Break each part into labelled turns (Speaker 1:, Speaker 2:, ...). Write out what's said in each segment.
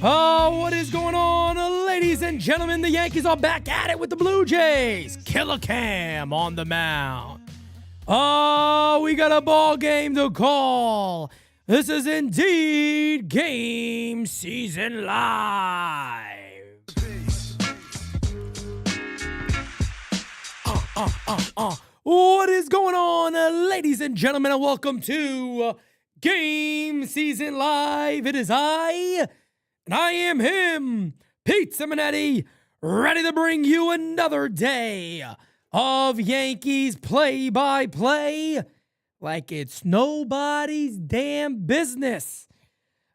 Speaker 1: Oh, what is going on, ladies and gentlemen? The Yankees are back at it with the Blue Jays. Killer Cam on the mound. Oh, we got a ball game to call. This is indeed GameSZN Live. What is going on, ladies and gentlemen, and welcome to GameSZN Live. It is I am him, Pete Simonetti, ready to bring you another day of Yankees play-by-play like it's nobody's damn business.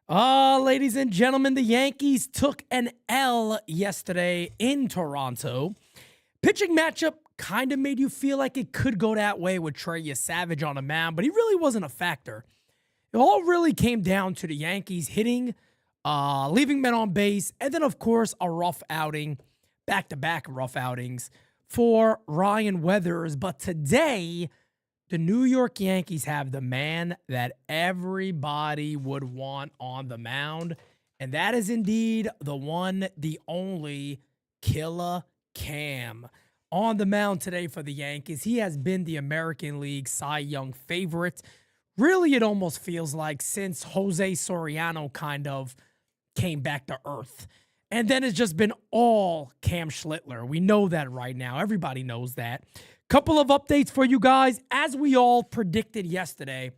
Speaker 1: Ladies and gentlemen, the Yankees took an L yesterday in Toronto. Pitching matchup kind of made you feel like it could go that way with Trey Savage on the mound, but he really wasn't a factor. It all really came down to the Yankees hitting, leaving men on base, and then, of course, a rough outing, back-to-back rough outings for Ryan Weathers. But today, the New York Yankees have the man that everybody would want on the mound, and that is indeed the one, the only, Killer Cam. On the mound today for the Yankees, he has been the American League Cy Young favorite. Really, it almost feels like since Jose Soriano kind of came back to earth. And then it's just been all Cam Schlittler. We know that right now. Everybody knows that. Couple of updates for you guys. As we all predicted yesterday,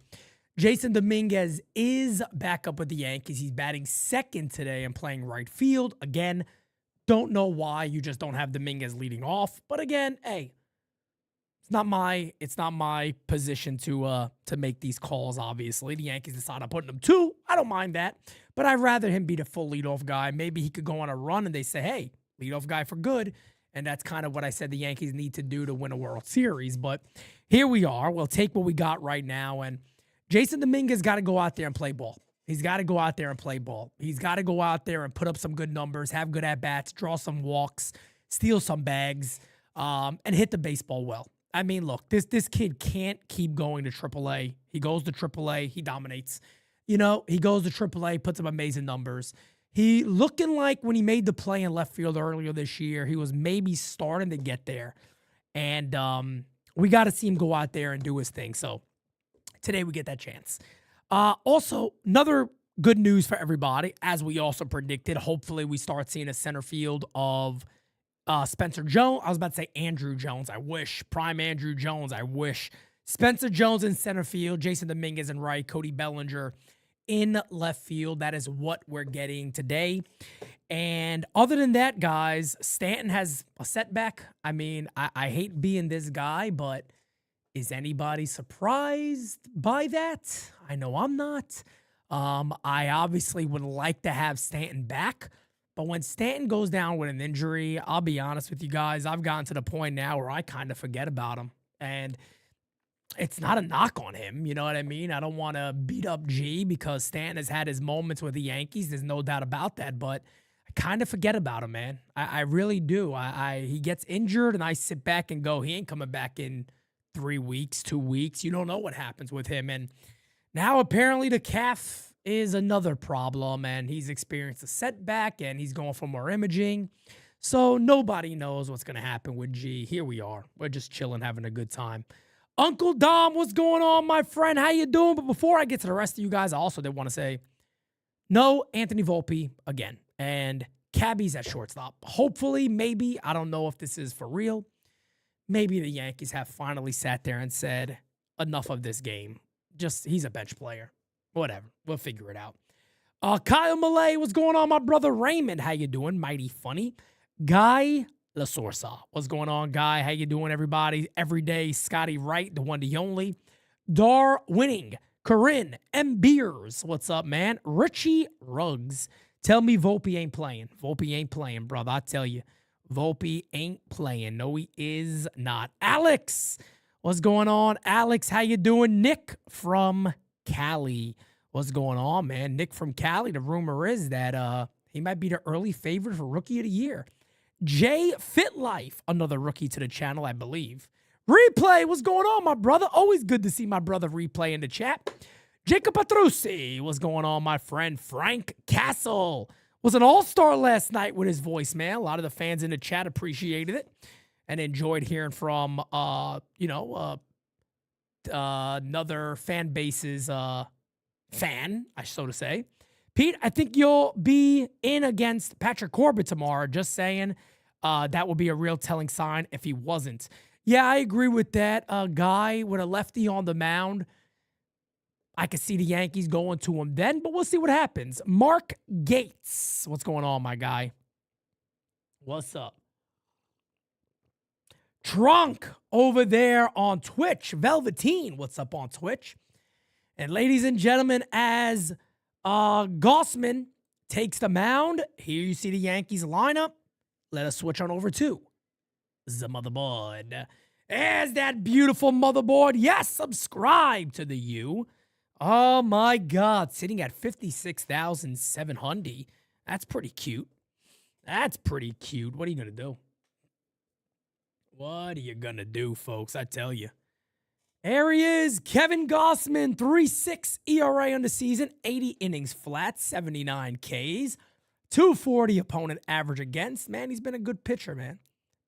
Speaker 1: Jasson Domínguez is back up with the Yankees. He's batting second today and playing right field. Again, don't know why you just don't have Domínguez leading off. But again, hey, it's not my position to make these calls, obviously. The Yankees decide on putting him two. I don't mind that. But I'd rather him be the full leadoff guy. Maybe he could go on a run and they say, hey, leadoff guy for good. And that's kind of what I said the Yankees need to do to win a World Series. But here we are. We'll take what we got right now. And Jasson Domínguez got to go out there and play ball. He's got to go out there and play ball. He's got to go out there and put up some good numbers, have good at-bats, draw some walks, steal some bags, and hit the baseball well. I mean, look, this kid can't keep going to AAA. He goes to AAA, he dominates. You know, he goes to AAA, puts up amazing numbers. He looking like when he made the play in left field earlier this year, he was maybe starting to get there. And we got to see him go out there and do his thing. So today we get that chance. Also, another good news for everybody, as we also predicted, hopefully we start seeing a center field of Spencer Jones. I was about to say Andrew Jones. I wish. Prime Andrew Jones. I wish. Spencer Jones in center field. Jasson Domínguez in right. Cody Bellinger in left field. That is what we're getting today. And other than that, guys, Stanton has a setback. I mean, I hate being this guy, but is anybody surprised by that? I know I'm not. I obviously would like to have Stanton back. But when Stanton goes down with an injury, I'll be honest with you guys, I've gotten to the point now where I kind of forget about him. And it's not a knock on him, you know what I mean? I don't want to beat up G because Stanton has had his moments with the Yankees. There's no doubt about that. But I kind of forget about him, man. I really do. He gets injured, and I sit back and go, he ain't coming back in 3 weeks, 2 weeks. You don't know what happens with him. And now apparently the calf is another problem, and he's experienced a setback, and he's going for more imaging. So nobody knows what's going to happen with G. Here we are. We're just chilling, having a good time. Uncle Dom, what's going on, my friend? How you doing? But before I get to the rest of you guys, I also did want to say, no Anthony Volpe again, and Cabby's at shortstop. Hopefully, maybe, I don't know if this is for real, maybe the Yankees have finally sat there and said, enough of this game. Just, he's a bench player. Whatever. We'll figure it out. Kyle Malay, what's going on, my brother Raymond? How you doing? Mighty funny. Guy Lasorsa, what's going on, Guy? How you doing, everybody? Everyday Scotty Wright, the one, the only. Dar Winning. Corinne M. Beers, what's up, man? Richie Ruggs. Tell me Volpe ain't playing. Volpe ain't playing, brother. I tell you. Volpe ain't playing. No, he is not. Alex, what's going on? Alex, how you doing? Nick from Cali. What's going on, man? Nick from Cali. The rumor is that he might be the early favorite for Rookie of the Year. Jay Fitlife, another rookie to the channel, I believe. Replay, what's going on, my brother? Always good to see my brother Replay in the chat. Jacob Petrucci, what's going on, my friend? Frank Castle, Was an all-star last night with his voicemail. A lot of the fans in the chat appreciated it and enjoyed hearing from, another fan base's fan, so to say. Pete, I think you'll be in against Patrick Corbett tomorrow. Just saying, that would be a real telling sign if he wasn't. Yeah, I agree with that. A guy with a lefty on the mound, I could see the Yankees going to him then, but we'll see what happens. Mark Gates, what's going on, my guy? What's up? Trunk over there on Twitch. Velveteen, what's up on Twitch? And ladies and gentlemen, as Goldschmidt takes the mound, here you see the Yankees lineup. Let us switch on over to the motherboard. As that beautiful motherboard, yes, subscribe to the U. Oh my God, sitting at 56,700. That's pretty cute. That's pretty cute. What are you going to do? What are you going to do, folks? I tell you. There he is, Kevin Goldschmidt, 3.6 ERA on the season, 80 innings flat, 79 Ks, 240 opponent average against. Man, he's been a good pitcher, man.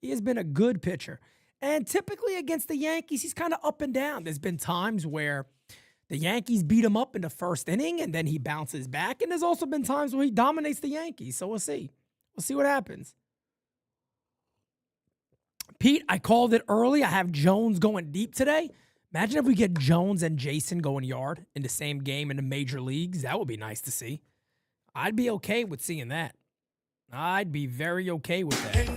Speaker 1: He has been a good pitcher. And typically against the Yankees, he's kind of up and down. There's been times where the Yankees beat him up in the first inning, and then he bounces back. And there's also been times where he dominates the Yankees. So we'll see. We'll see what happens. Pete, I called it early. I have Jones going deep today. Imagine if we get Jones and Jasson going yard in the same game in the major leagues. That would be nice to see. I'd be okay with seeing that. I'd be very okay with that.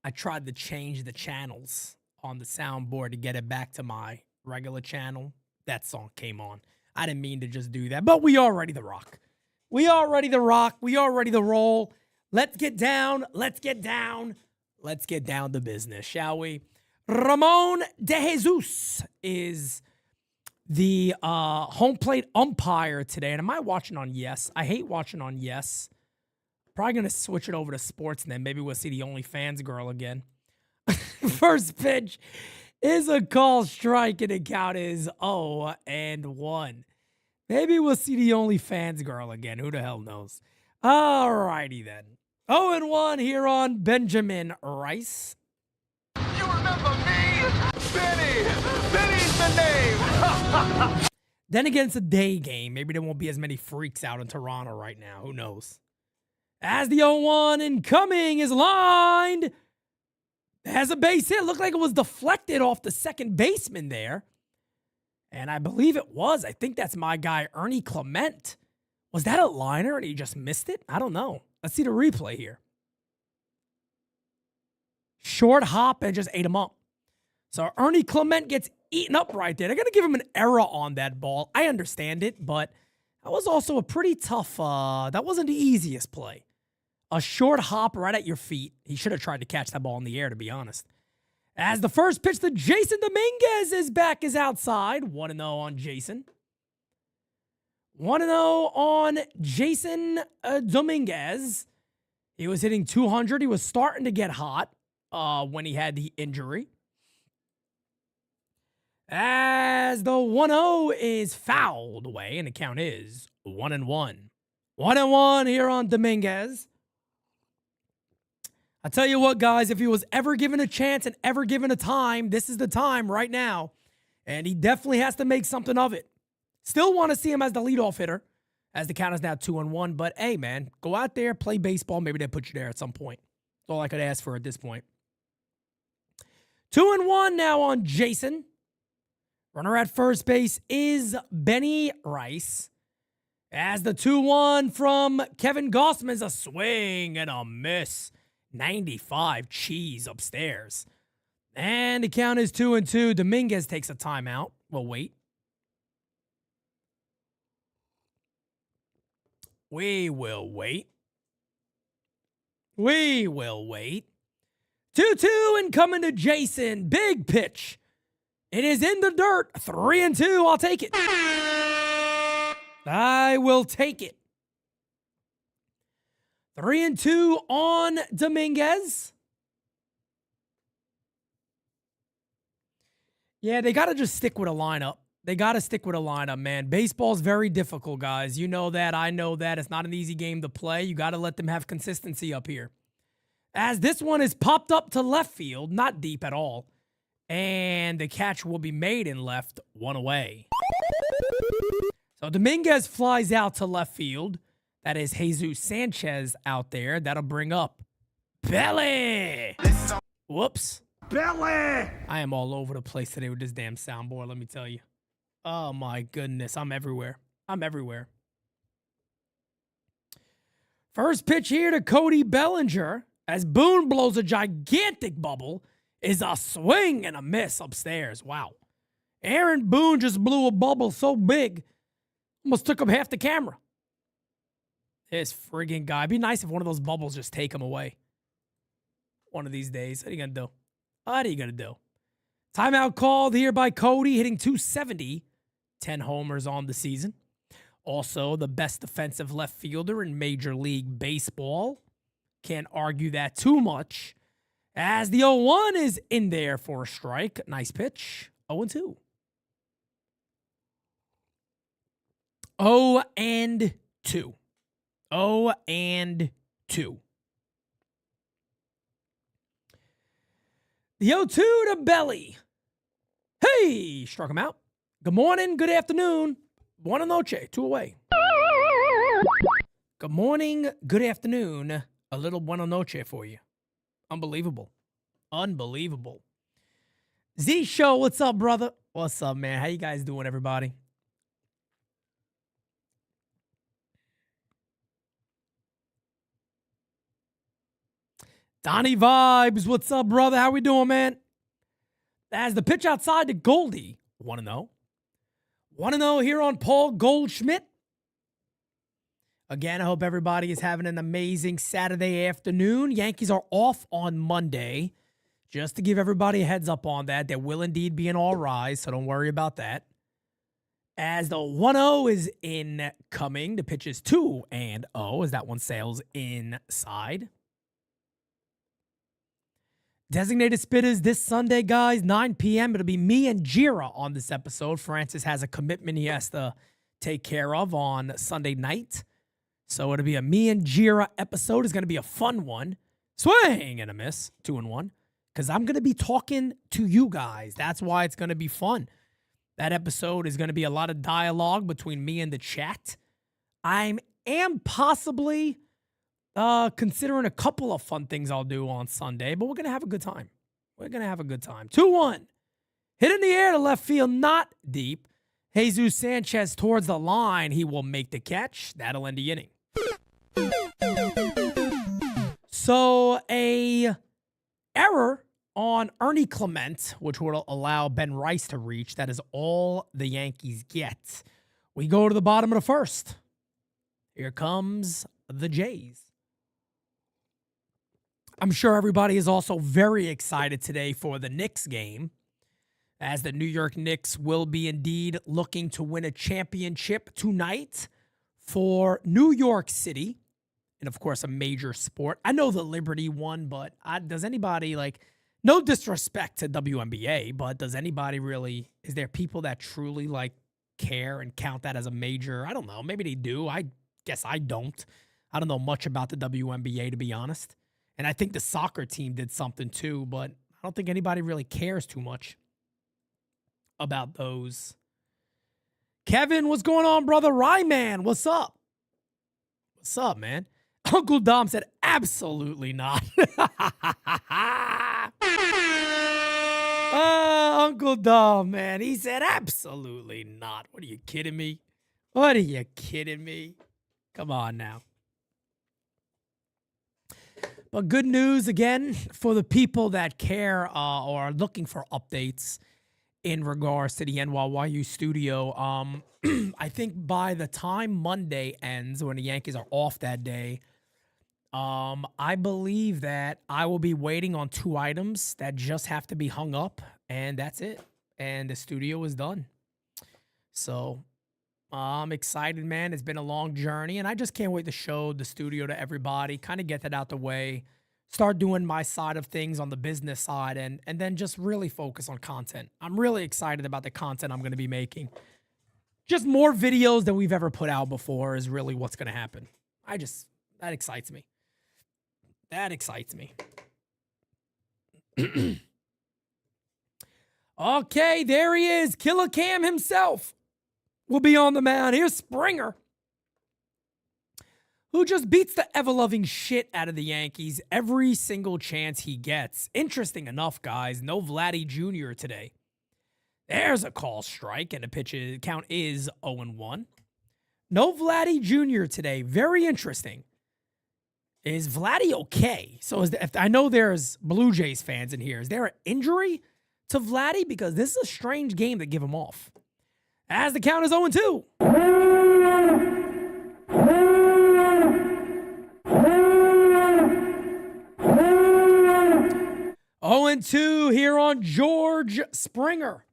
Speaker 1: I tried to change the channels on the soundboard to get it back to my regular channel. That song came on. I didn't mean to just do that, but we are ready to rock. We are ready to rock. We are ready to roll. Let's get down. Let's get down. Let's get down to business, shall we? Ramon De Jesus is the home plate umpire today. And am I watching on Yes? I hate watching on Yes. Probably going to switch it over to sports, and then maybe we'll see the OnlyFans girl again. First pitch is a call strike, and the count is 0-1. Maybe we'll see the OnlyFans girl again. Who the hell knows? All righty then. 0-1 here on Benjamin Rice.
Speaker 2: You remember me? Benny! Benny's the name!
Speaker 1: Then again, it's a day game. Maybe there won't be as many freaks out in Toronto right now. Who knows? As the 0-1 incoming is lined. Has a base hit. Looked like it was deflected off the second baseman there. And I believe it was. I think that's my guy, Ernie Clement. Was that a liner and he just missed it? I don't know. Let's see the replay here. Short hop and just ate him up. So Ernie Clement gets eaten up right there. They're going to give him an error on that ball. I understand it, but that was also a pretty tough, that wasn't the easiest play. A short hop right at your feet. He should have tried to catch that ball in the air, to be honest. As the first pitch to Jasson Domínguez is back is outside. 1-0 on Jasson. 1-0 on Jasson Domínguez. He was hitting 200. He was starting to get hot when he had the injury. As the 1-0 is fouled away, and the count is 1-1. 1-1 here on Domínguez. I tell you what, guys, if he was ever given a chance and ever given a time, this is the time right now. And he definitely has to make something of it. Still want to see him as the leadoff hitter, as the count is now 2-1. But, hey, man, go out there, play baseball. Maybe they'll put you there at some point. That's all I could ask for at this point. 2-1 now on Jasson. Runner at first base is Benny Rice. As the 2-1 from Kevin Goldschmidt is a swing and a miss. 95 cheese upstairs. And the count is 2-2. Domínguez takes a timeout. We'll wait. We will wait. We will wait. 2-2 and coming to Jasson. Big pitch. It is in the dirt. 3-2. I'll take it. I will take it. 3-2 on Domínguez. Yeah, they got to just stick with a lineup. They got to stick with a lineup, man. Baseball's very difficult, guys. You know that. I know that. It's not an easy game to play. You got to let them have consistency up here. As this one is popped up to left field, not deep at all. And the catch will be made in left, one away. So Domínguez flies out to left field. That is Jesús Sánchez out there. That'll bring up Belly. Whoops. Belly. I am all over the place today with this damn soundboard, let me tell you. Oh, my goodness. I'm everywhere. First pitch here to Cody Bellinger as Boone blows a gigantic bubble is a swing and a miss upstairs. Wow. Aaron Boone just blew a bubble so big, almost took up half the camera. This friggin' guy. It'd be nice if one of those bubbles just take him away. One of these days. What are you going to do? Timeout called here by Cody, hitting .270. 10 homers on the season. Also, the best defensive left fielder in Major League Baseball. Can't argue that too much. As the 0-1 is in there for a strike. Nice pitch. 0-2. 0-2. 0-2. The 0-2 to Belly. Hey, struck him out. Good morning, good afternoon. Buona noche, 2 away. Good morning, good afternoon. A little buona noche for you. Unbelievable. Z Show, what's up, brother? What's up, man? How you guys doing, everybody? Donnie Vibes, what's up, brother? How we doing, man? As the pitch outside to Goldie, 1-0. 1-0 here on Paul Goldschmidt. Again, I hope everybody is having an amazing Saturday afternoon. Yankees are off on Monday. Just to give everybody a heads up on that, there will indeed be an all-rise, so don't worry about that. As the 1-0 is incoming, the pitch is 2-0 as that one sails inside. Designated spitters this Sunday, guys, 9 p.m. It'll be me and Jira on this episode. Francis has a commitment he has to take care of on Sunday night. So it'll be a me and Jira episode. It's going to be a fun one. Swing and a miss, 2-1. Because I'm going to be talking to you guys. That's why it's going to be fun. That episode is going to be a lot of dialogue between me and the chat. I am possibly considering a couple of fun things I'll do on Sunday, but we're going to have a good time. 2-1. Hit in the air to left field, not deep. Jesús Sánchez towards the line. He will make the catch. That'll end the inning. So a error on Ernie Clement, which will allow Ben Rice to reach. That is all the Yankees get. We go to the bottom of the first. Here comes the Jays. I'm sure everybody is also very excited today for the Knicks game, as the New York Knicks will be indeed looking to win a championship tonight for New York City. And, of course, a major sport. I know the Liberty won, but does anybody, no disrespect to WNBA, but does anybody really, is there people that truly, care and count that as a major? I don't know. Maybe they do. I guess I don't. I don't know much about the WNBA, to be honest. And I think the soccer team did something too, but I don't think anybody really cares too much about those. Kevin, what's going on, brother? Ryman, what's up? What's up, man? Uncle Dom said, absolutely not. Uncle Dom, man. He said, absolutely not. What are you kidding me? Come on now. But good news, again, for the people that care or are looking for updates in regards to the NYYU studio. I think by the time Monday ends, when the Yankees are off that day, I believe that I will be waiting on 2 items that just have to be hung up, and that's it. And the studio is done. So I'm excited, man. It's been a long journey, and I just can't wait to show the studio to everybody, kind of get that out the way start doing my side of things on the business side and then just really focus on content. I'm really excited about the content I'm going to be making. Just more videos than we've ever put out before is really what's going to happen. That excites me. That excites me. Okay, there he is. Killer Cam himself will be on the mound. Here's Springer, who just beats the ever-loving shit out of the Yankees every single chance he gets. Interesting enough, guys, no Vladdy Jr. today. There's a call strike, and the pitch count is 0-1. No Vladdy Jr. today. Very interesting. Is Vladdy okay? So I know there's Blue Jays fans in here. Is there an injury to Vladdy? Because this is a strange game to give him off. As the count is 0-2. 0-2 here on George Springer.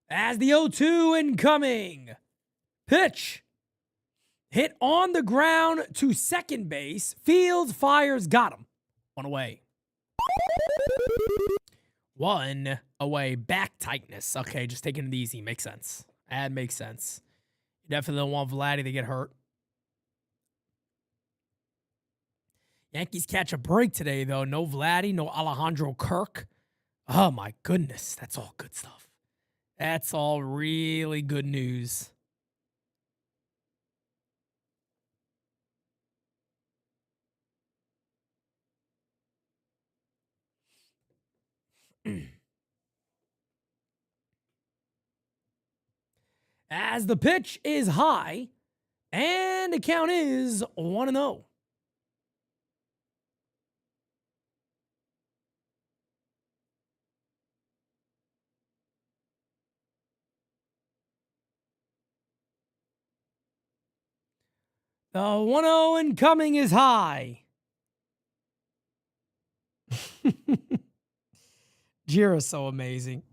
Speaker 1: As the 0-2 incoming. Pitch. Hit on the ground to second base. Fields fires, got him. One away. One away. Back tightness. Okay, just taking it easy. Makes sense. That makes sense. You definitely don't want Vladdy to get hurt. Yankees catch a break today, though. No Vladdy, no Alejandro Kirk. Oh, my goodness. That's all good stuff. That's all really good news. As the pitch is high, and the count is 1-0. The 1-0 incoming is high. Jira's so amazing.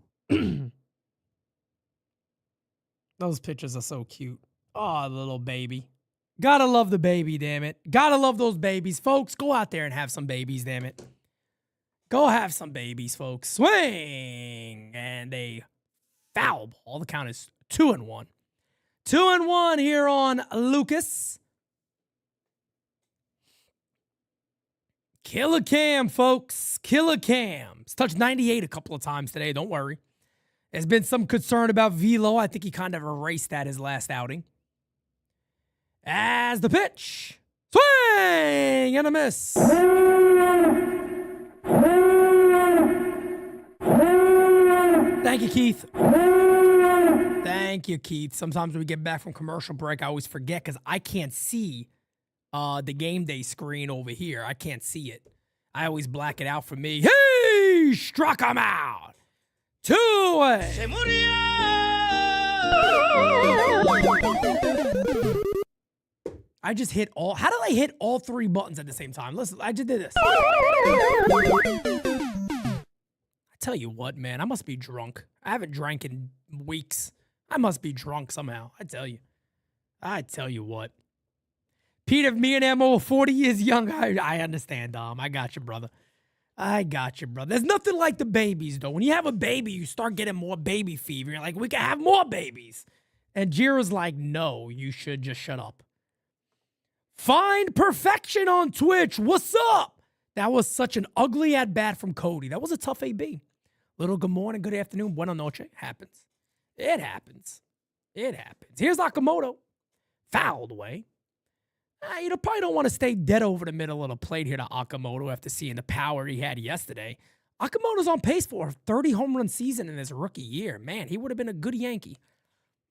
Speaker 1: Those pictures are so cute. Oh, little baby. Gotta love the baby, damn it. Gotta love those babies. Folks, go out there and have some babies, damn it. Go have some babies, folks. Swing! And a foul ball. The count is 2-1. 2-1 here on Lucas. Killer Cam, folks. Killer Cam. He's touched 98 a couple of times today. Don't worry. There's been some concern about velo. I think he kind of erased that his last outing. As the pitch. Swing and a miss. Thank you, Keith. Thank you, Keith. Sometimes when we get back from commercial break, I always forget because I can't see the game day screen over here. I can't see it. I always black it out for me. He struck him out. 2-away. Se murió. I just hit all. How did I hit all three buttons at the same time? Listen, I just did this. I tell you what, man, I must be drunk. I haven't drank in weeks. I must be drunk somehow. I tell you what. Pete, if me and Emma were 40 years young, I understand, Dom. I got you, brother. There's nothing like the babies, though. When you have a baby, you start getting more baby fever. You're like, we can have more babies. And Jira's like, no, you should just shut up. Find Perfection on Twitch. What's up? That was such an ugly at-bat from Cody. That was a tough AB. Little good morning, good afternoon, buena noche. Happens. It happens. Here's Okamoto. Fouled away. You probably don't want to stay dead over the middle of the plate here to Okamoto after seeing the power he had yesterday. Okamoto's on pace for a 30 home run season in his rookie year. Man, he would have been a good Yankee.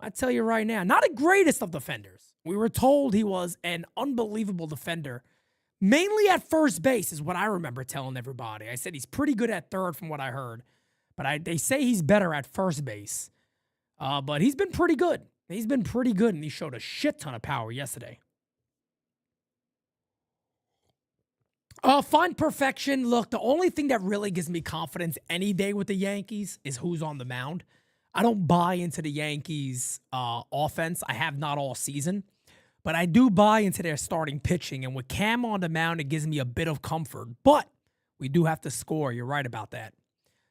Speaker 1: I tell you right now, not the greatest of defenders. We were told he was an unbelievable defender. Mainly at first base is what I remember telling everybody. I said he's pretty good at third from what I heard. But they say he's better at first base. But he's been pretty good. And he showed a shit ton of power yesterday. Find Perfection. Look, the only thing that really gives me confidence any day with the Yankees is who's on the mound. I don't buy into the Yankees offense. I have not all season. But I do buy into their starting pitching. And with Cam on the mound, it gives me a bit of comfort. But we do have to score. You're right about that.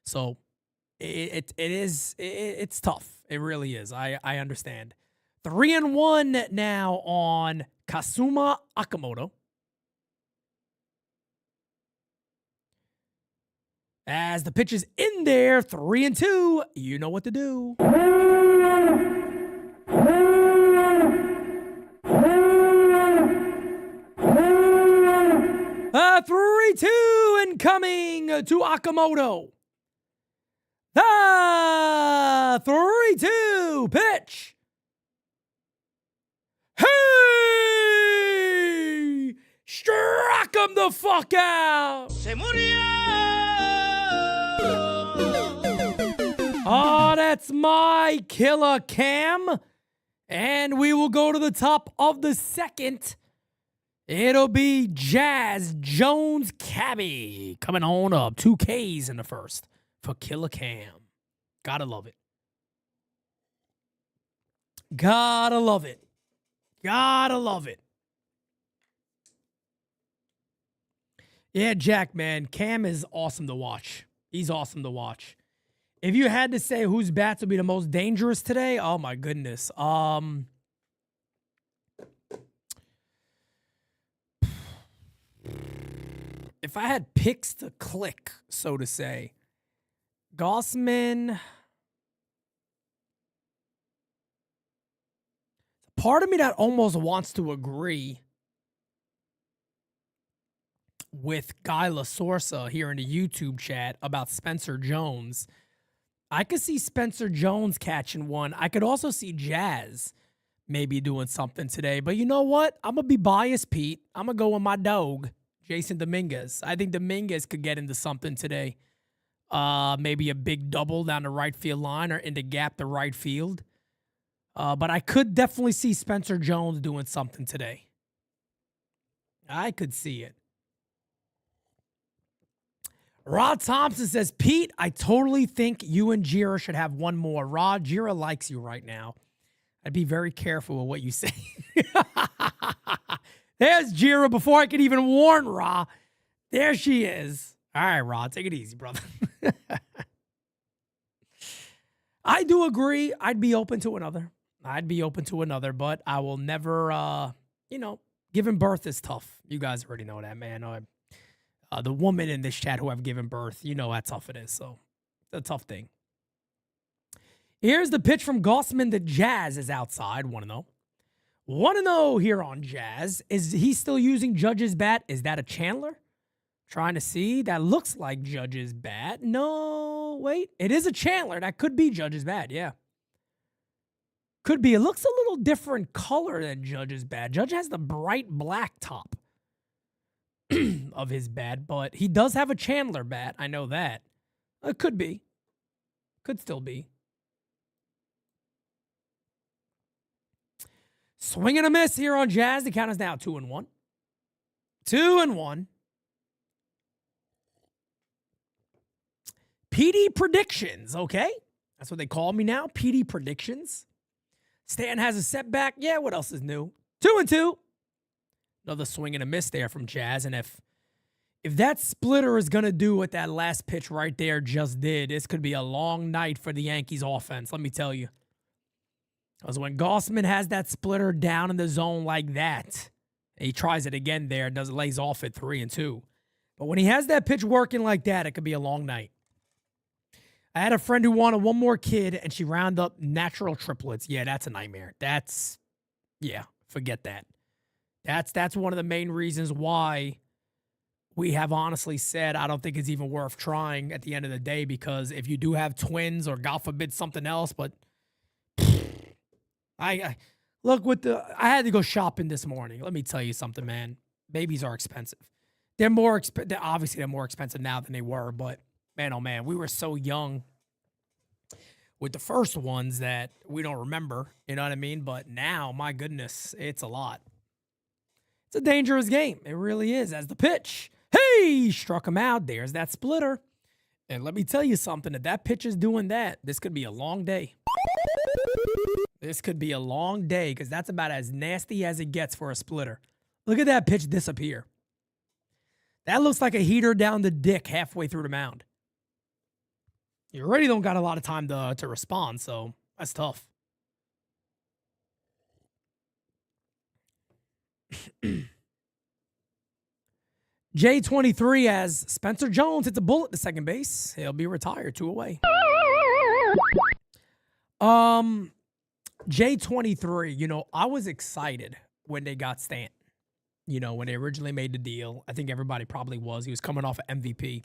Speaker 1: So it's tough. It really is. I understand. 3-1 now on Kazuma Okamoto. As the pitch is in there, 3-2. You know what to do. 3-2 incoming to Okamoto. The 3-2 pitch. Hey! Struck him the fuck out. Se murió. Oh, that's my killer Cam. And we will go to the top of the second. It'll be Jazz Jones Cabby coming on up. 2 Ks in the first for Killer Cam. Gotta love it. Gotta love it. Gotta love it. Yeah, Jack, man. Cam is awesome to watch. He's awesome to watch. If you had to say whose bats would be the most dangerous today, oh my goodness. If I had picks to click, so to say, Goldschmidt. Part of me that almost wants to agree with Guy LaSorsa here in the YouTube chat about Spencer Jones. I could see Spencer Jones catching one. I could also see Jazz maybe doing something today. But you know what? I'm going to be biased, Pete. I'm going to go with my dog, Jasson Domínguez. I think Domínguez could get into something today. Maybe a big double down the right field line or in the gap to right field. But I could definitely see Spencer Jones doing something today. I could see it. Rod Thompson says, Pete, I totally think you and Jira should have one more. Rod, Jira likes you right now. I'd be very careful with what you say. There's Jira before I could even warn Ra. There she is. All right, Rod, take it easy, brother. I do agree. I'd be open to another. But I will never, giving birth is tough. You guys already know that, man. The woman in this chat who have given birth, you know how tough it is. So, it's a tough thing. Here's the pitch from Goldschmidt. The Jazz is outside. 1-0. 1-0 here on Jazz. Is he still using Judge's bat? Is that a Chandler? Trying to see. That looks like Judge's bat. No, wait. It is a Chandler. That could be Judge's bat. Yeah. Could be. It looks a little different color than Judge's bat. Judge has the bright black top of his bat, but he does have a Chandler bat. I know that. It could be. Could still be. Swing and a miss here on Jazz. The count is now 2-1. 2-1. PD predictions, okay? That's what they call me now. PD predictions. Stan has a setback. Yeah, what else is new? 2-2. Another swing and a miss there from Jazz. And if that splitter is going to do what that last pitch right there just did, this could be a long night for the Yankees offense, let me tell you. Because when Goldschmidt has that splitter down in the zone like that, he tries it again there, lays off at 3-2. But when he has that pitch working like that, it could be a long night. I had a friend who wanted one more kid, and she rounded up natural triplets. Yeah, that's a nightmare. Forget that. That's one of the main reasons why we have honestly said I don't think it's even worth trying at the end of the day, because if you do have twins or God forbid something else, but I had to go shopping this morning. Let me tell you something, man. Babies are expensive. Obviously they're more expensive now than they were, but man, oh man, we were so young with the first ones that we don't remember, you know what I mean? But now, my goodness, it's a lot. It's a dangerous game. It really is. As the pitch, hey, struck him out. There's that splitter. And let me tell you something. If that pitch is doing that, this could be a long day. This could be a long day because that's about as nasty as it gets for a splitter. Look at that pitch disappear. That looks like a heater down the dick halfway through the mound. You already don't got a lot of time to respond, so that's tough. J23 as Spencer Jones hits a bullet to second base. He'll be retired, 2 away. J23, you know, I was excited when they got Stanton. You know, when they originally made the deal, I think everybody probably was. He was coming off of MVP.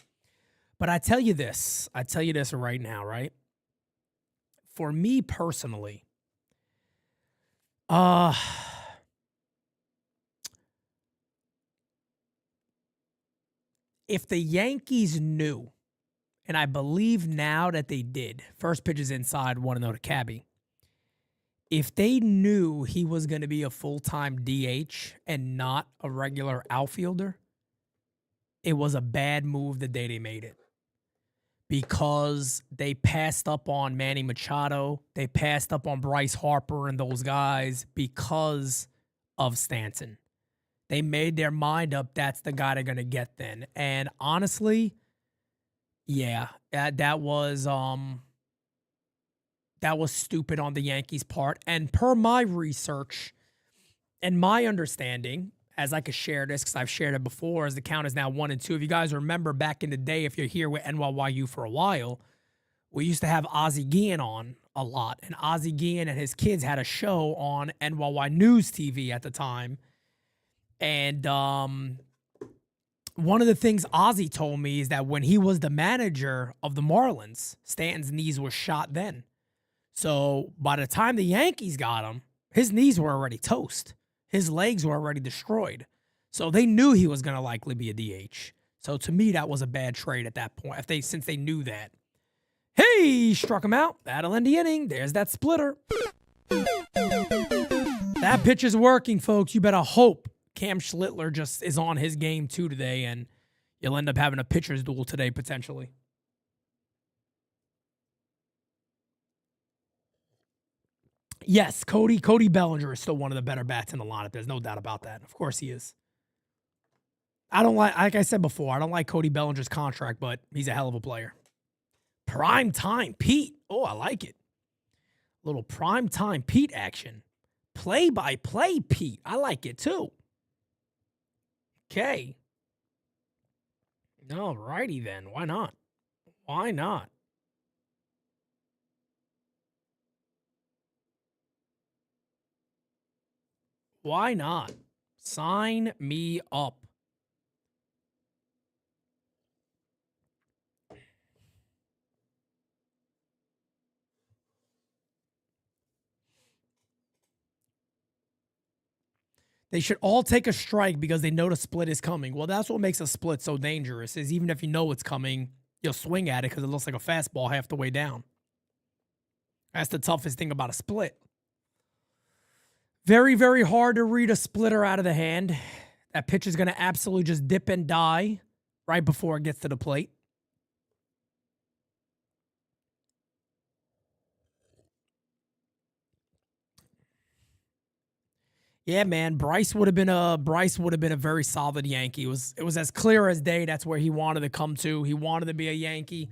Speaker 1: But I tell you this right now, right? For me personally, if the Yankees knew, and I believe now that they did, first pitch is inside, 1-0 to Cabby. If they knew he was going to be a full-time DH and not a regular outfielder, it was a bad move the day they made it. Because they passed up on Manny Machado, they passed up on Bryce Harper and those guys because of Stanton. They made their mind up that's the guy they're going to get then. And honestly, yeah, that was stupid on the Yankees' part. And per my research and my understanding, as I could share this because I've shared it before, as the count is now 1-2. If you guys remember back in the day, if you're here with NYYU for a while, we used to have Ozzie Guillen on a lot. And Ozzie Guillen and his kids had a show on NYY News TV at the time. And one of the things Ozzie told me is that when he was the manager of the Marlins, Stanton's knees were shot then. So by the time the Yankees got him, his knees were already toast. His legs were already destroyed. So they knew he was going to likely be a DH. So to me, that was a bad trade at that point, since they knew that. Hey, struck him out. That'll end the inning. There's that splitter. That pitch is working, folks. You better hope Cam Schlittler just is on his game too today, and you'll end up having a pitcher's duel today potentially. Yes, Cody Bellinger is still one of the better bats in the lineup. There's no doubt about that. Of course he is. I don't like I said before, I don't like Cody Bellinger's contract, but he's a hell of a player. Prime time Pete. Oh, I like it. Little prime time Pete action. Play-by-play Pete. I like it too. Okay. All righty then. Why not? Why not? Why not? Sign me up. They should all take a strike because they know the split is coming. Well, that's what makes a split so dangerous, is even if you know it's coming, you'll swing at it because it looks like a fastball half the way down. That's the toughest thing about a split. Very, very hard to read a splitter out of the hand. That pitch is going to absolutely just dip and die right before it gets to the plate. Yeah, man, Bryce would have been a very solid Yankee. It was as clear as day. That's where he wanted to come to. He wanted to be a Yankee.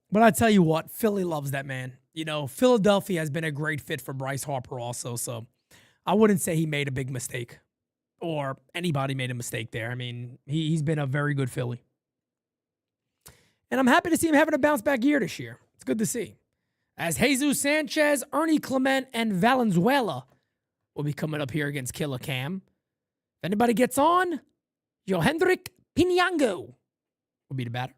Speaker 1: But I tell you what, Philly loves that man. You know, Philadelphia has been a great fit for Bryce Harper also. So I wouldn't say he made a big mistake or anybody made a mistake there. I mean, he's been a very good Philly. And I'm happy to see him having a bounce back year this year. It's good to see. As Jesús Sánchez, Ernie Clement, and Valenzuela will be coming up here against Killa Cam. If anybody gets on, Yohendrick Piñango will be the batter.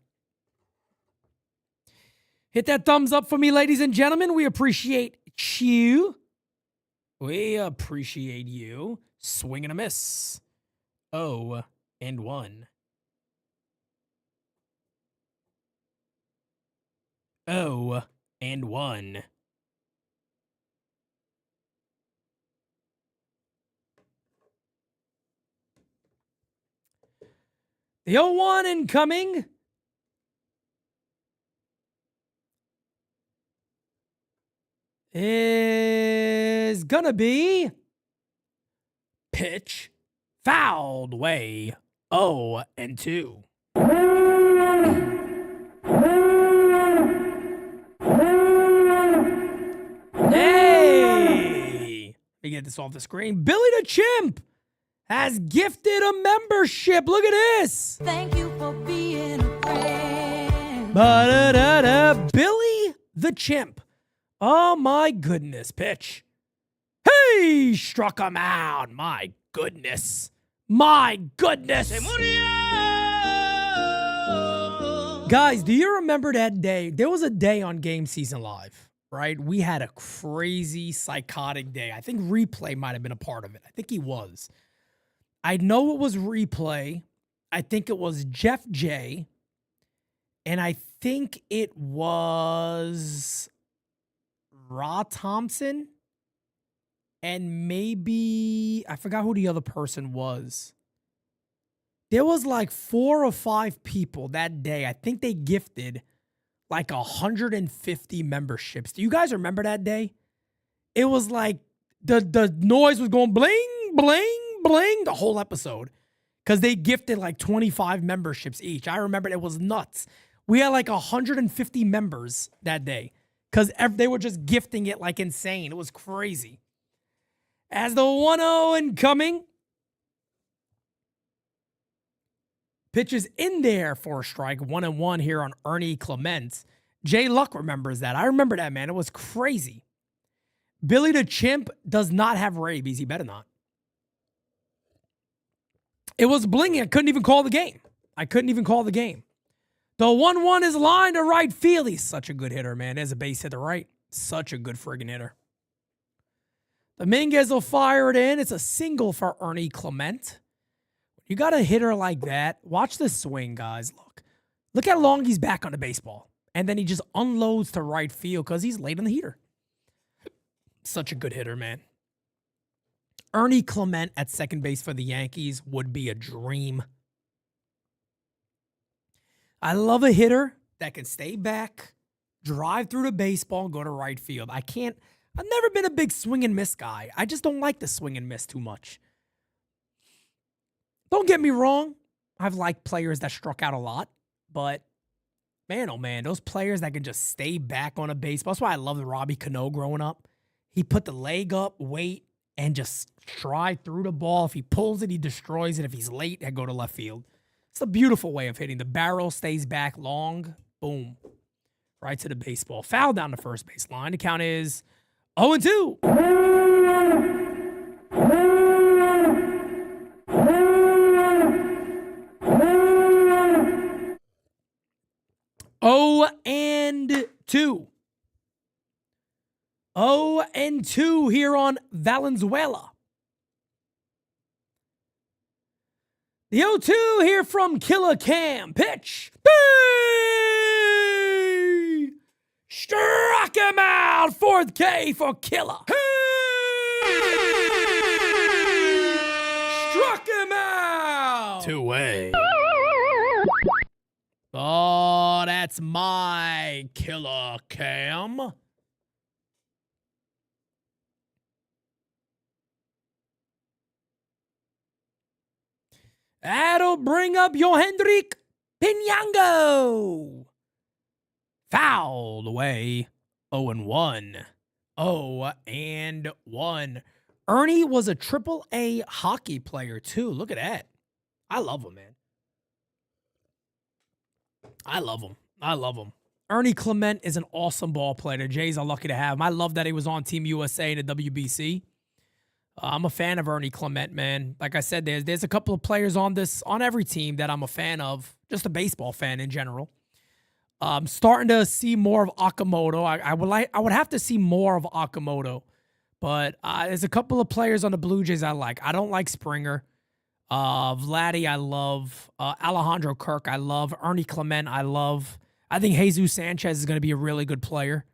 Speaker 1: Hit that thumbs up for me, ladies and gentlemen. We appreciate you. We appreciate you. Swing and a miss. 0-1. 0-1. The 0-1 incoming. Is is going to be pitch fouled away 0-2. Hey! Let me get this off the screen. Billy the Chimp has gifted a membership. Look at this.
Speaker 3: Thank you for being a friend.
Speaker 1: Ba-da-da-da. Billy the Chimp. Oh, my goodness. Pitch. Hey! Struck him out. My goodness. My goodness. Guys, do you remember that day? There was a day on GameSZN Live, right? We had a crazy, psychotic day. I think Replay might have been a part of it. I think he was. I know it was Replay. I think it was Jeff J. And I think it was Ra Thompson. And maybe, I forgot who the other person was. There was like 4 or 5 people that day. I think they gifted like 150 memberships. Do you guys remember that day? It was like the noise was going bling, bling, bling the whole episode. Because they gifted like 25 memberships each. I remember it was nuts. We had like 150 members that day. Because they were just gifting it like insane. It was crazy. As the 1-0 incoming. Pitches in there for a strike. 1-1 here on Ernie Clement. Jay Luck remembers that. I remember that, man. It was crazy. Billy the Chimp does not have rabies. He better not. It was blinging. I couldn't even call the game. The 1-1 is lined to right field. He's such a good hitter, man. There's a base hit to right. Such a good friggin' hitter. Domínguez will fire it in. It's a single for Ernie Clement. You got a hitter like that. Watch the swing, guys. Look how long he's back on the baseball. And then he just unloads to right field because he's late on the heater. Such a good hitter, man. Ernie Clement at second base for the Yankees would be a dream. I love a hitter that can stay back, drive through the baseball, and go to right field. I've never been a big swing and miss guy. I just don't like the swing and miss too much. Don't get me wrong. I've liked players that struck out a lot. But, man, oh, man, those players that can just stay back on a baseball. That's why I loved Robbie Cano growing up. He put the leg up, wait, and just drive through the ball. If he pulls it, he destroys it. If he's late, he'd go to left field. It's a beautiful way of hitting. The barrel stays back long. Boom. Right to the baseball. Foul down the first base line. The count is 0-2. Oh and 2. 0-2 here on Valenzuela. The 0-2 here from Killa Cam. Pitch. Hey! Struck him out. 4th K for Killa. Hey! Struck him out. 2-way. Oh, that's my Killa Cam. That'll bring up Yohendrick Piñango. Fouled away. 0-1. 0-1. Ernie was a AAA hockey player, too. Look at that. I love him, man. I love him. Ernie Clement is an awesome ball player. The Jays are lucky to have him. I love that he was on Team USA in the WBC. I'm a fan of Ernie Clement, man. Like I said, there's a couple of players on every team that I'm a fan of. Just a baseball fan in general. I'm starting to see more of Okamoto. I would have to see more of Okamoto. But there's a couple of players on the Blue Jays I like. I don't like Springer. Vladdy, I love. Alejandro Kirk, I love. Ernie Clement, I love. I think Jesús Sánchez is going to be a really good player.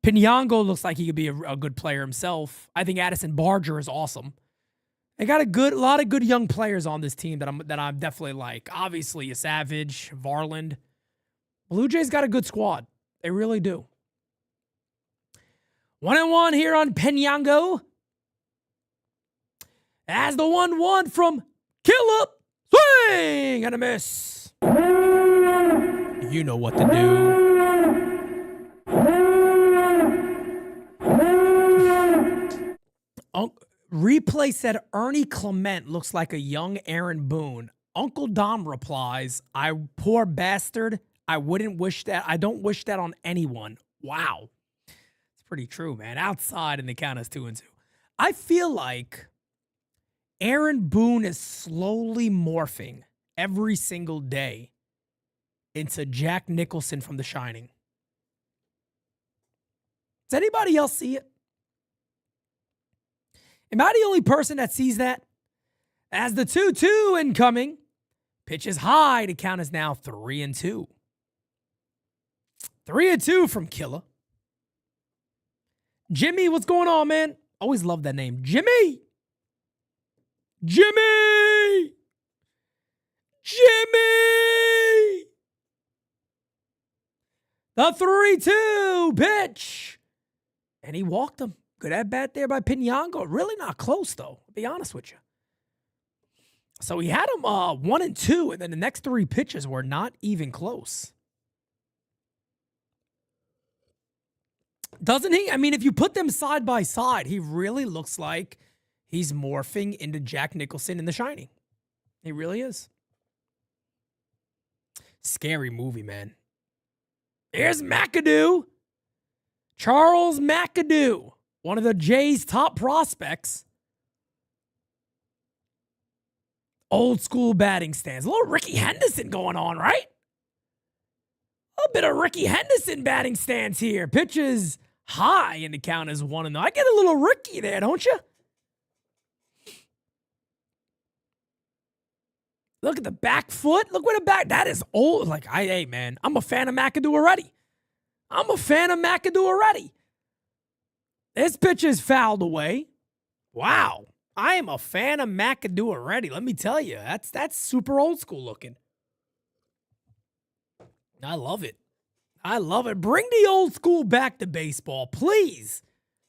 Speaker 1: Piñango looks like he could be a good player himself. I think Addison Barger is awesome. They got a lot of good young players on this team that I'm definitely like. Obviously, a Savage, Varland. Blue Jays got a good squad. They really do. 1-1 here on Piñango. As the 1-1 from Killa. Swing and a miss. You know what to do. Replay said Ernie Clement looks like a young Aaron Boone. Uncle Dom replies, I poor bastard. I wouldn't wish that. I don't wish that on anyone. Wow. It's pretty true, man. Outside and the count is 2-2. I feel like Aaron Boone is slowly morphing every single day into Jack Nicholson from The Shining. Does anybody else see it? Am I the only person that sees that? As the 2-2 incoming, pitch is high. The count is now 3-2. 3-2 from Killa. Jimmy, what's going on, man? Always love that name. Jimmy! Jimmy! Jimmy! The 3-2 pitch. And he walked him. Good at bat there by Piñango. Really not close, though. I'll be honest with you. So he had him 1-2, and then the next 3 pitches were not even close. Doesn't he? I mean, if you put them side by side, he really looks like he's morphing into Jack Nicholson in The Shining. He really is. Scary movie, man. Here's McAdoo. Charles McAdoo. One of the Jays' top prospects. Old school batting stance. A little Ricky Henderson going on, right? A little bit of Ricky Henderson batting stance here. Pitches high and the count is 1-0. I get a little Ricky there, don't you? Look at the back foot. Look where the back. That is old. Like, hey, man, I'm a fan of McAdoo already. This pitch is fouled away. Wow. I am a fan of McAdoo already. Let me tell you, that's super old school looking. I love it. Bring the old school back to baseball, please.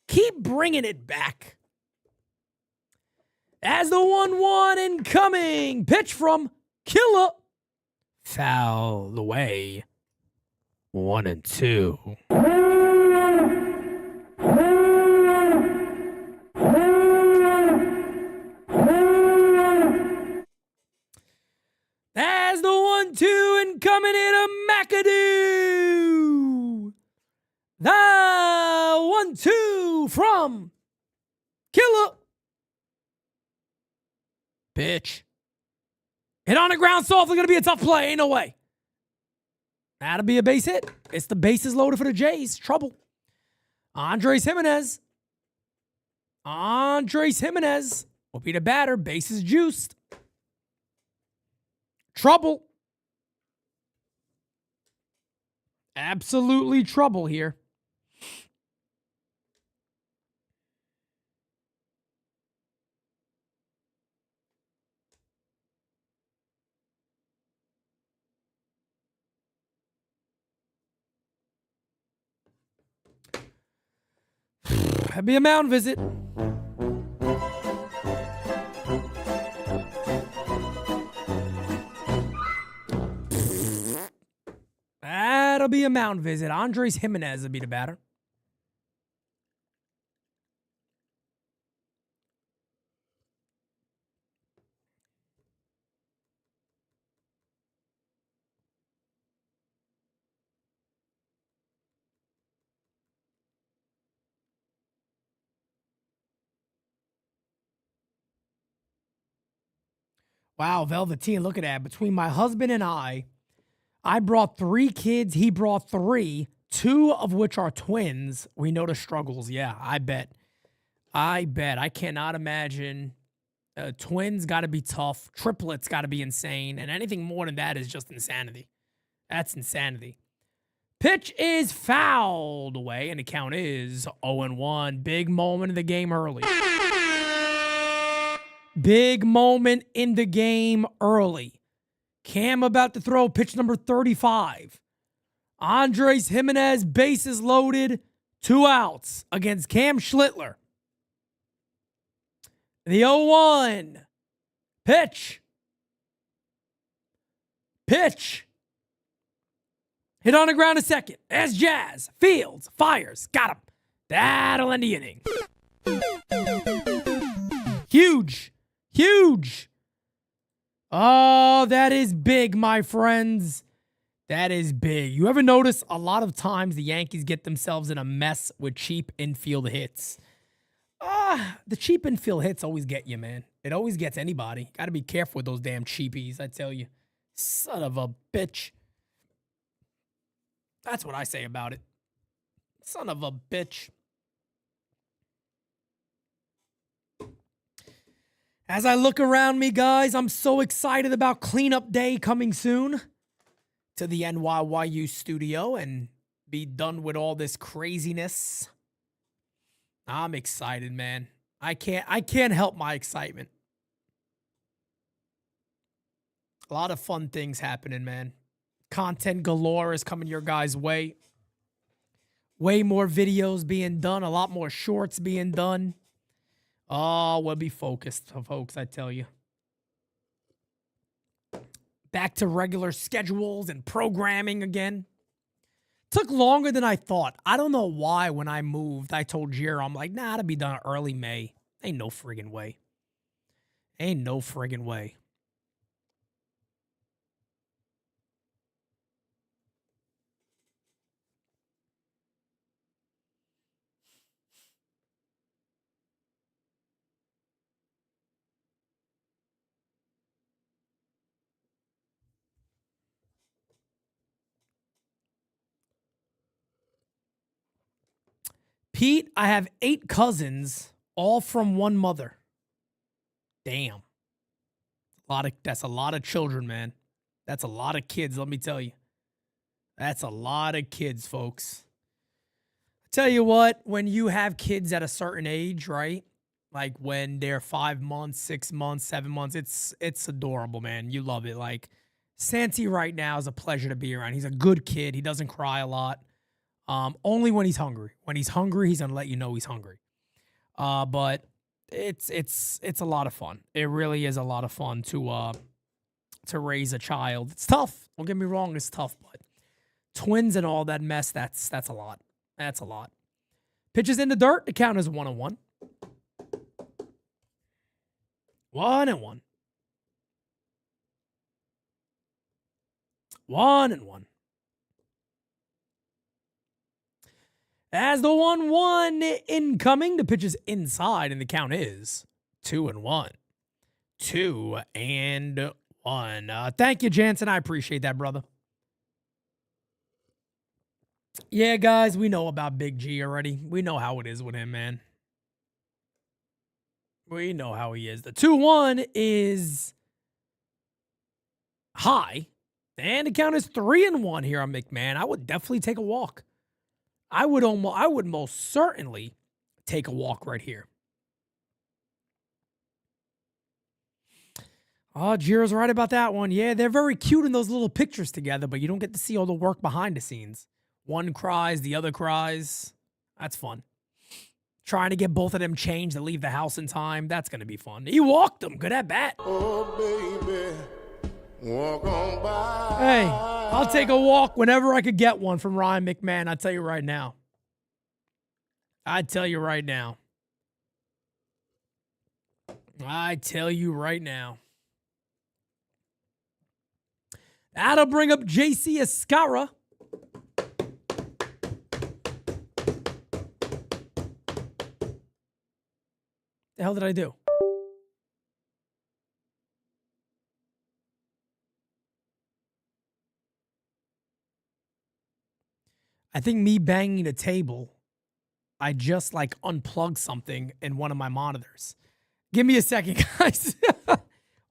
Speaker 1: Keep bringing it back. As the 1-1 incoming pitch from Killa. Fouled away. 1-2. As the 1-2 incoming into McAdoo. The 1-2 from Killa. Pitch. Hit on the ground softly. Going to be a tough play. Ain't no way. That'll be a base hit. It's the bases loaded for the Jays. Trouble. Andrés Giménez will be the batter. Bases juiced. Trouble. Absolutely trouble here. That'd be a mound visit. That'll be a mound visit. Andrés Giménez will be the batter. Wow, Velveteen, look at that. Between my husband and I brought 3 kids. He brought 3, 2 of which are twins. We know the struggles. Yeah, I bet. I cannot imagine. Twins got to be tough. Triplets got to be insane. And anything more than that is just insanity. That's insanity. Pitch is fouled away, and the count is 0-1. Big moment of the game early. Big moment in the game early. Cam about to throw pitch number 35. Andrés Giménez, bases loaded, 2 outs against Cam Schlittler. The 0-1. Pitch. Pitch. Hit on the ground a second. As Jazz fields, fires, got him. That'll end the inning. Huge. Huge. Oh, that is big, my friends. That is big. You ever notice a lot of times the Yankees get themselves in a mess with cheap infield hits? The cheap infield hits always get you, man. It always gets anybody. Got to be careful with those damn cheapies, I tell you. Son of a bitch. That's what I say about it. Son of a bitch. As I look around me, guys, I'm so excited about cleanup day coming soon to the NYYU studio and be done with all this craziness. I'm excited, man. I can't help my excitement. A lot of fun things happening, man. Content galore is coming your guys' way. Way more videos being done, a lot more shorts being done. Oh, we'll be focused, folks, I tell you. Back to regular schedules and programming again. Took longer than I thought. I don't know why when I moved, I told Jiro, I'm like, nah, it'll be done early May. Ain't no friggin' way. Ain't no friggin' way. Pete, I have 8 cousins, all from one mother. Damn. That's a lot of children, man. That's a lot of kids, let me tell you. That's a lot of kids, folks. I tell you what, when you have kids at a certain age, right? Like when they're 5 months, 6 months, 7 months, it's adorable, man. You love it. Like Santi right now is a pleasure to be around. He's a good kid. He doesn't cry a lot. Only when he's hungry. When he's hungry, he's gonna let you know he's hungry. But it's a lot of fun. It really is a lot of fun to raise a child. It's tough. Don't get me wrong, it's tough, but twins and all that mess, that's a lot. That's a lot. Pitches in the dirt, the count is 1-1. 1-1. 1-1. As the 1-1 incoming, the pitch is inside, and the count is 2-1. 2-1. Thank you, Jansen. I appreciate that, brother. Yeah, guys, we know about Big G already. We know how it is with him, man. We know how he is. The 2-1 is high, and the count is 3-1 here on McMahon. I would definitely take a walk. I would most certainly take a walk right here. Oh, Jiro's right about that one. Yeah, they're very cute in those little pictures together, but you don't get to see all the work behind the scenes. One cries, the other cries. That's fun. Trying to get both of them changed to leave the house in time. That's going to be fun. He walked them. Good at bat.
Speaker 4: Oh, baby. Walk on by.
Speaker 1: Hey, I'll take a walk whenever I could get one from Ryan McMahon. I tell you right now. I tell you right now. I tell you right now. That'll bring up JC Escarra. The hell did I do? I think me banging the table, I just like unplugged something in one of my monitors. Give me a second, guys.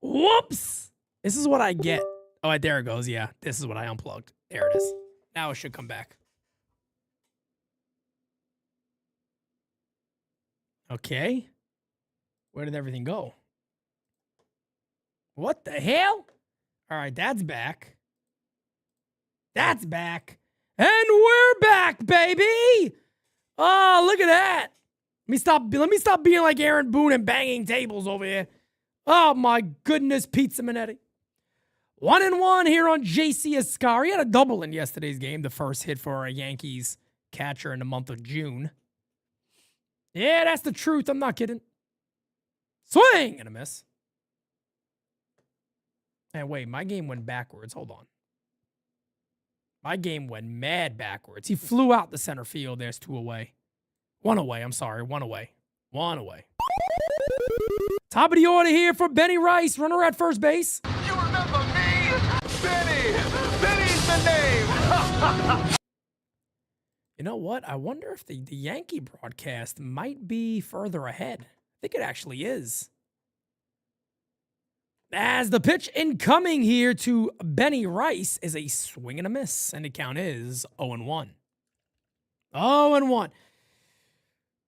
Speaker 1: Whoops. This is what I get. Oh, there it goes. Yeah, this is what I unplugged. There it is. Now it should come back. Okay. Where did everything go? What the hell? All right, that's back. That's back. And we're back, baby. Oh, look at that. Let me stop being like Aaron Boone and banging tables over here. Oh, my goodness, Pizza Minetti. 1-1 here on JC Escarra. He had a double in yesterday's game, the first hit for a Yankees catcher in the month of June. Yeah, that's the truth. I'm not kidding. Swing and a miss. And wait, my game went backwards. Hold on. My game went mad backwards. He flew out the center field. There's 2 away. 1 away. I'm sorry. 1 away. 1 away. Top of the order here for Benny Rice, runner at first base.
Speaker 2: You remember me? Benny! Benny's the name!
Speaker 1: You know what? I wonder if the Yankee broadcast might be further ahead. I think it actually is. As the pitch incoming here to Benny Rice is a swing and a miss, and the count is 0-1. 0-1.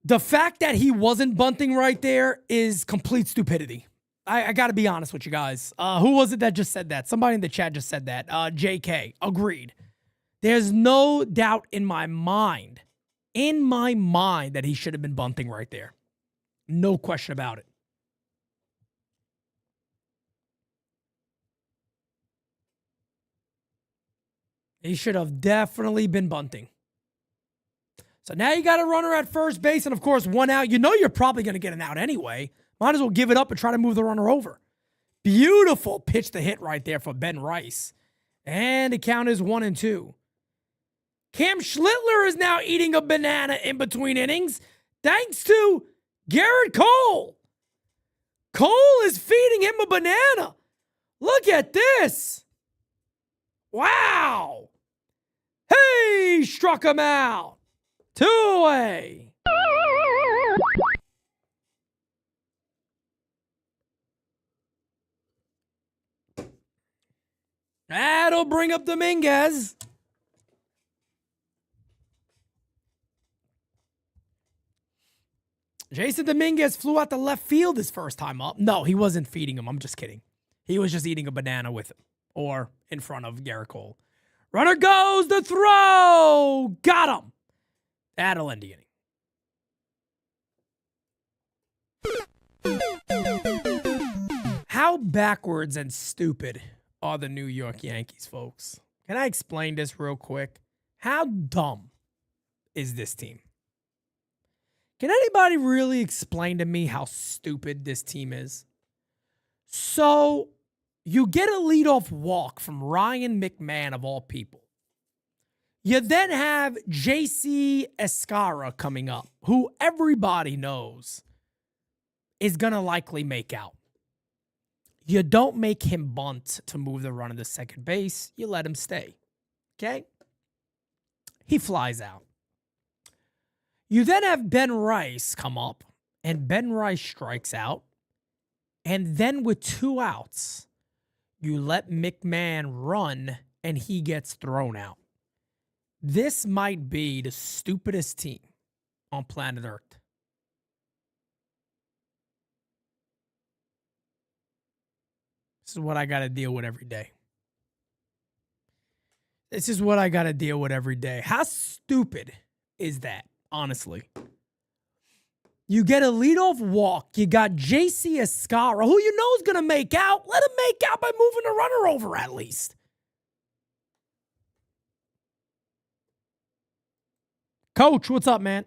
Speaker 1: The fact that he wasn't bunting right there is complete stupidity. I got to be honest with you guys. Who was it that just said that? Somebody in the chat just said that. JK. Agreed. There's no doubt in my mind that he should have been bunting right there. No question about it. He should have definitely been bunting. So now you got a runner at first base, and of course, 1 out. You know you're probably going to get an out anyway. Might as well give it up and try to move the runner over. Beautiful pitch to hit right there for Ben Rice. And the count is 1-2. Cam Schlittler is now eating a banana in between innings, thanks to Garrett Cole. Cole is feeding him a banana. Look at this. Wow. Hey, struck him out. 2 away. That'll bring up Domínguez. Jasson Domínguez flew out the left field his first time up. No, he wasn't feeding him. I'm just kidding. He was just eating a banana with him or in front of Garrett Cole. Runner goes, the throw. Got him. That'll end the inning. How backwards and stupid are the New York Yankees, folks? Can I explain this real quick? How dumb is this team? Can anybody really explain to me how stupid this team is? So, you get a leadoff walk from Ryan McMahon, of all people. You then have JC Escarra coming up, who everybody knows is going to likely make out. You don't make him bunt to move the runner to second base. You let him stay. Okay? He flies out. You then have Ben Rice come up, and Ben Rice strikes out. And then with 2 outs, you let McMahon run, and he gets thrown out. This might be the stupidest team on planet Earth. This is what I got to deal with every day. This is what I got to deal with every day. How stupid is that, honestly? You get a leadoff walk. You got JC Escarra, who you know is going to make out. Let him make out by moving the runner over at least. Coach, what's up, man?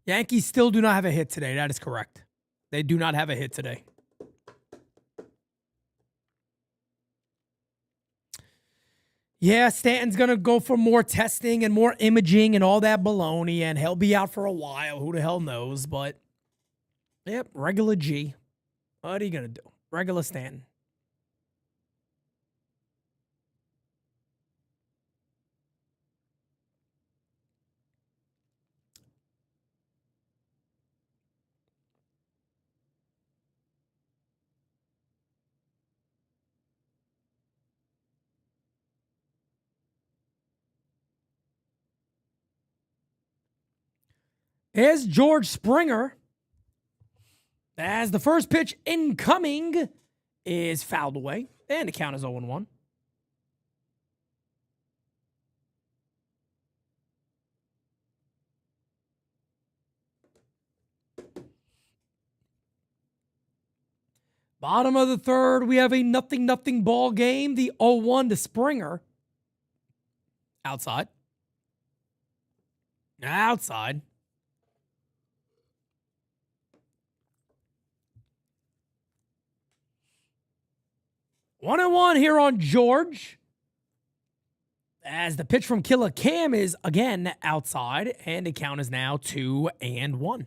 Speaker 1: Yankees still do not have a hit today. That is correct. They do not have a hit today. Yeah, Stanton's going to go for more testing and more imaging and all that baloney, and he'll be out for a while. Who the hell knows? But, yep, regular G. What are you going to do? Regular Stanton. Here's George Springer. As the first pitch incoming is fouled away, and the count is 0-1. Bottom of the third, we have a 0-0 ball game. The 0-1 to Springer. Outside. Outside. One and one here on George. As the pitch from Killa Cam is again outside, and the count is now 2-1.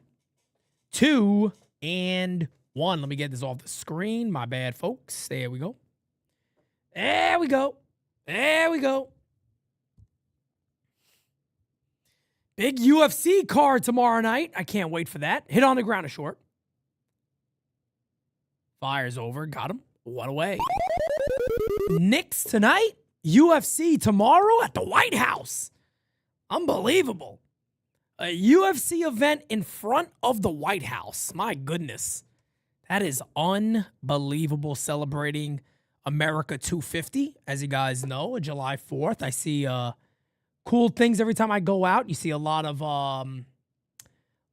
Speaker 1: 2-1. Let me get this off the screen. My bad, folks. There we go. There we go. There we go. Big UFC card tomorrow night. I can't wait for that. Hit on the ground is short. Fires over. Got him. One away. Knicks tonight. UFC tomorrow at the White House. Unbelievable. A UFC event in front of the White House. My goodness. That is unbelievable. Celebrating America 250, as you guys know, July 4th. I see cool things every time I go out. You see a lot of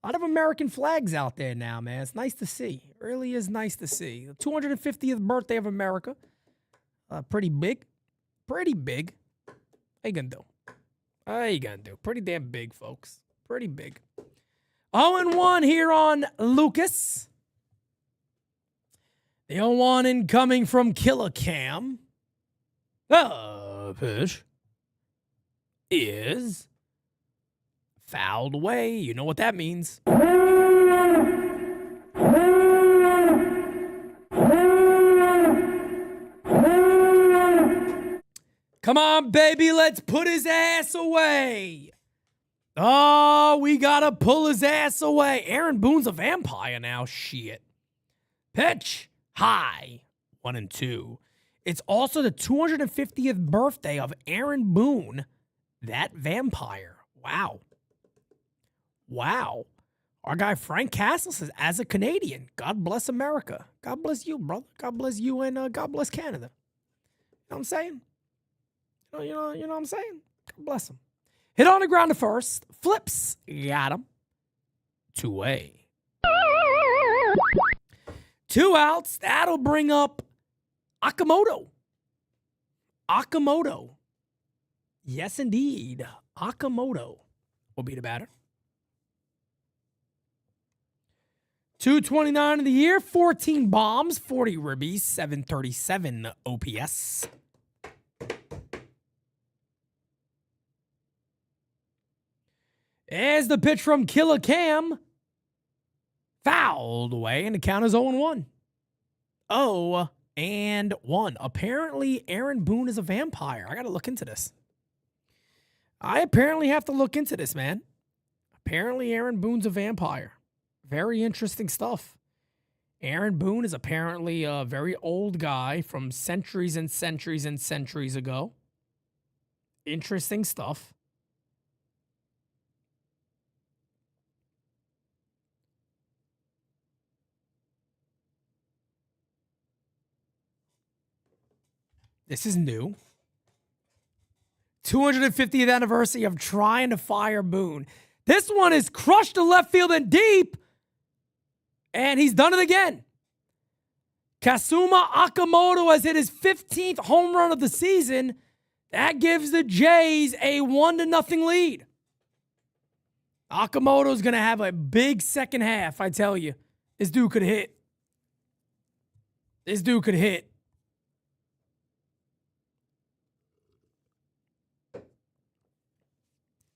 Speaker 1: American flags out there now, man. It's nice to see. It really is nice to see. The 250th birthday of America. Pretty big. Pretty big. How you gonna do? How you gonna do? Pretty damn big, folks. Pretty big. 0-1 here on Lucas. The 0-1 incoming from Killa Cam. Pitch is fouled away. You know what that means. Come on, baby. Let's put his ass away. Oh, we got to pull his ass away. Aaron Boone's a vampire now. Shit. Pitch. High. 1-2. It's also the 250th birthday of Aaron Boone, that vampire. Wow. Wow. Our guy Frank Castle says, as a Canadian, God bless America. God bless you, brother. God bless you, and God bless Canada. You know what I'm saying? You know what I'm saying? God bless him. Hit on the ground to first. Flips. Got him. 2-way. 2 outs. That'll bring up Okamoto. Okamoto. Yes, indeed. Okamoto will be the batter. 229 of the year, 14 bombs, 40 ribbies, 737 OPS. As the pitch from Killa Cam. Fouled away, and the count is 0-1. 0-1. Apparently, Aaron Boone is a vampire. I got to look into this. I apparently have to look into this, man. Apparently, Aaron Boone's a vampire. Very interesting stuff. Aaron Boone is apparently a very old guy from centuries and centuries and centuries ago. Interesting stuff. This is new. 250th anniversary of trying to fire Boone. This one is crushed to left field and deep. And he's done it again. Kazuma Okamoto has hit his 15th home run of the season. That gives the Jays a 1-0 lead. Okamoto's going to have a big second half, I tell you. This dude could hit. This dude could hit.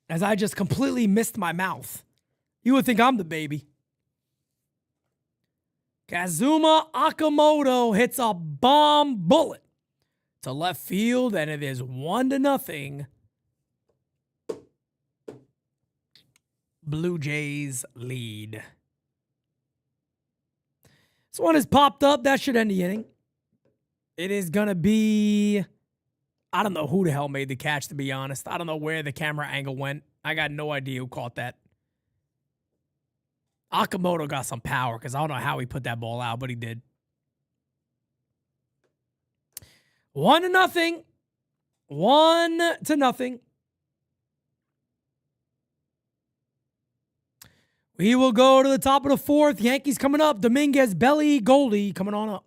Speaker 1: As I just completely missed my mouth. You would think I'm the baby. Kazuma Okamoto hits a bomb bullet to left field, and it is 1-0. Blue Jays lead. This one has popped up. That should end the inning. It is going to be... I don't know who the hell made the catch, to be honest. I don't know where the camera angle went. I got no idea who caught that. Okamoto got some power because I don't know how he put that ball out, but he did. 1-0. 1-0. We will go to the top of the fourth. Yankees coming up. Domínguez, Belly, Goldie coming on up.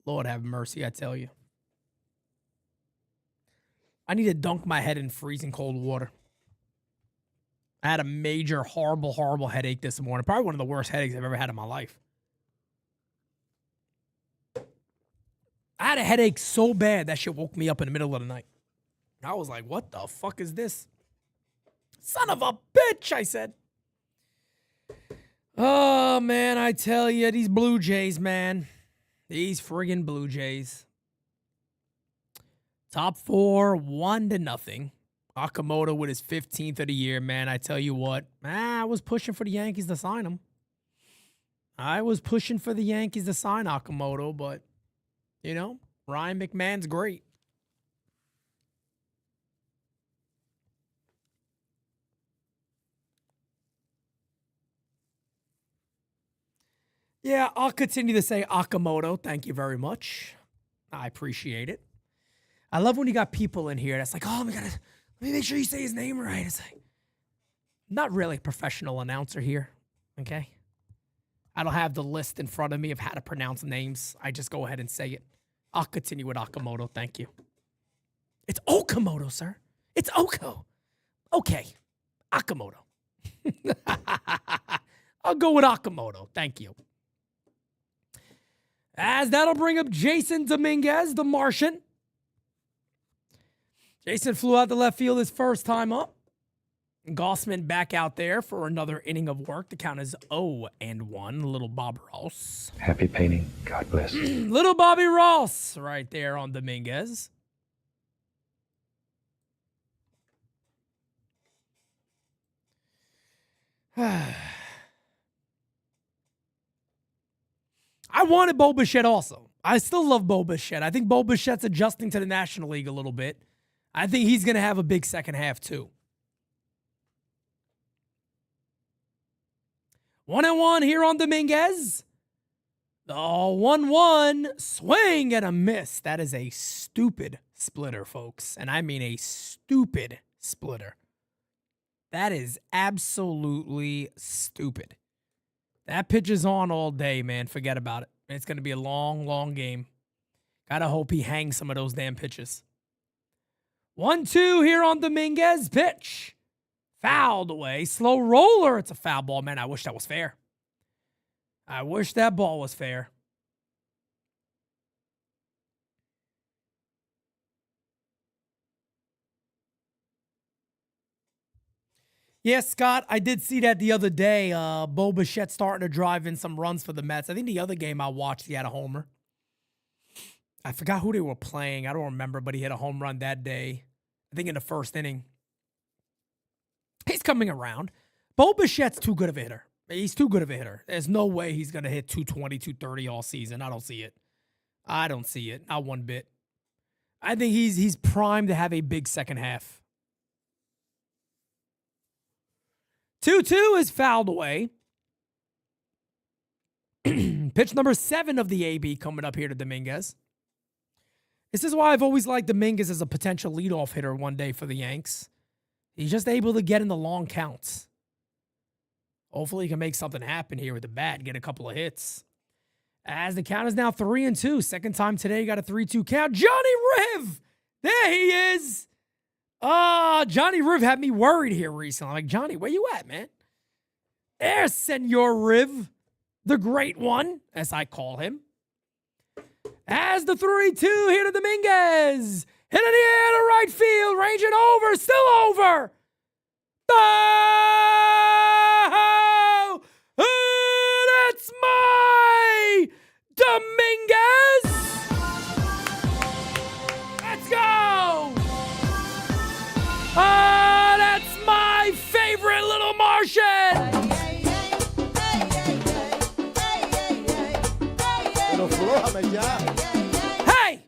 Speaker 1: Lord have mercy, I tell you. I need to dunk my head in freezing cold water. I had a major, horrible, horrible headache this morning. Probably one of the worst headaches I've ever had in my life. I had a headache so bad that shit woke me up in the middle of the night. I was like, what the fuck is this? Son of a bitch, I said. Oh, man, I tell you, these Blue Jays, man. These friggin' Blue Jays. Top four, 1-0. Okamoto with his 15th of the year, man. I tell you what, I was pushing for the Yankees to sign him. I was pushing for the Yankees to sign Okamoto, but, you know, Ryan McMahon's great. Yeah, I'll continue to say Okamoto. Thank you very much. I appreciate it. I love when you got people in here that's like, oh, let me make sure you say his name right. It's like, I'm not really a professional announcer here, okay? I don't have the list in front of me of how to pronounce names. I just go ahead and say it. I'll continue with Okamoto. Thank you. It's Okamoto, sir. It's Oko. Okay. Okamoto. I'll go with Okamoto. Thank you. As that'll bring up Jasson Domínguez, the Martian. Jasson flew out to left field his first time up. Goldschmidt back out there for another inning of work. The count is 0-1. Little Bob Ross.
Speaker 5: Happy painting. God bless.
Speaker 1: Little Bobby Ross right there on Domínguez. I wanted Bo Bichette also. I still love Bo Bichette. I think Bo Bichette's adjusting to the National League a little bit. I think he's going to have a big second half too. 1-1 here on Domínguez. The 1-1 swing and a miss. That is a stupid splitter, folks. And I mean a stupid splitter. That is absolutely stupid. That pitch is on all day, man. Forget about it. It's going to be a long, long game. Gotta hope he hangs some of those damn pitches. 1-2 here on Domínguez. Pitch. Fouled away. Slow roller. It's a foul ball, man. I wish that was fair. I wish that ball was fair. Yeah, Scott, I did see that the other day. Bo Bichette starting to drive in some runs for the Mets. I think the other game I watched, he had a homer. I forgot who they were playing. I don't remember, but he hit a home run that day. I think in the first inning. He's coming around. Bo Bichette's too good of a hitter. He's too good of a hitter. There's no way he's going to hit 220, 230 all season. I don't see it. I don't see it. Not one bit. I think he's primed to have a big second half. 2-2 is fouled away. Pitch number 7 of the AB coming up here to Domínguez. This is why I've always liked Domínguez as a potential leadoff hitter one day for the Yanks. He's just able to get in the long counts. Hopefully he can make something happen here with the bat, get a couple of hits. As the count is now 3-2. Second time today, got a 3-2 count. Johnny Riv! There he is! Johnny Riv had me worried here recently. I'm like, Johnny, where you at, man? There's Senor Riv, the great one, as I call him. As the 3-2 here to Domínguez. Hit in the air to right field. Range it over. Still over. Oh! That's my Domínguez. Let's go. That's my favorite little Martian. Hey!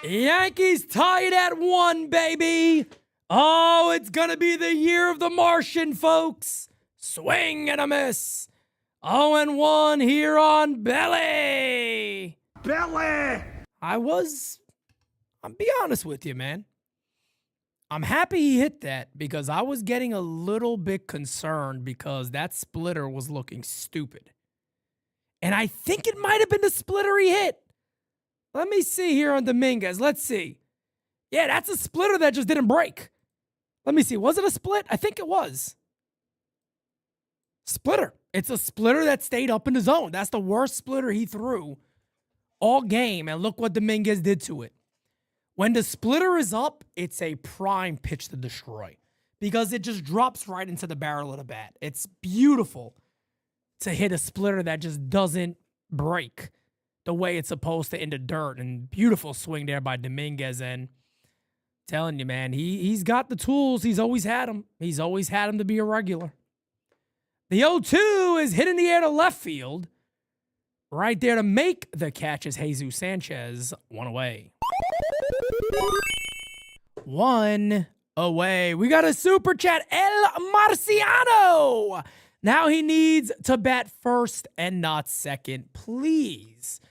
Speaker 1: Yankees tied at 1, baby. Oh, it's going to be the year of the Martian, folks. Swing and a miss. 0-1 here on Belly.
Speaker 4: Billy!
Speaker 1: I'll be honest with you, man. I'm happy he hit that because I was getting a little bit concerned because that splitter was looking stupid. And I think it might have been the splitter he hit. Let me see here on Domínguez. Let's see. Yeah, that's a splitter that just didn't break. Let me see. Was it a split? I think it was. Splitter. It's a splitter that stayed up in the zone. That's the worst splitter he threw all game. And look what Domínguez did to it. When the splitter is up, it's a prime pitch to destroy because it just drops right into the barrel of the bat. It's beautiful to hit a splitter that just doesn't break the way it's supposed to in the dirt. And beautiful swing there by Domínguez. And telling you, man, he's got the tools. He's always had them. He's always had them to be a regular. The 0-2 is hit in the air to left field. Right there to make the catch is Jesús Sánchez. One away. One away. We got a super chat. El Marciano. Now he needs to bat first and not second. Please.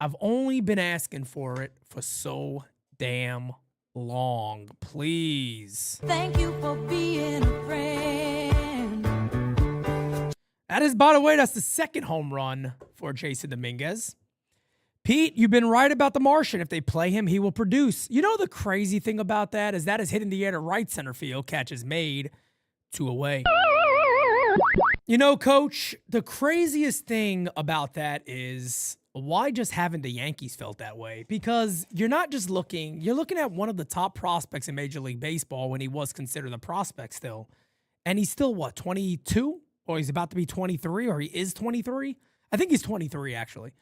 Speaker 1: I've only been asking for it for so damn long. Please.
Speaker 3: Thank you for being a friend.
Speaker 1: That is, by the way, that's the second home run for Jasson Domínguez. Pete, you've been right about the Martian. If they play him, he will produce. You know the crazy thing about that is hit in the air to right center field. Catch is made. 2 away. You know, Coach, the craziest thing about that is why just haven't the Yankees felt that way? Because you're not just looking, you're looking at one of the top prospects in Major League Baseball when he was considered a prospect still. And he's still, what, 22? Or he's about to be 23, or he is 23? I think he's 23, actually.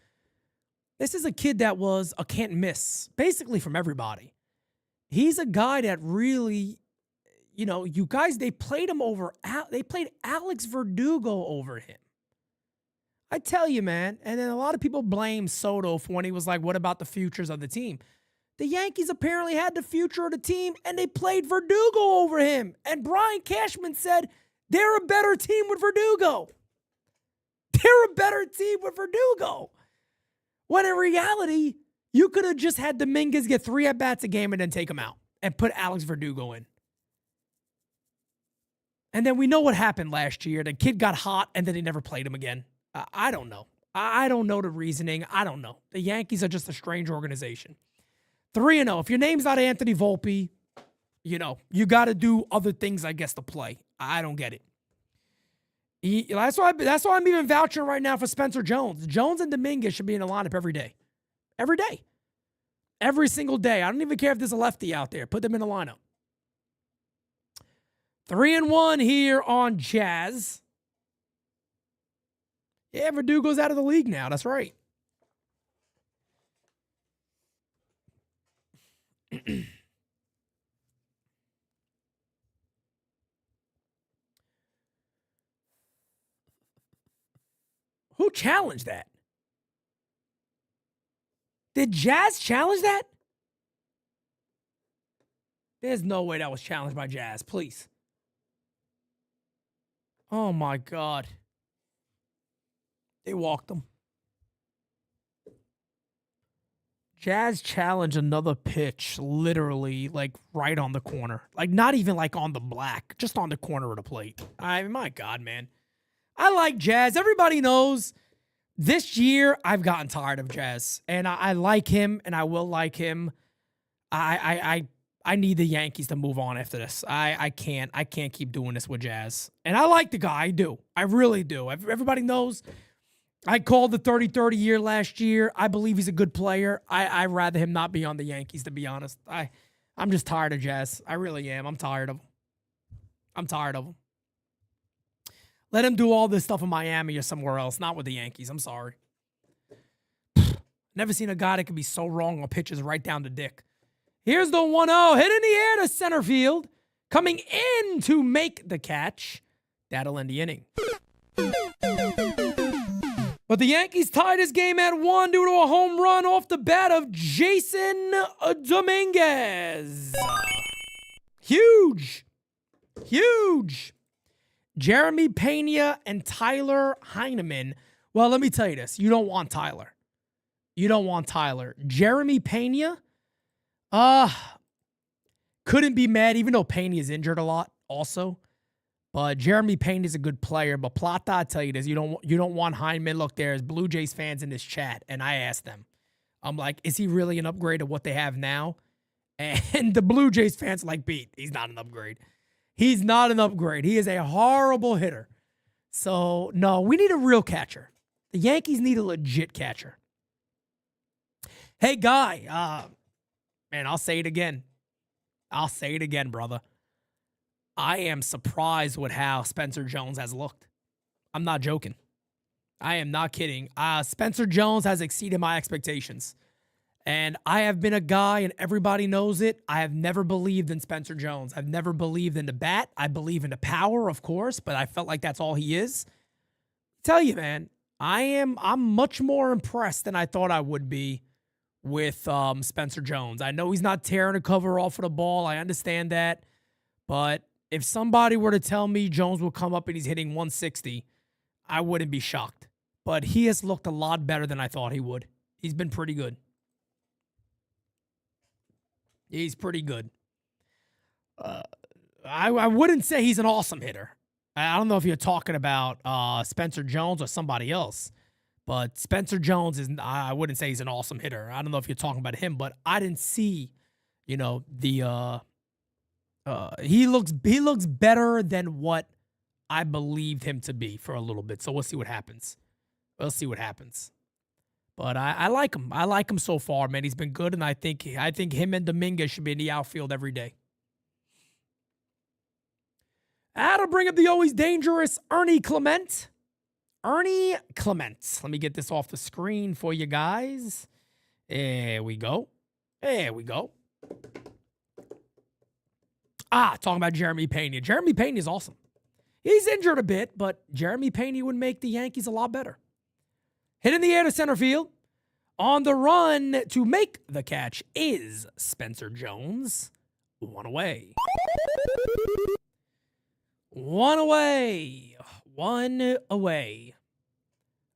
Speaker 1: This is a kid that was a can't miss, basically from everybody. He's a guy that really, you know, you guys, they played him over, they played Alex Verdugo over him. I tell you, man, and then a lot of people blame Soto for when he was like, what about the futures of the team? The Yankees apparently had the future of the team, and they played Verdugo over him. And Brian Cashman said, they're a better team with Verdugo. They're a better team with Verdugo. When in reality, you could have just had Domínguez get 3 at-bats a game and then take him out and put Alex Verdugo in. And then we know what happened last year. The kid got hot, and then they never played him again. I don't know. I don't know the reasoning. I don't know. The Yankees are just a strange organization. 3-0. If your name's not Anthony Volpe, you know, you got to do other things, I guess, to play. I don't get it. That's why I'm even vouching right now for Spencer Jones. Jones and Domínguez should be in the lineup every day. Every day. Every single day. I don't even care if there's a lefty out there. Put them in the lineup. 3-1 here on Jazz. Yeah, Verdugo's out of the league now. That's right. Who challenged that? Did Jazz challenge that? There's no way that was challenged by Jazz. Please. Oh, my God. They walked him. Jazz challenged another pitch, literally, like, right on the corner. Like, not even, like, on the black. Just on the corner of the plate. I mean, my God, man. I like Jazz. Everybody knows this year I've gotten tired of Jazz. And I like him, and I will like him. I need the Yankees to move on after this. I can't keep doing this with Jazz. And I like the guy. I do. I really do. Everybody knows I called the 30-30 year last year. I believe he's a good player. I'd rather him not be on the Yankees, to be honest. I'm just tired of Jazz. I really am. I'm tired of him. Let him do all this stuff in Miami or somewhere else, not with the Yankees. I'm sorry. Never seen a guy that can be so wrong on pitches right down the dick. Here's the 1-0. Hit in the air to center field. Coming in to make the catch. That'll end the inning. But the Yankees tied this game at 1 due to a home run off the bat of Jasson Domínguez. Huge. Huge. Jeremy Pena and Tyler Heineman. Well, let me tell you this. You don't want Tyler. You don't want Tyler. Jeremy Pena, couldn't be mad, even though Pena is injured a lot also. But Jeremy Pena is a good player. But Plata, I tell you this, you don't want Heineman. Look, there's Blue Jays fans in this chat, and I asked them. I'm like, is he really an upgrade of what they have now? And the Blue Jays fans are like, Pete, he's not an upgrade. He's not an upgrade. He is a horrible hitter. So, no, we need a real catcher. The Yankees need a legit catcher. Hey, Guy, man, I'll say it again. I'll say it again, brother. I am surprised with how Spencer Jones has looked. I'm not joking. I am not kidding. Spencer Jones has exceeded my expectations. And I have been a guy, and everybody knows it. I have never believed in Spencer Jones. I've never believed in the bat. I believe in the power, of course, but I felt like that's all he is. Tell you, man, I'm much more impressed than I thought I would be with Spencer Jones. I know he's not tearing a cover off of the ball. I understand that. But if somebody were to tell me Jones will come up and he's hitting 160, I wouldn't be shocked. But he has looked a lot better than I thought he would. He's been pretty good. He's pretty good. I wouldn't say he's an awesome hitter. I don't know if you're talking about Spencer Jones or somebody else. But Spencer Jones is, I wouldn't say he's an awesome hitter. I don't know if you're talking about him, but I didn't see, he looks better than what I believed him to be for a little bit. So we'll see what happens. But I like him. I like him so far, man. He's been good, and I think him and Domínguez should be in the outfield every day. I'll bring up the always dangerous Ernie Clement. Ernie Clement. Let me get this off the screen for you guys. There we go. Talking about Jeremy Pena. Jeremy Pena is awesome. He's injured a bit, but Jeremy Pena would make the Yankees a lot better. Hit in the air to center field. On the run to make the catch is Spencer Jones. One away.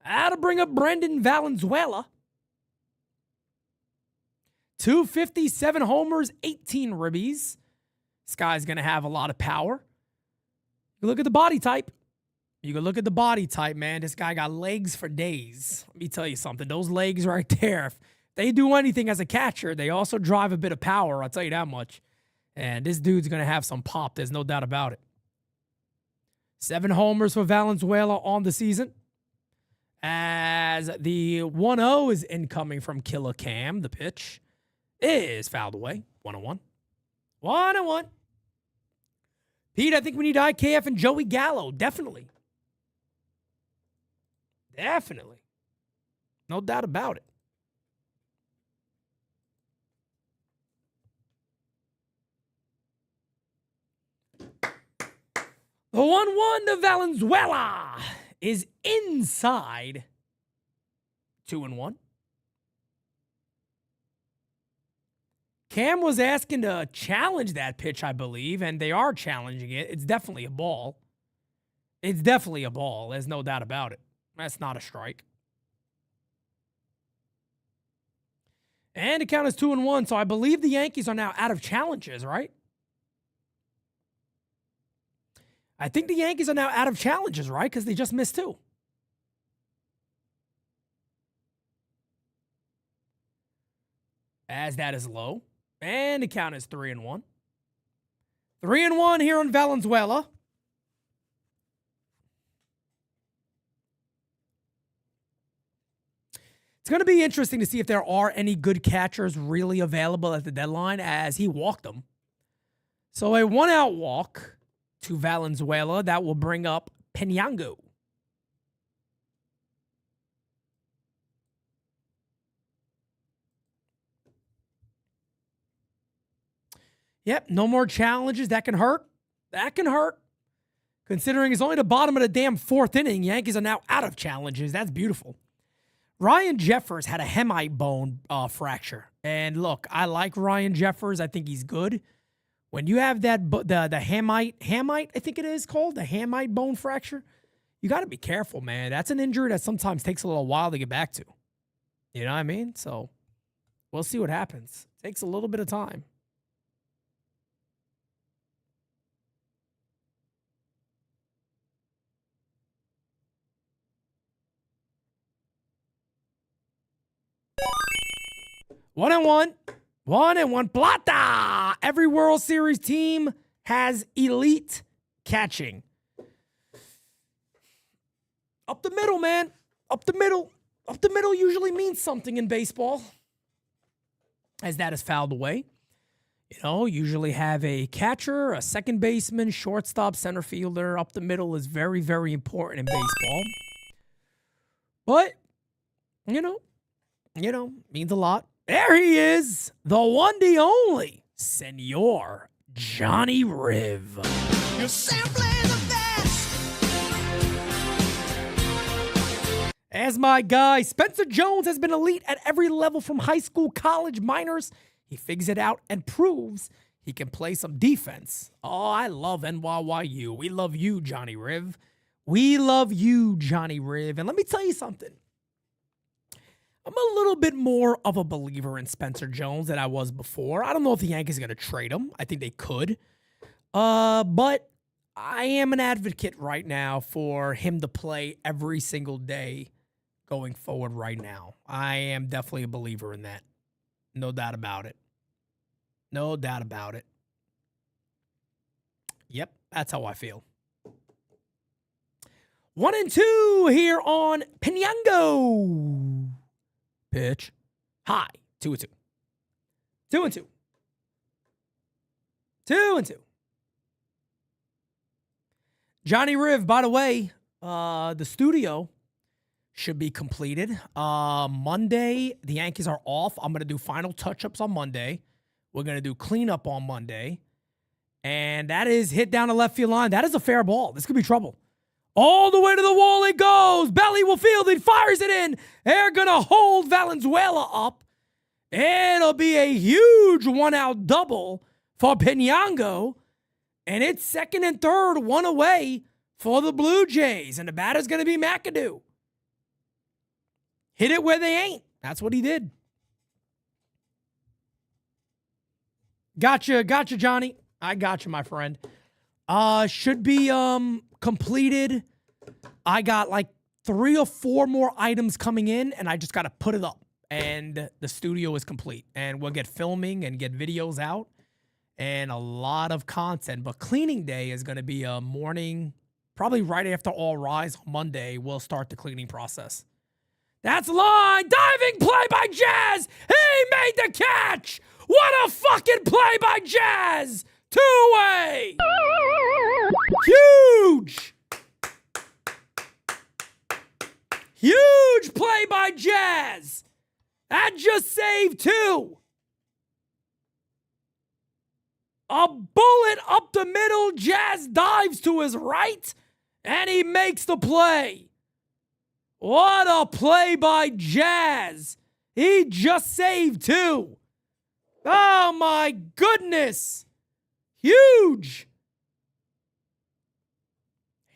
Speaker 1: I'll bring up Brendan Valenzuela. 257 homers, 18 ribbies. This guy's going to have a lot of power. You look at the body type. Man. This guy got legs for days. Let me tell you something. Those legs right there, if they do anything as a catcher, they also drive a bit of power. I'll tell you that much. And this dude's going to have some pop. There's no doubt about it. 7 homers for Valenzuela on the season. As the 1-0 is incoming from Killa Cam. The pitch is fouled away. 1-1. 1-1. Pete, I think we need IKF and Joey Gallo. Definitely. No doubt about it. The 1-1 to Valenzuela is inside. 2-1. Cam was asking to challenge that pitch, I believe, and they are challenging it. It's definitely a ball. There's no doubt about it. That's not a strike. And the count is 2-1, so I believe the Yankees are now out of challenges, right? I think the Yankees are now out of challenges, right? Because they just missed 2. As that is low. And the count is 3-1. 3-1 here on Valenzuela. It's going to be interesting to see if there are any good catchers really available at the deadline, as he walked them. So a 1-out walk to Valenzuela. That will bring up Piñango. Yep, no more challenges. That can hurt. Considering it's only the bottom of the damn 4th inning, Yankees are now out of challenges. That's beautiful. Ryan Jeffers had a hemi bone fracture. And look, I like Ryan Jeffers. I think he's good. When you have that the hamite, I think it is called, the hamite bone fracture, you got to be careful, man. That's an injury that sometimes takes a little while to get back to. You know what I mean? So we'll see what happens. Takes a little bit of time. One and one. Plata. Every World Series team has elite catching. Up the middle, man. Up the middle. Up the middle usually means something in baseball, as that is fouled away. You know, usually have a catcher, a second baseman, shortstop, center fielder. Up the middle is very, very important in baseball. But, you know, means a lot. There he is, the one, the only, Senor Johnny Riv.
Speaker 3: You're simply the best.
Speaker 1: As my guy, Spencer Jones has been elite at every level from high school, college, minors. He figures it out and proves he can play some defense. Oh, I love NYYU. We love you, Johnny Riv. We love you, Johnny Riv. And let me tell you something. I'm a little bit more of a believer in Spencer Jones than I was before. I don't know if the Yankees are going to trade him. I think they could. But I am an advocate right now for him to play every single day going forward right now. I am definitely a believer in that. No doubt about it. No doubt about it. Yep, that's how I feel. 1-2 here on Piñango. Pitch. High. 2-2. 2-2. 2-2. Johnny Riv, by the way, the studio should be completed. Monday, the Yankees are off. I'm going to do final touch-ups on Monday. We're going to do cleanup on Monday. And that is hit down the left field line. That is a fair ball. This could be trouble. All the way to the wall it goes. Belly will field it, fires it in. They're going to hold Valenzuela up. It'll be a huge one-out double for Piñango. And it's second and third, one away for the Blue Jays. And the batter's going to be McAdoo. Hit it where they ain't. That's what he did. Gotcha, Johnny. I got you, my friend. Should be completed. I got like 3 or 4 more items coming in, and I just got to put it up. And the studio is complete. And we'll get filming and get videos out and a lot of content. But cleaning day is going to be a morning, probably right after All Rise on Monday. We'll start the cleaning process. That's line. Diving play by Jazz. He made the catch. What a fucking play by Jazz. 2-way. Huge. Huge play by Jazz. That just saved 2. A bullet up the middle. Jazz dives to his right, and he makes the play. What a play by Jazz. He just saved 2. Oh, my goodness. Huge.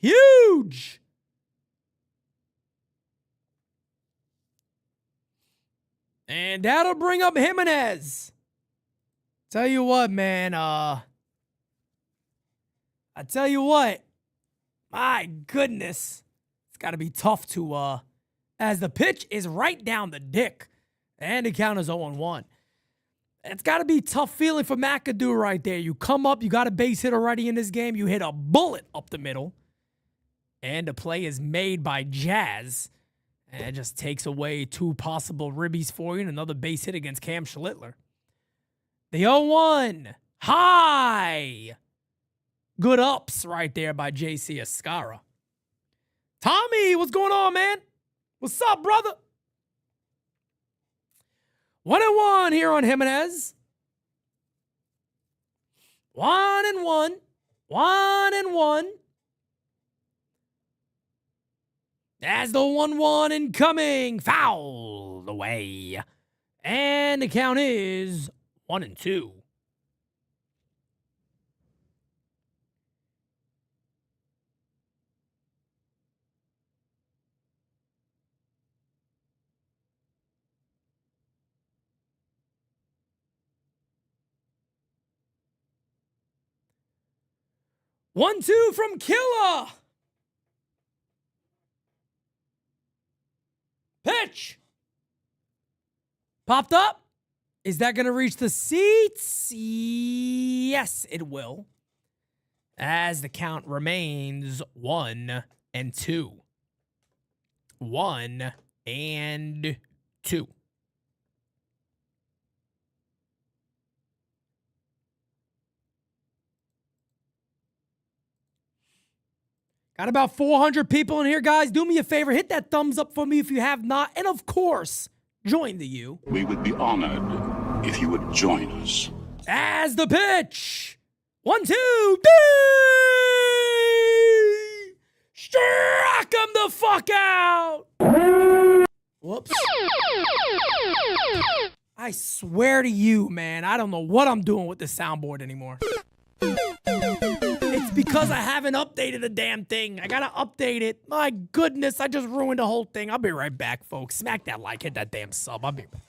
Speaker 1: Huge. And that'll bring up Giménez. Tell you what, man. I tell you what. My goodness. It's got to be tough to, as the pitch is right down the dick. And the count is 0-1. It's got to be a tough feeling for McAdoo right there. You come up, you got a base hit already in this game. You hit a bullet up the middle. And the play is made by Jazz. And it just takes away 2 possible ribbies for you and another base hit against Cam Schlittler. The 0-1. High. Good ups right there by J.C. Escarra. Tommy, what's going on, man? What's up, brother? 1-1 here on Giménez. 1-1. 1-1. As the 1-1 incoming. Fouled away. And the count is 1-2. 1-2 from Killa. Pitch. Popped up. Is that going to reach the seats? Yes, it will. As the count remains 1-2. 1-2. Got about 400 people in here, guys. Do me a favor. Hit that thumbs up for me if you have not. And of course, join the U.
Speaker 5: We would be honored if you would join us.
Speaker 1: As the pitch. 1-2. Ding! Struck him the fuck out. Whoops. I swear to you, man, I don't know what I'm doing with the soundboard anymore. It's because I haven't updated the damn thing. I gotta update it. My goodness, I just ruined the whole thing. I'll be right back, folks. Smack that like, hit that damn sub. I'll be back.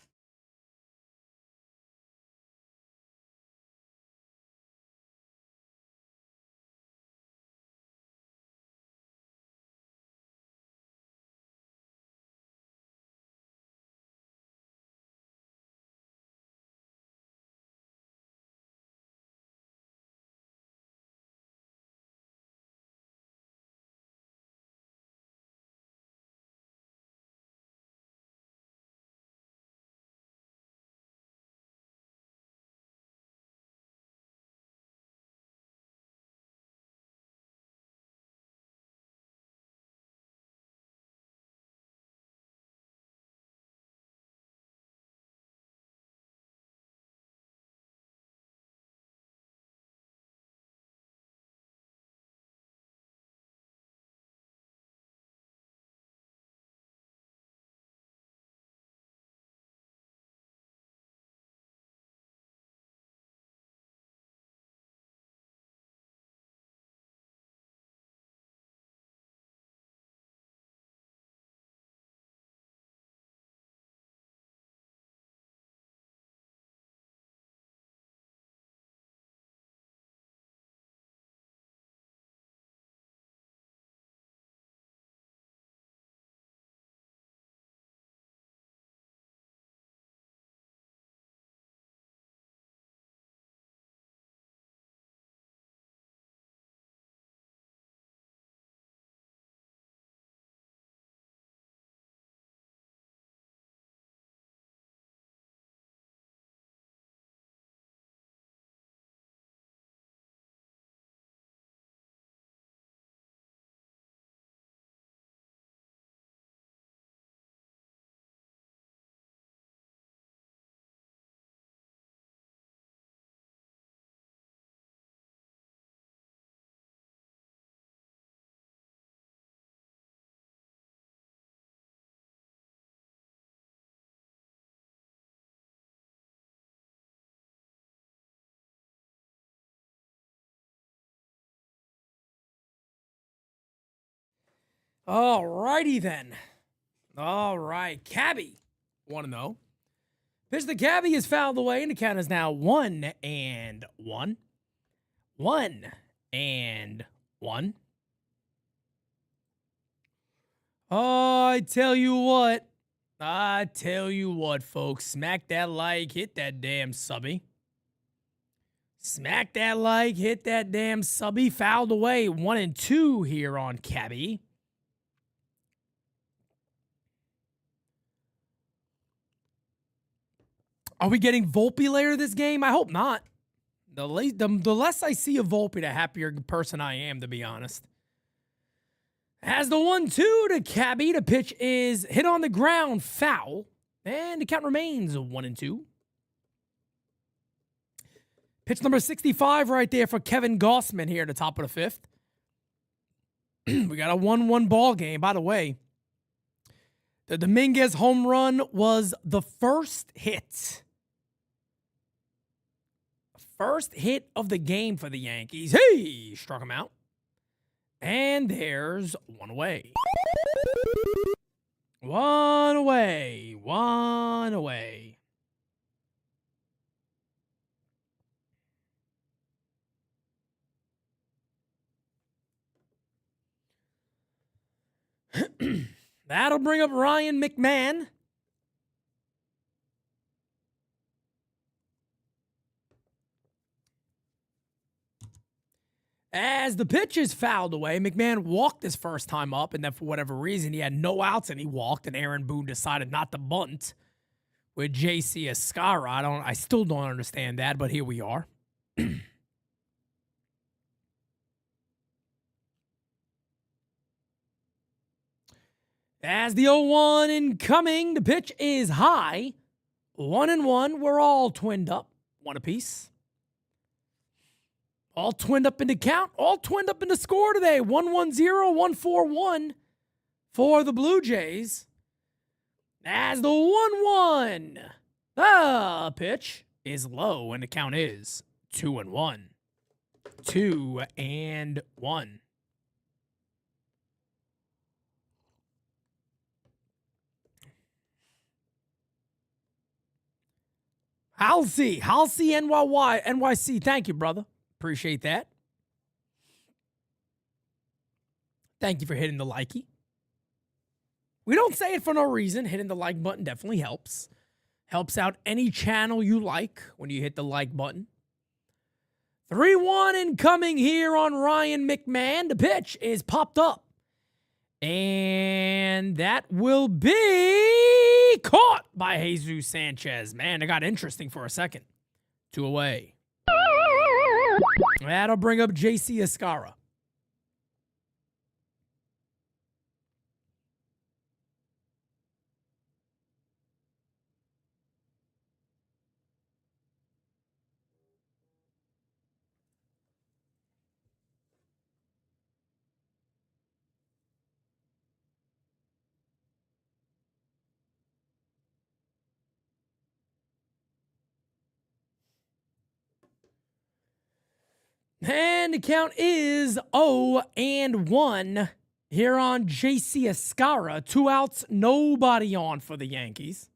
Speaker 1: All righty then. All right. Cabby, 1-0. Pitch the Cabby is fouled away, and the count is now 1-1. 1-1. Oh, I tell you what. Folks. Smack that like, hit that damn subby. Smack that like, hit that damn subby. Fouled away. 1-2 here on Cabby. Are we getting Volpe later this game? I hope not. The less I see of Volpe, the happier person I am, to be honest. Has the 1-2 to Cabby. The pitch is hit on the ground, foul. And the count remains 1-2. Pitch number 65 right there for Kevin Gossman here at the top of the fifth. We got a 1-1 ball game. By the way, the Domínguez home run was the first hit. First hit of the game for the Yankees. Hey, struck him out. And there's one away. One away. That'll bring up Ryan McMahon. As the pitch is fouled away, McMahon walked his first time up, and then for whatever reason, he had no outs and he walked, and Aaron Boone decided not to bunt with JC Escarra. I still don't understand that, but here we are. As the 0-1 incoming, the pitch is high. 1-1. We're all twinned up. One apiece. All twinned up in the count. All twinned up in the score today. 1-1-0, 1-4-1 for the Blue Jays. As the 1-1. The pitch is low, and the count is 2-1. 2-1. Halsey NYC. Thank you, brother. Appreciate that. Thank you for hitting the likey. We don't say it for no reason. Hitting the like button definitely helps. Helps out any channel you like when you hit the like button. 3-1 incoming here on Ryan McMahon. The pitch is popped up. And that will be caught by Jesus Sanchez. Man, it got interesting for a second. 2 away. That'll bring up JC Escarra. And the count is 0-1 here on JC Escarra. 2 outs, nobody on for the Yankees.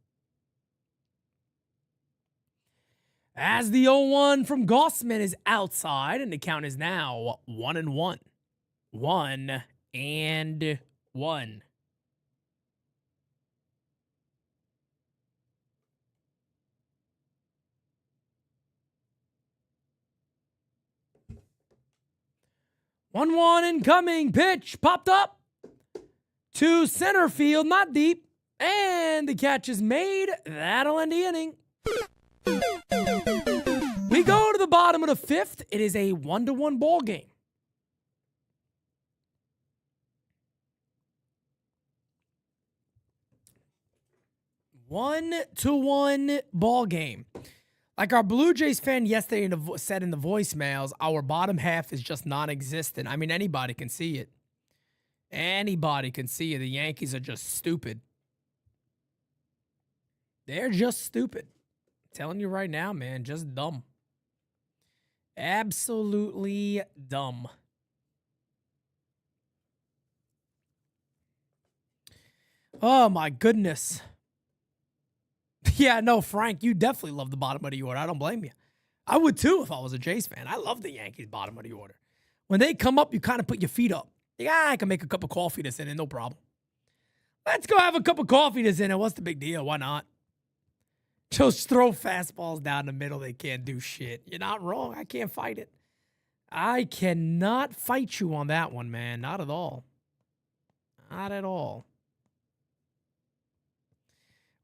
Speaker 1: As the 0-1 from Goldschmidt is outside, and the count is now 1-1. 1-1. 1-1 incoming. Pitch popped up to center field, not deep. And the catch is made. That'll end the inning. We go to the bottom of the 5th. It is a 1-1 ball game. One-to-one ball game. Like our Blue Jays fan yesterday said in the voicemails, our bottom half is just non-existent. I mean, anybody can see it. Anybody can see it. The Yankees are just stupid. They're just stupid. I'm telling you right now, man, just dumb. Absolutely dumb. Oh, my goodness. Yeah, no, Frank, you definitely love the bottom of the order. I don't blame you. I would too if I was a Jays fan. I love the Yankees bottom of the order. When they come up, you kind of put your feet up. Yeah, I can make a cup of coffee that's in it, no problem. Let's go have a cup of coffee that's in it. What's the big deal? Why not? Just throw fastballs down the middle. They can't do shit. You're not wrong. I can't fight it. I cannot fight you on that one, man. Not at all. Not at all.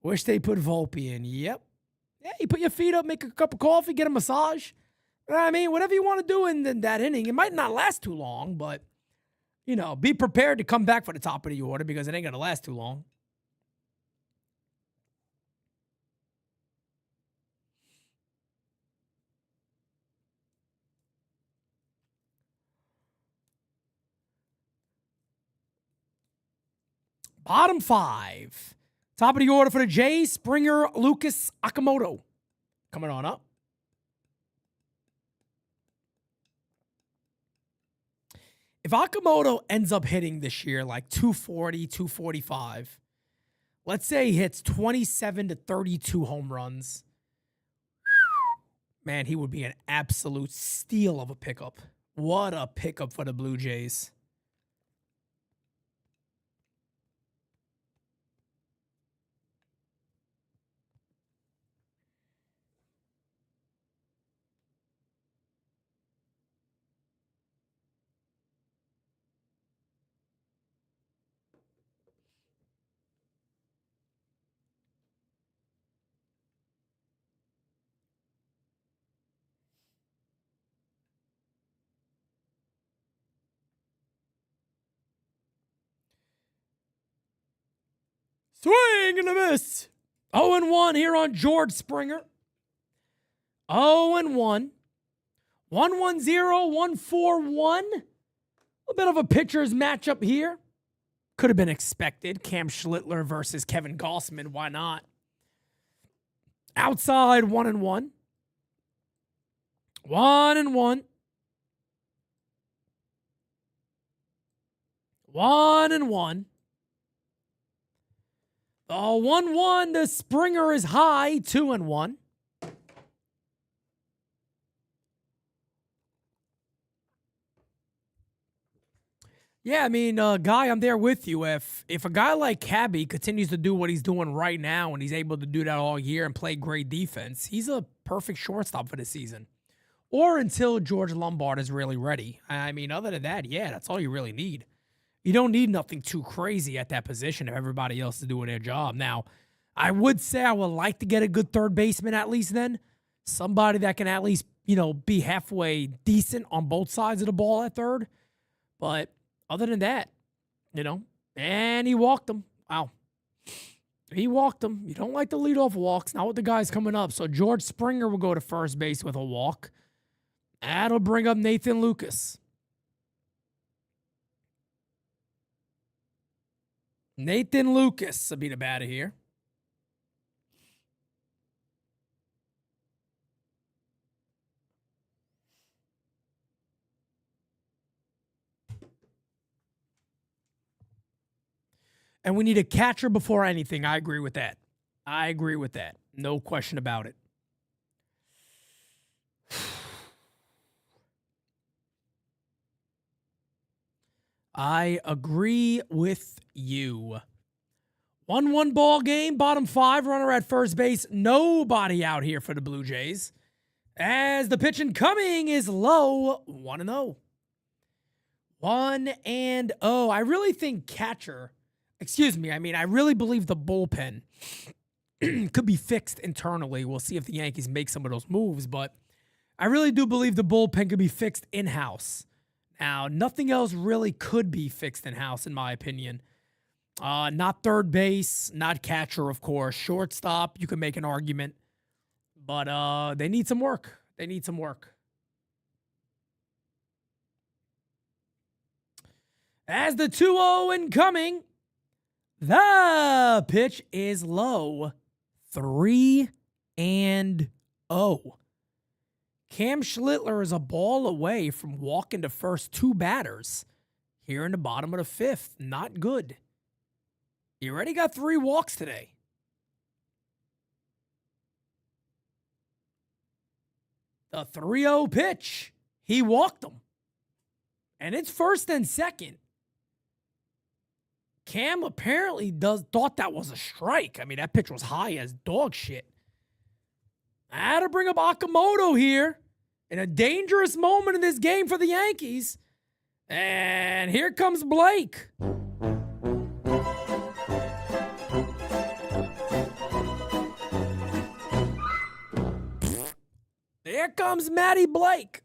Speaker 1: Wish they put Volpe in. Yep. Yeah, you put your feet up, make a cup of coffee, get a massage. You know what I mean? Whatever you want to do in that inning. It might not last too long, but, you know, be prepared to come back for the top of the order because it ain't going to last too long. Bottom 5. Top of the order for the Jays, Springer, Lucas, Okamoto. Coming on up. If Okamoto ends up hitting this year like 240, 245, let's say he hits 27 to 32 home runs, man, he would be an absolute steal of a pickup. What a pickup for the Blue Jays. Swing and a miss. 0-1 here on George Springer. 0-1. 1-1-0, 1-4-1. A bit of a pitcher's matchup here. Could have been expected. Cam Schlittler versus Kevin Gossman. Why not? Outside 1-1. 1-1. 1-1. The 1-1, the Springer is high, 2-1. Yeah, I mean, Guy, I'm there with you. If a guy like Cabby continues to do what he's doing right now and he's able to do that all year and play great defense, he's a perfect shortstop for the season. Or until George Lombard is really ready. I mean, other than that, yeah, that's all you really need. You don't need nothing too crazy at that position if everybody else is doing their job. Now, I would say I would like to get a good third baseman at least then. Somebody that can at least, be halfway decent on both sides of the ball at third. But other than that, and he walked him. Wow. He walked him. You don't like the leadoff walks. Not with the guys coming up. So George Springer will go to first base with a walk. That'll bring up Nathan Lucas. Nathan Lucas will be the batter here. And we need a catcher before anything. I agree with that. No question about it. I agree with you. 1-1 ball game, bottom 5, runner at first base. Nobody out here for the Blue Jays. As the pitch incoming is low, 1-0. 1-0. I really think I really believe the bullpen could be fixed internally. We'll see if the Yankees make some of those moves, but I really do believe the bullpen could be fixed in-house. Now, nothing else really could be fixed in-house, in my opinion. Not third base, not catcher, of course. Shortstop, you can make an argument. But they need some work. As the 2-0 incoming, the pitch is low. 3-0. Cam Schlittler is a ball away from walking to first 2 batters here in the bottom of the 5th. Not good. He already got 3 walks today. The 3-0 pitch. He walked him. And it's first and second. Cam apparently thought that was a strike. I mean, that pitch was high as dog shit. I had to bring up Okamoto here in a dangerous moment in this game for the Yankees. And here comes Blake. There comes Matty Blake.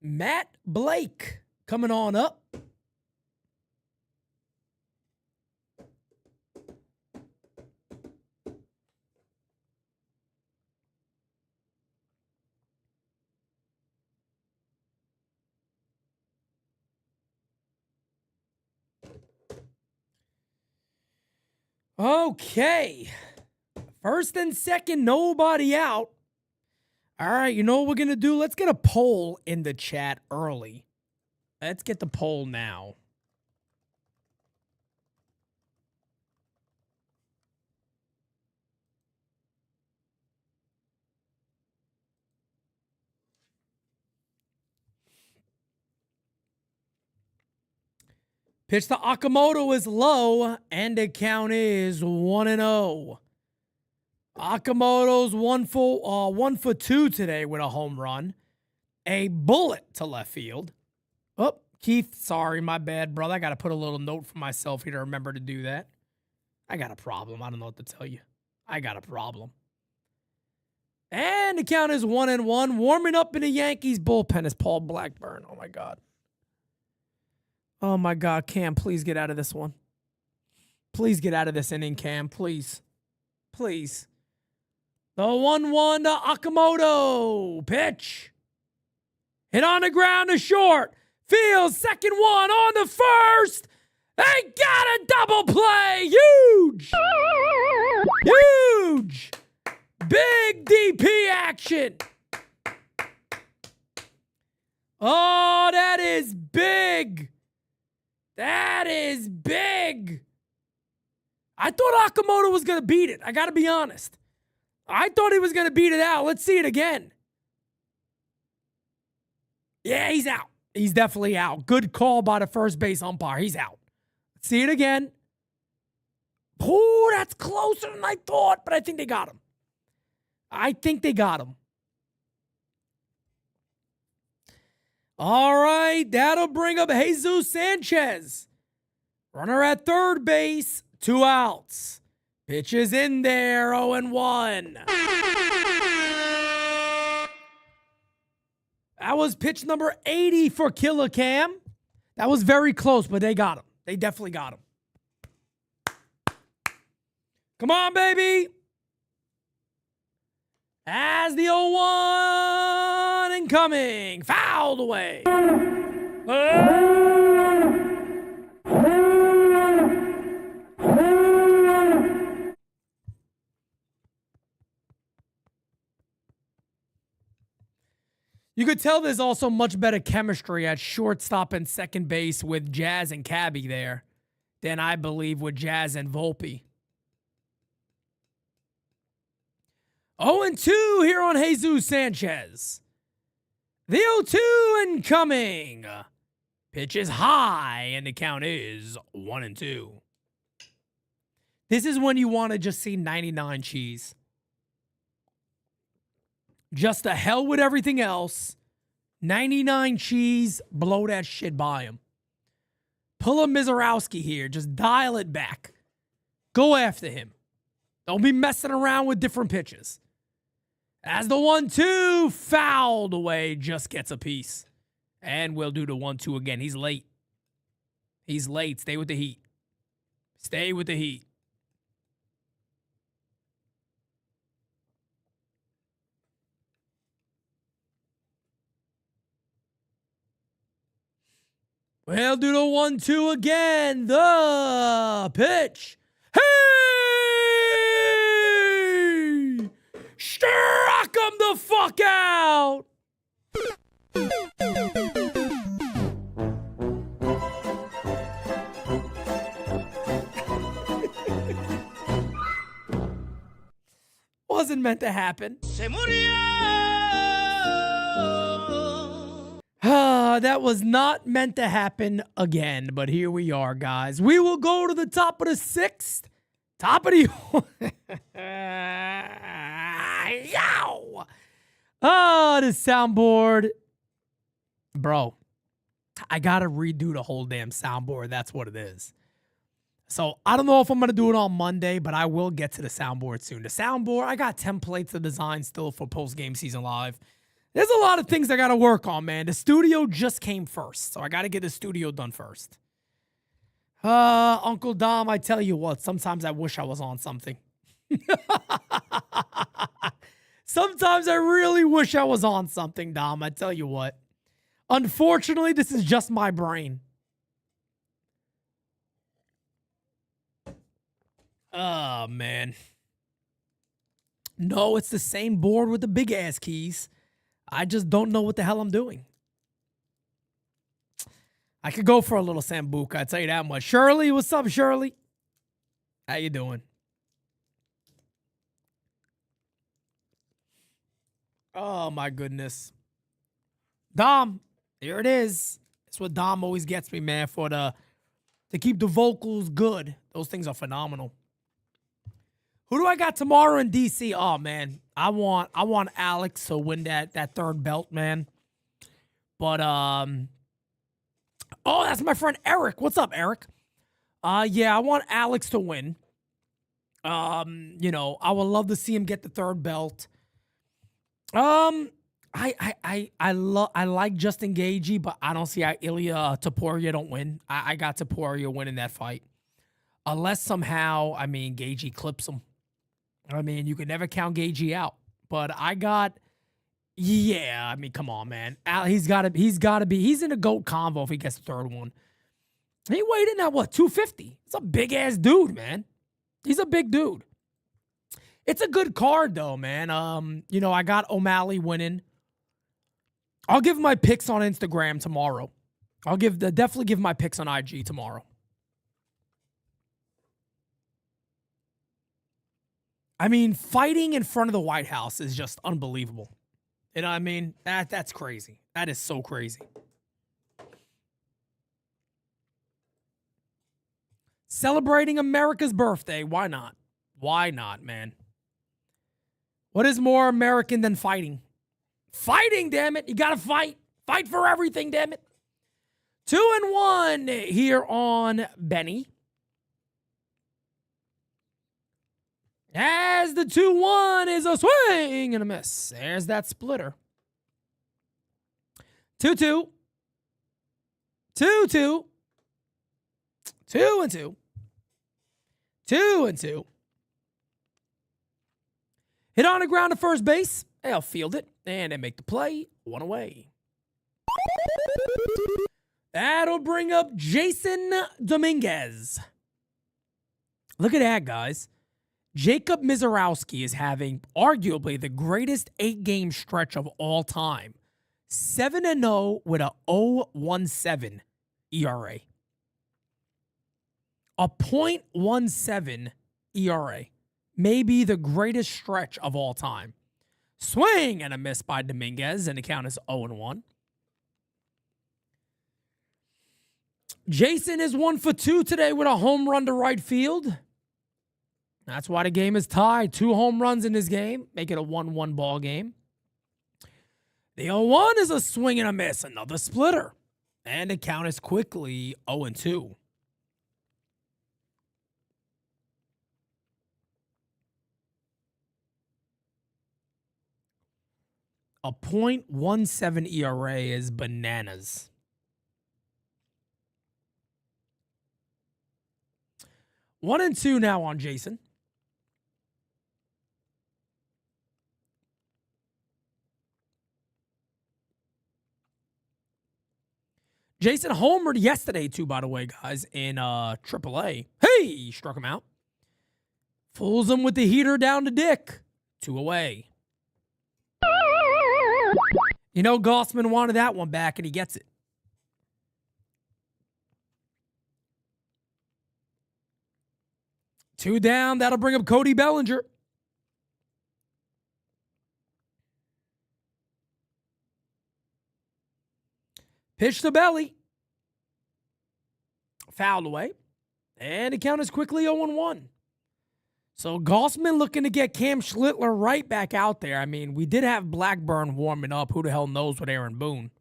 Speaker 1: Matt Blake coming on up. Okay. First and second, nobody out. All right, you know what we're going to do? Let's get a poll in the chat early. Let's get the poll now. Pitch to Okamoto is low, and the count is 1-0. Okamoto's 1 for 2 today with a home run. A bullet to left field. Oh, Keith, sorry, my bad, brother. I got to put a little note for myself here to remember to do that. I got a problem. I don't know what to tell you. I got a problem. And the count is 1-1. Warming up in the Yankees bullpen is Paul Blackburn. Oh, my God. Oh, my God. Cam, please get out of this one. Please get out of this inning, Cam. Please. Please. The 1-1 to Okamoto. Pitch. Hit on the ground to short. Fields, second one on the first. They got a double play. Huge. Huge. Big DP action. Oh, that is big. That is big. I thought Okamoto was going to beat it. I got to be honest. I thought he was going to beat it out. Let's see it again. Yeah, he's out. He's definitely out. Good call by the first base umpire. He's out. Let's see it again. Oh, that's closer than I thought, but I think they got him. I think they got him. All right, that'll bring up Jesús Sánchez. Runner at third base, 2 outs. Pitch is in there, 0-1. That was pitch number 80 for Killa, Cam. That was very close, but they got him. They definitely got him. Come on, baby. As the 0-1 incoming. Fouled away. You could tell there's also much better chemistry at shortstop and second base with Jazz and Cabby there than I believe with Jazz and Volpe. 0-2 here on Jesús Sánchez. The 0-2 incoming. Pitch is high, and the count is 1-2. This is when you want to just see 99 cheese. Just to hell with everything else. 99 cheese, blow that shit by him. Pull a Mizorowski here. Just dial it back. Go after him. Don't be messing around with different pitches. As the 1-2 fouled away, just gets a piece. And we'll do the 1-2 again. He's late. He's late. Stay with the heat. Stay with the heat. We'll do the 1-2 again. The pitch. Hey! Struck him the fuck out. Wasn't meant to happen. That was not meant to happen again, but here we are, guys. We will go to the top of the 6th. Top of the... Yow! Oh, the soundboard. Bro, I got to redo the whole damn soundboard. That's what it is. So I don't know if I'm going to do it on Monday, but I will get to the soundboard soon. The soundboard, I got templates to design still for post-game season live. There's a lot of things I got to work on, man. The studio just came first, so I got to get the studio done first. Uncle Dom, I tell you what, sometimes I wish I was on something. Sometimes I really wish I was on something, Dom. I tell you what. Unfortunately, this is just my brain. Oh, man. No, it's the same board with the big-ass keys. I just don't know what the hell I'm doing. I could go for a little Sambuca, I'll tell you that much. Shirley, what's up, Shirley? How you doing? Oh, my goodness. Dom, here it is. That's what Dom always gets me, man, to keep the vocals good. Those things are phenomenal. Who do I got tomorrow in DC? Oh, man. I want Alex to win that third belt, man. But, oh, that's my friend Eric. What's up, Eric? Yeah, I want Alex to win. You know, I would love to see him get the third belt. I like Justin Gaethje, but I don't see how Ilya Topuria don't win. I got Topuria winning that fight. Unless somehow, I mean, Gaethje clips him. I mean, you could never count Gaethje out. But I got, yeah, I mean, come on, man. He's got to be, he's in a GOAT convo if he gets the third one. He weighed in at what, 250? It's a big-ass dude, man. He's a big dude. It's a good card, though, man. You know, I got O'Malley winning. I'll give my picks on Instagram tomorrow. I'll definitely give my picks on IG tomorrow. I mean, fighting in front of the White House is just unbelievable. You know what I mean? That's crazy. That is so crazy. Celebrating America's birthday. Why not? Why not, man? What is more American than fighting? Fighting, damn it. You got to fight. Fight for everything, damn it. 2-1 here on Benny. As the 2-1 is a swing and a miss. There's that splitter. 2-2. 2-2. 2-2. 2-2. Hit on the ground to first base. They'll field it. And they make the play. One away. That'll bring up Jasson Domínguez. Look at that, guys. Jacob Mizorowski is having arguably the greatest 8-game stretch of all time. 7-0 with a 0.17 ERA. A .17 ERA. Maybe the greatest stretch of all time. Swing and a miss by Domínguez, and the count is 0-1. Jasson is 1 for 2 today with a home run to right field. That's why the game is tied. 2 home runs in this game. Make it a 1-1 ball game. The 0-1 is a swing and a miss. Another splitter. And the count is quickly 0-2. A .17 ERA is bananas. 1-2 now on Jasson. Jasson homered yesterday, too, by the way, guys, in AAA. Hey, he struck him out. Fools him with the heater down to Dick. 2 away. You know, Goldschmidt wanted that one back, and he gets it. Two down. That'll bring up Cody Bellinger. Pitch to belly. Fouled away. And the count is quickly 0-1. So Goldschmidt looking to get Cam Schlittler right back out there. I mean, we did have Blackburn warming up. Who the hell knows with Aaron Boone?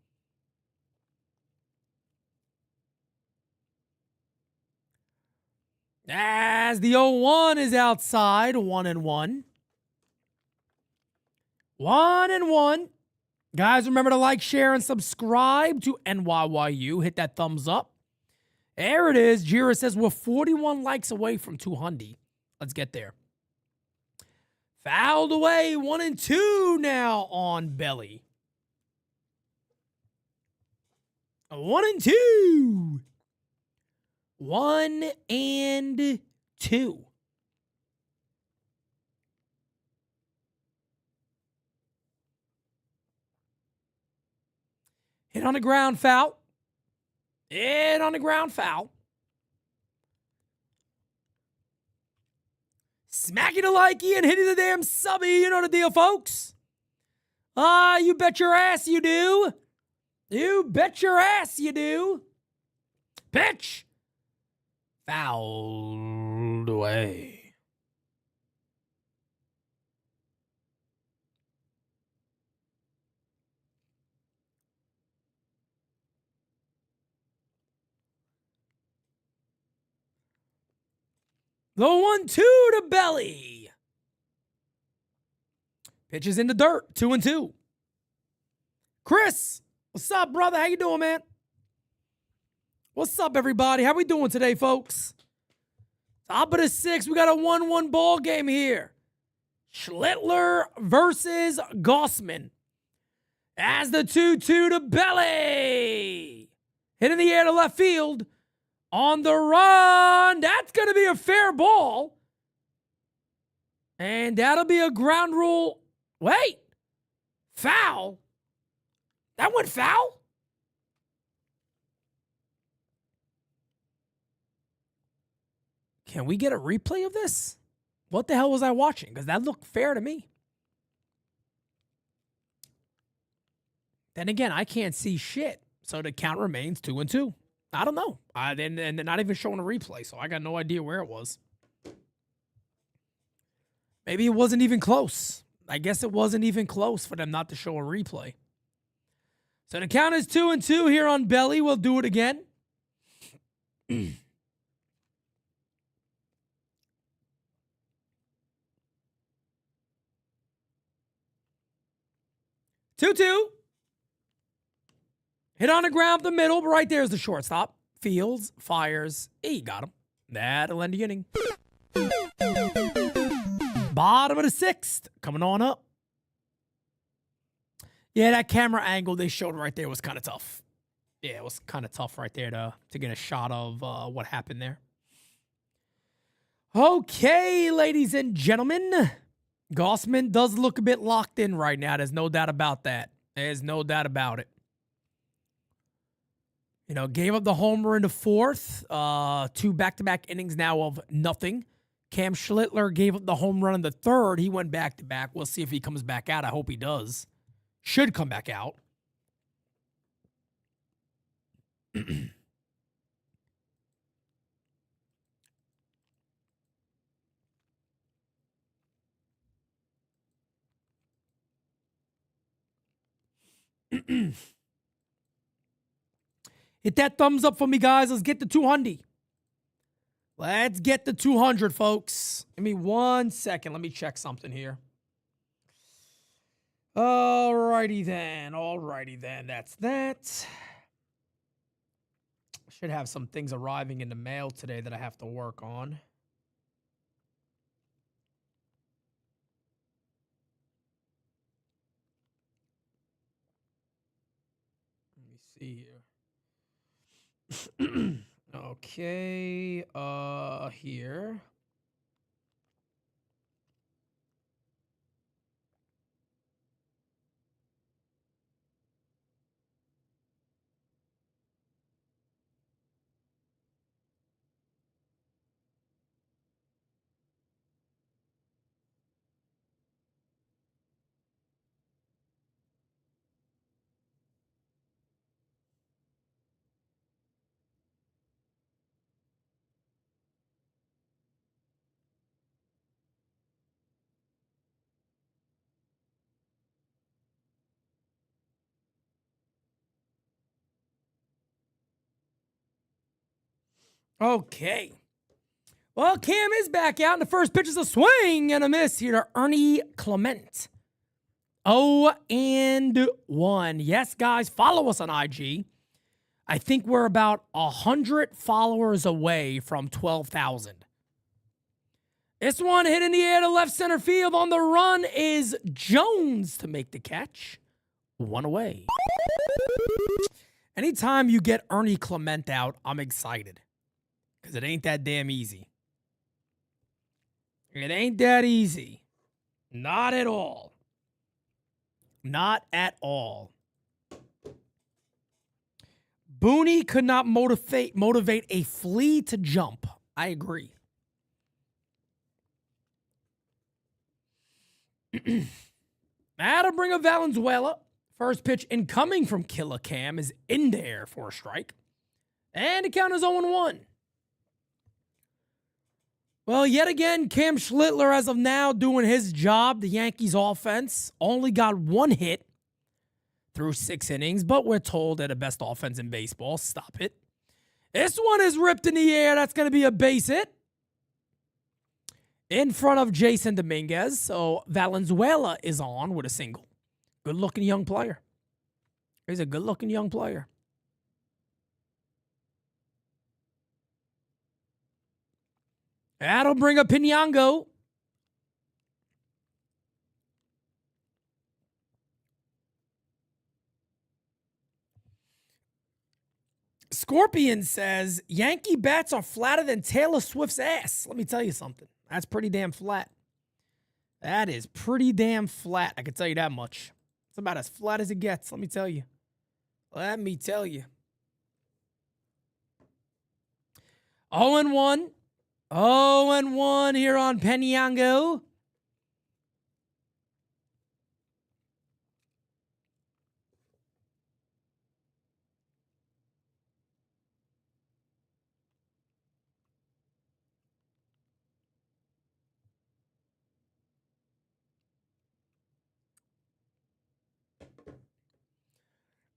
Speaker 1: As the 0-1 is outside, 1-1. 1-1. Guys, remember to like, share, and subscribe to NYYU. Hit that thumbs up. There it is. Jira says we're 41 likes away from 200. Let's get there. Fouled away. 1-2 now on Belly. 1-2. 1-2. Hit on the ground, foul. Hit on the ground, foul. Smack it a likey and hit it a damn subby. You know the deal, folks. You bet your ass you do. You bet your ass you do. Pitch. Fouled away. The 1-2 to Belly. Pitches in the dirt, 2-2. Chris, what's up, brother? How you doing, man? What's up, everybody? How we doing today, folks? Top of the 6th, we got a 1-1 ball game here. Schlittler versus Goldschmidt. As the 2-2 to Belly. Hit in the air to left field. On the run. That's going to be a fair ball. And that'll be a ground rule. Wait. Foul. That went foul? Can we get a replay of this? What the hell was I watching? Because that looked fair to me. Then again, I can't see shit. So the count remains 2-2. I don't know. And they're not even showing a replay, so I got no idea where it was. Maybe it wasn't even close. I guess it wasn't even close for them not to show a replay. So the count is 2-2 here on Belly. We'll do it again. 2-2. Hit on the ground up the middle, but right there's the shortstop. Fields, fires. He got him. That'll end the inning. Bottom of the 6th. Coming on up. Yeah, that camera angle they showed right there was kind of tough. Yeah, it was kind of tough right there to get a shot of what happened there. Okay, ladies and gentlemen. Goldschmidt does look a bit locked in right now. There's no doubt about that. There's no doubt about it. You know, gave up the homer in the 4th. 2 back-to-back innings now of nothing. Cam Schlittler gave up the home run in the 3rd. He went back-to-back. We'll see if he comes back out. I hope he does. Should come back out. Hit that thumbs up for me, guys. Let's get the 200. Let's get the 200, folks. Give me 1 second. Let me check something here. Alrighty then. Alrighty then. That's that. Should have some things arriving in the mail today that I have to work on. Let me see here. Okay, here. Okay. Well, Cam is back out, and the first pitch is a swing and a miss here to Ernie Clement. 0-1. Yes, guys, follow us on IG. I think we're about 100 followers away from 12,000. This one hit in the air to left center field. On the run is Jones to make the catch. 1 away. Anytime you get Ernie Clement out, I'm excited. Because it ain't that damn easy. It ain't that easy. Not at all. Not at all. Booney could not motivate a flea to jump. I agree. That'll bring a Valenzuela. First pitch incoming from Killa Cam is in there for a strike. And the count is 0-1. Well, yet again, Cam Schlittler, as of now, doing his job. The Yankees offense only got 1 hit through 6 innings, but we're told they're the best offense in baseball. Stop it. This one is ripped in the air. That's going to be a base hit. in front of Jasson Domínguez. So Valenzuela is on with a single. Good-looking young player. He's a good-looking young player. That'll bring up Piñango. Scorpion says, Yankee bats are flatter than Taylor Swift's ass. Let me tell you something. That's pretty damn flat. That is pretty damn flat. I can tell you that much. It's about as flat as it gets. Let me tell you. Let me tell you. 0-1. 0-1 here on Piñango.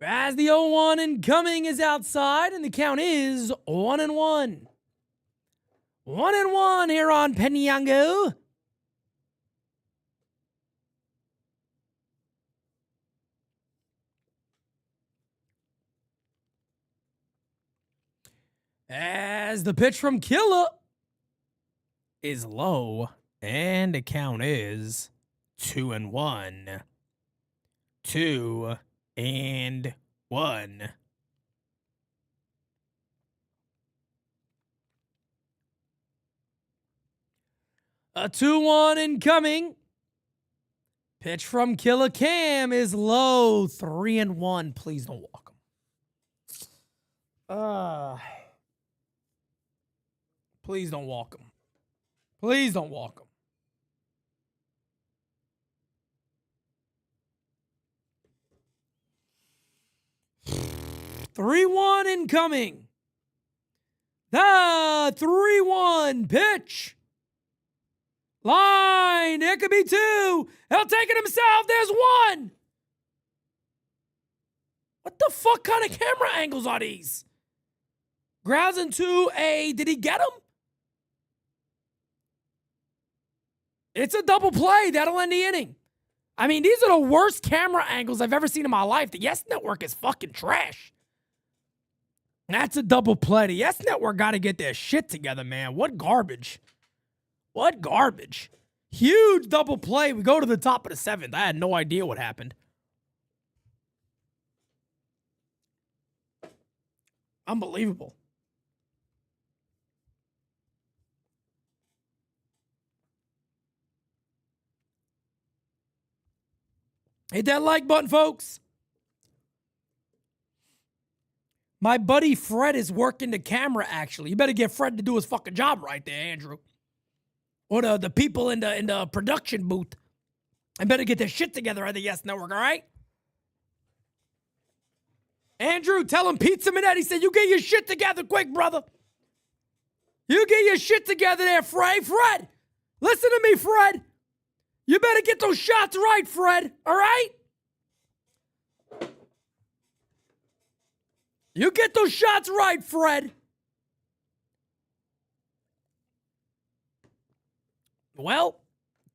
Speaker 1: As the 0-1 incoming is outside, and the count is 1-1. 1-1 here on Piñango. As the pitch from Killa is low, and the count is 2-1. 2-1. 2-1 incoming. Pitch from Killa Cam is low. 3-1. Please don't walk him. Please don't walk him. Please don't walk him. 3-1 incoming. The 3-1 pitch. Line. There could be two. He'll take it himself. There's one. What the fuck kind of camera angles are these? Grounds into a... Did he get him? It's a double play. That'll end the inning. I mean, these are the worst camera angles I've ever seen in my life. The Yes Network is fucking trash. That's a double play. The Yes Network got to get their shit together, man. What garbage. What garbage. Huge double play. We go to the top of the seventh. I had no idea what happened. Unbelievable. Hit that like button, folks. My buddy Fred is working the camera, actually. You better get Fred to do his fucking job right there, Andrew. Or the people in the production booth. I better get their shit together at the Yes Network, all right? Andrew, tell him Pizza Minetti said, you get your shit together quick, brother. You get your shit together there, Fred. Fred, listen to me, Fred. You better get those shots right, Fred, all right? You get those shots right, Fred. Well,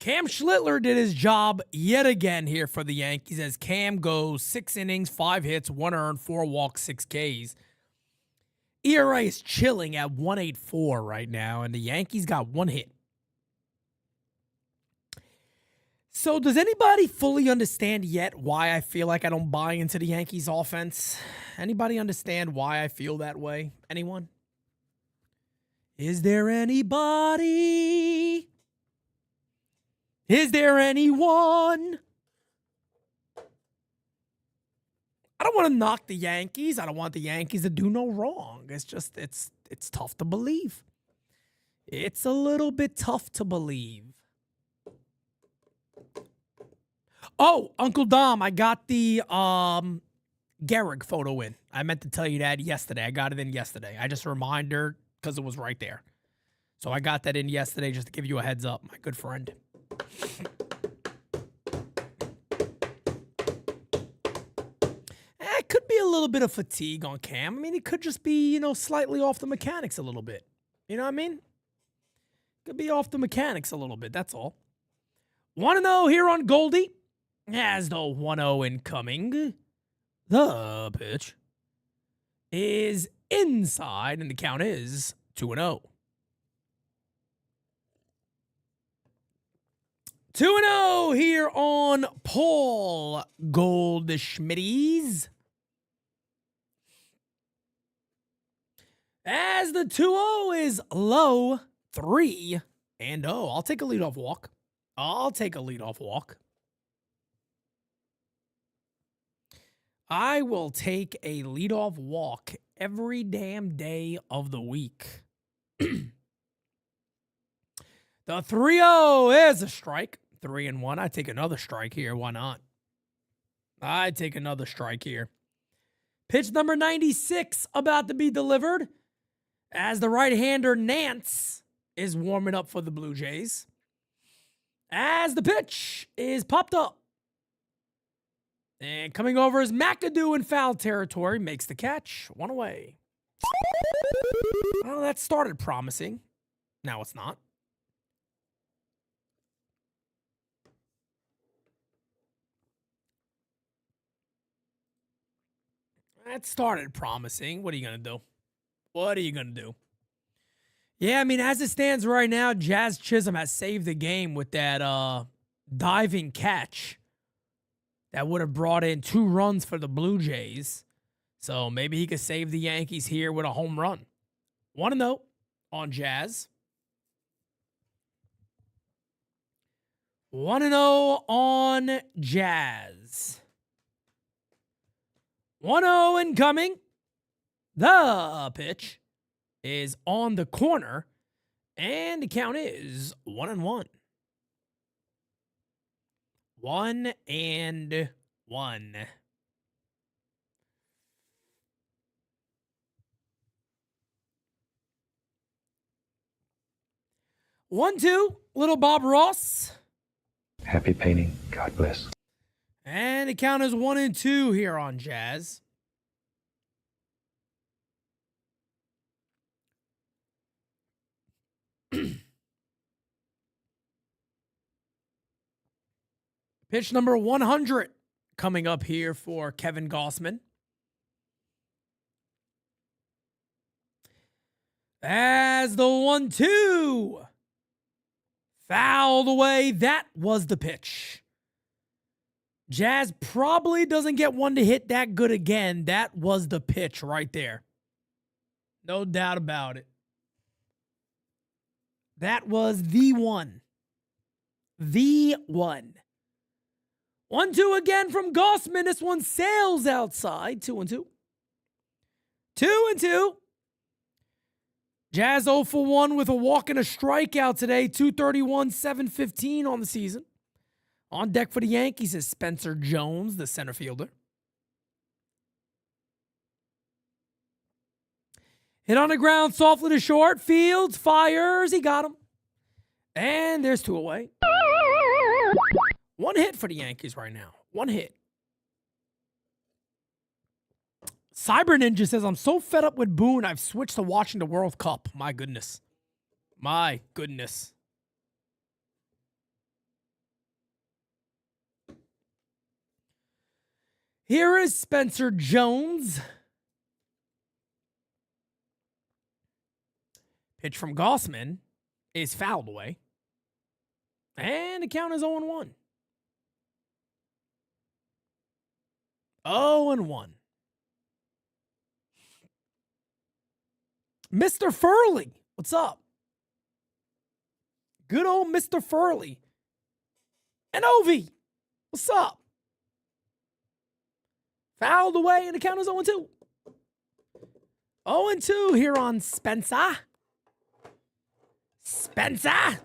Speaker 1: Cam Schlittler did his job yet again here for the Yankees as Cam goes 6 innings, 5 hits, 1 earned, 4 walks, 6 Ks. ERA is chilling at 1.84 right now, and the Yankees got 1 hit. So does anybody fully understand yet why I feel like I don't buy into the Yankees offense? Anybody understand why I feel that way? Anyone? Is there anybody? Is there anyone? I don't want to knock the Yankees. I don't want the Yankees to do no wrong. It's just, it's tough to believe. It's a little bit tough to believe. Oh, Uncle Dom, I got the Gehrig photo in. I meant to tell you that yesterday. I got it in yesterday. I just a reminder because it was right there. So I got that in yesterday just to give you a heads up, my good friend. It could be a little bit of fatigue on Cam. I mean, it could just be, slightly off the mechanics a little bit. You know what I mean? Could be off the mechanics a little bit, that's all. 1-0 here on Goldie. As the 1-0 incoming. The pitch is inside, and the count is 2-0. 2-0 here on Paul Goldschmidt. As the 2-0 is low, 3-0. I'll take a leadoff walk. I will take a leadoff walk every damn day of the week. The 3-0 is a strike. 3-1. I take another strike here. Why not? I take another strike here. Pitch number 96 about to be delivered as the right-hander Nance is warming up for the Blue Jays. As the pitch is popped up. And coming over is McAdoo in foul territory. Makes the catch. 1 away. Well, that started promising. Now it's not. That started promising. What are you going to do? Yeah, I mean, as it stands right now, Jazz Chisholm has saved the game with that diving catch that would have brought in 2 runs for the Blue Jays. So maybe he could save the Yankees here with a home run. 1-0 on Jazz. 1-0 on Jazz. 1-0 incoming. The pitch is on the corner, and the count is 1-1. 1-1. 1-2, little Bob Ross.
Speaker 6: Happy painting. God bless.
Speaker 1: And the count is 1-2 here on Jazz. Pitch number 100 coming up here for Kevin Gossman. As the 1-2 fouled away, that was the pitch. Jazz probably doesn't get one to hit that good again. That was the pitch right there. No doubt about it. That was the one. The one. 1-2 again from Gossman. This one sails outside. 2-2. 2-2. Jazz 0 for 1 with a walk and a strikeout today. 231, 715 on the season. On deck for the Yankees is Spencer Jones, the center fielder. Hit on the ground softly to short. Fields fires. He got him. And there's 2 away. 1 hit for the Yankees right now. 1 hit. Cyber Ninja says, I'm so fed up with Boone, I've switched to watching the World Cup. My goodness. My goodness. Here is Spencer Jones. Pitch from Gossman is fouled away. And the count is 0-1. 0-1. Mr. Furley, what's up? Good old Mr. Furley. And Ovi, what's up? Fouled away, and the count is 0-2. 0-2 here on Spencer. Spencer.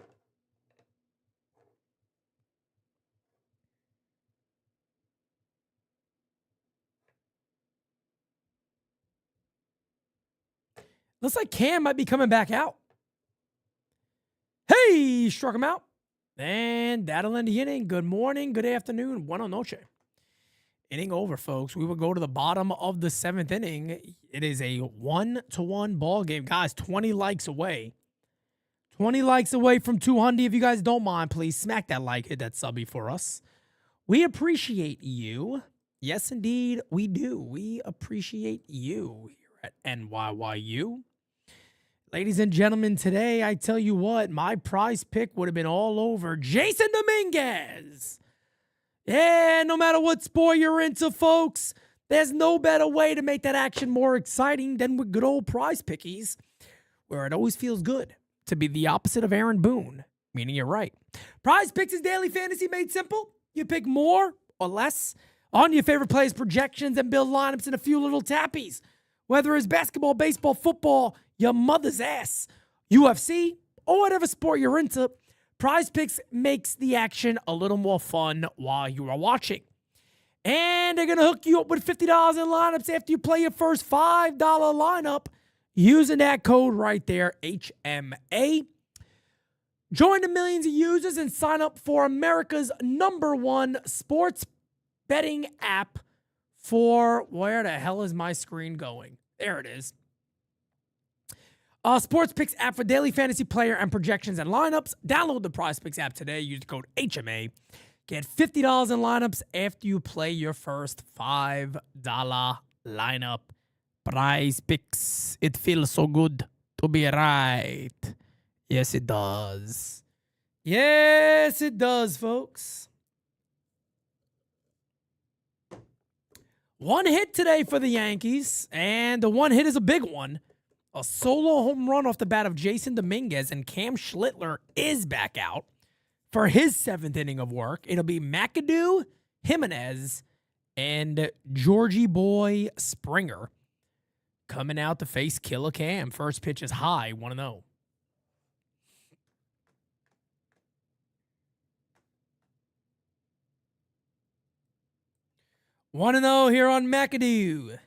Speaker 1: Looks like Cam might be coming back out. Hey, struck him out. And that'll end the inning. Good morning, good afternoon, buenas noches. Inning over, folks. We will go to the bottom of the 7th inning. It is a 1-1 ball game. Guys, 20 likes away. 20 likes away from 200. If you guys don't mind, please smack that like, hit that subby for us. We appreciate you. Yes, indeed, we do. We appreciate you here at NYYU. Ladies and gentlemen, today, I tell you what, my prize pick would have been all over Jasson Domínguez. Yeah, no matter what sport you're into, folks, there's no better way to make that action more exciting than with good old prize pickies, where it always feels good to be the opposite of Aaron Boone, meaning you're right. Prize Picks is daily fantasy made simple. You pick more or less on your favorite players' projections and build lineups in a few little tappies. Whether it's basketball, baseball, football, your mother's ass, UFC, or whatever sport you're into, Prize Picks makes the action a little more fun while you are watching. And they're going to hook you up with $50 in lineups after you play your first $5 lineup using that code right there, HMA. Join the millions of users and sign up for America's #1 sports betting app for, where the hell is my screen going? There it is. Sports Picks app for daily fantasy player and projections and lineups. Download the Prize Picks app today. Use the code HMA. Get $50 in lineups after you play your first $5 lineup. Prize Picks. It feels so good to be right. Yes, it does. Yes, it does, folks. One hit today for the Yankees, and the one hit is a big one. A solo home run off the bat of Jasson Domínguez, and Cam Schlittler is back out for his 7th inning of work. It'll be McAdoo, Giménez, and Georgie Boy Springer coming out to face Killa Cam. First pitch is high, 1-0. One and 0 here on McAdoo.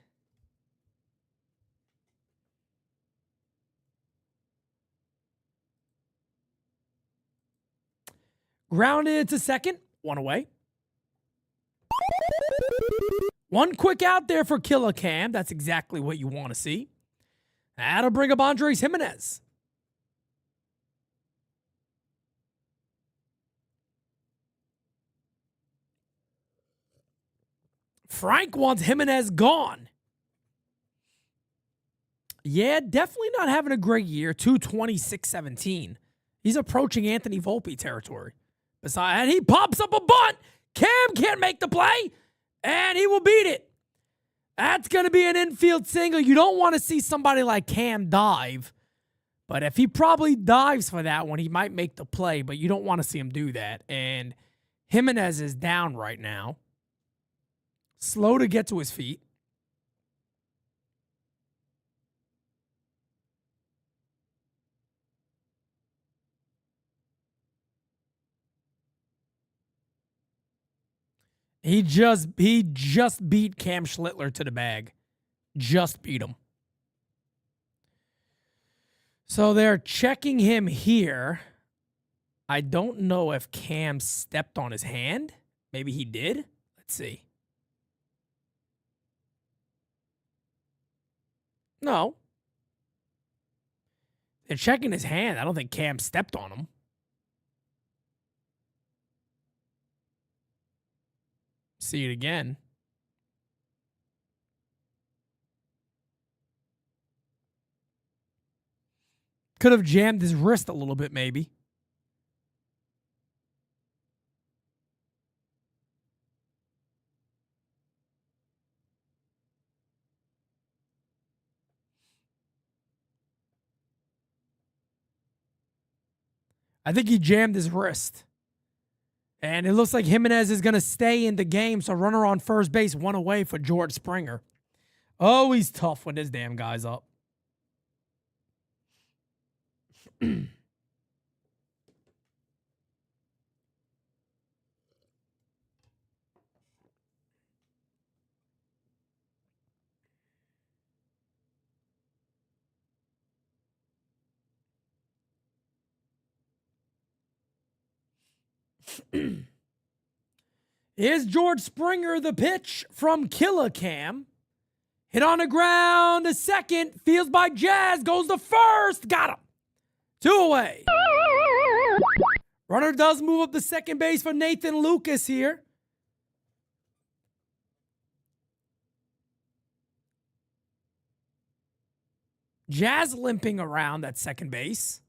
Speaker 1: Grounded to second, 1 away. One quick out there for Killa Cam. That's exactly what you want to see. That'll bring up Andrés Giménez. Frank wants Giménez gone. Yeah, definitely not having a great year. 226-17. He's approaching Anthony Volpe territory. And he pops up a bunt. Cam can't make the play, and he will beat it. That's going to be an infield single. You don't want to see somebody like Cam dive. But if he probably dives for that one, he might make the play, but you don't want to see him do that. And Giménez is down right now. Slow to get to his feet. He just beat Cam Schlittler to the bag. Just beat him. So they're checking him here. I don't know if Cam stepped on his hand. Maybe he did. Let's see. No. They're checking his hand. I don't think Cam stepped on him. See it again. Could have jammed his wrist a little bit, maybe. I think he jammed his wrist. And it looks like Giménez is going to stay in the game, so runner on first base, 1 away for George Springer. Oh, he's tough when this damn guy's up. Here's George Springer, the pitch from Killa Cam. Hit on the ground to second. Fields by Jazz. Goes to first. Got him. 2 away. Runner does move up to second base for Nathan Lucas here. Jazz limping around at second base.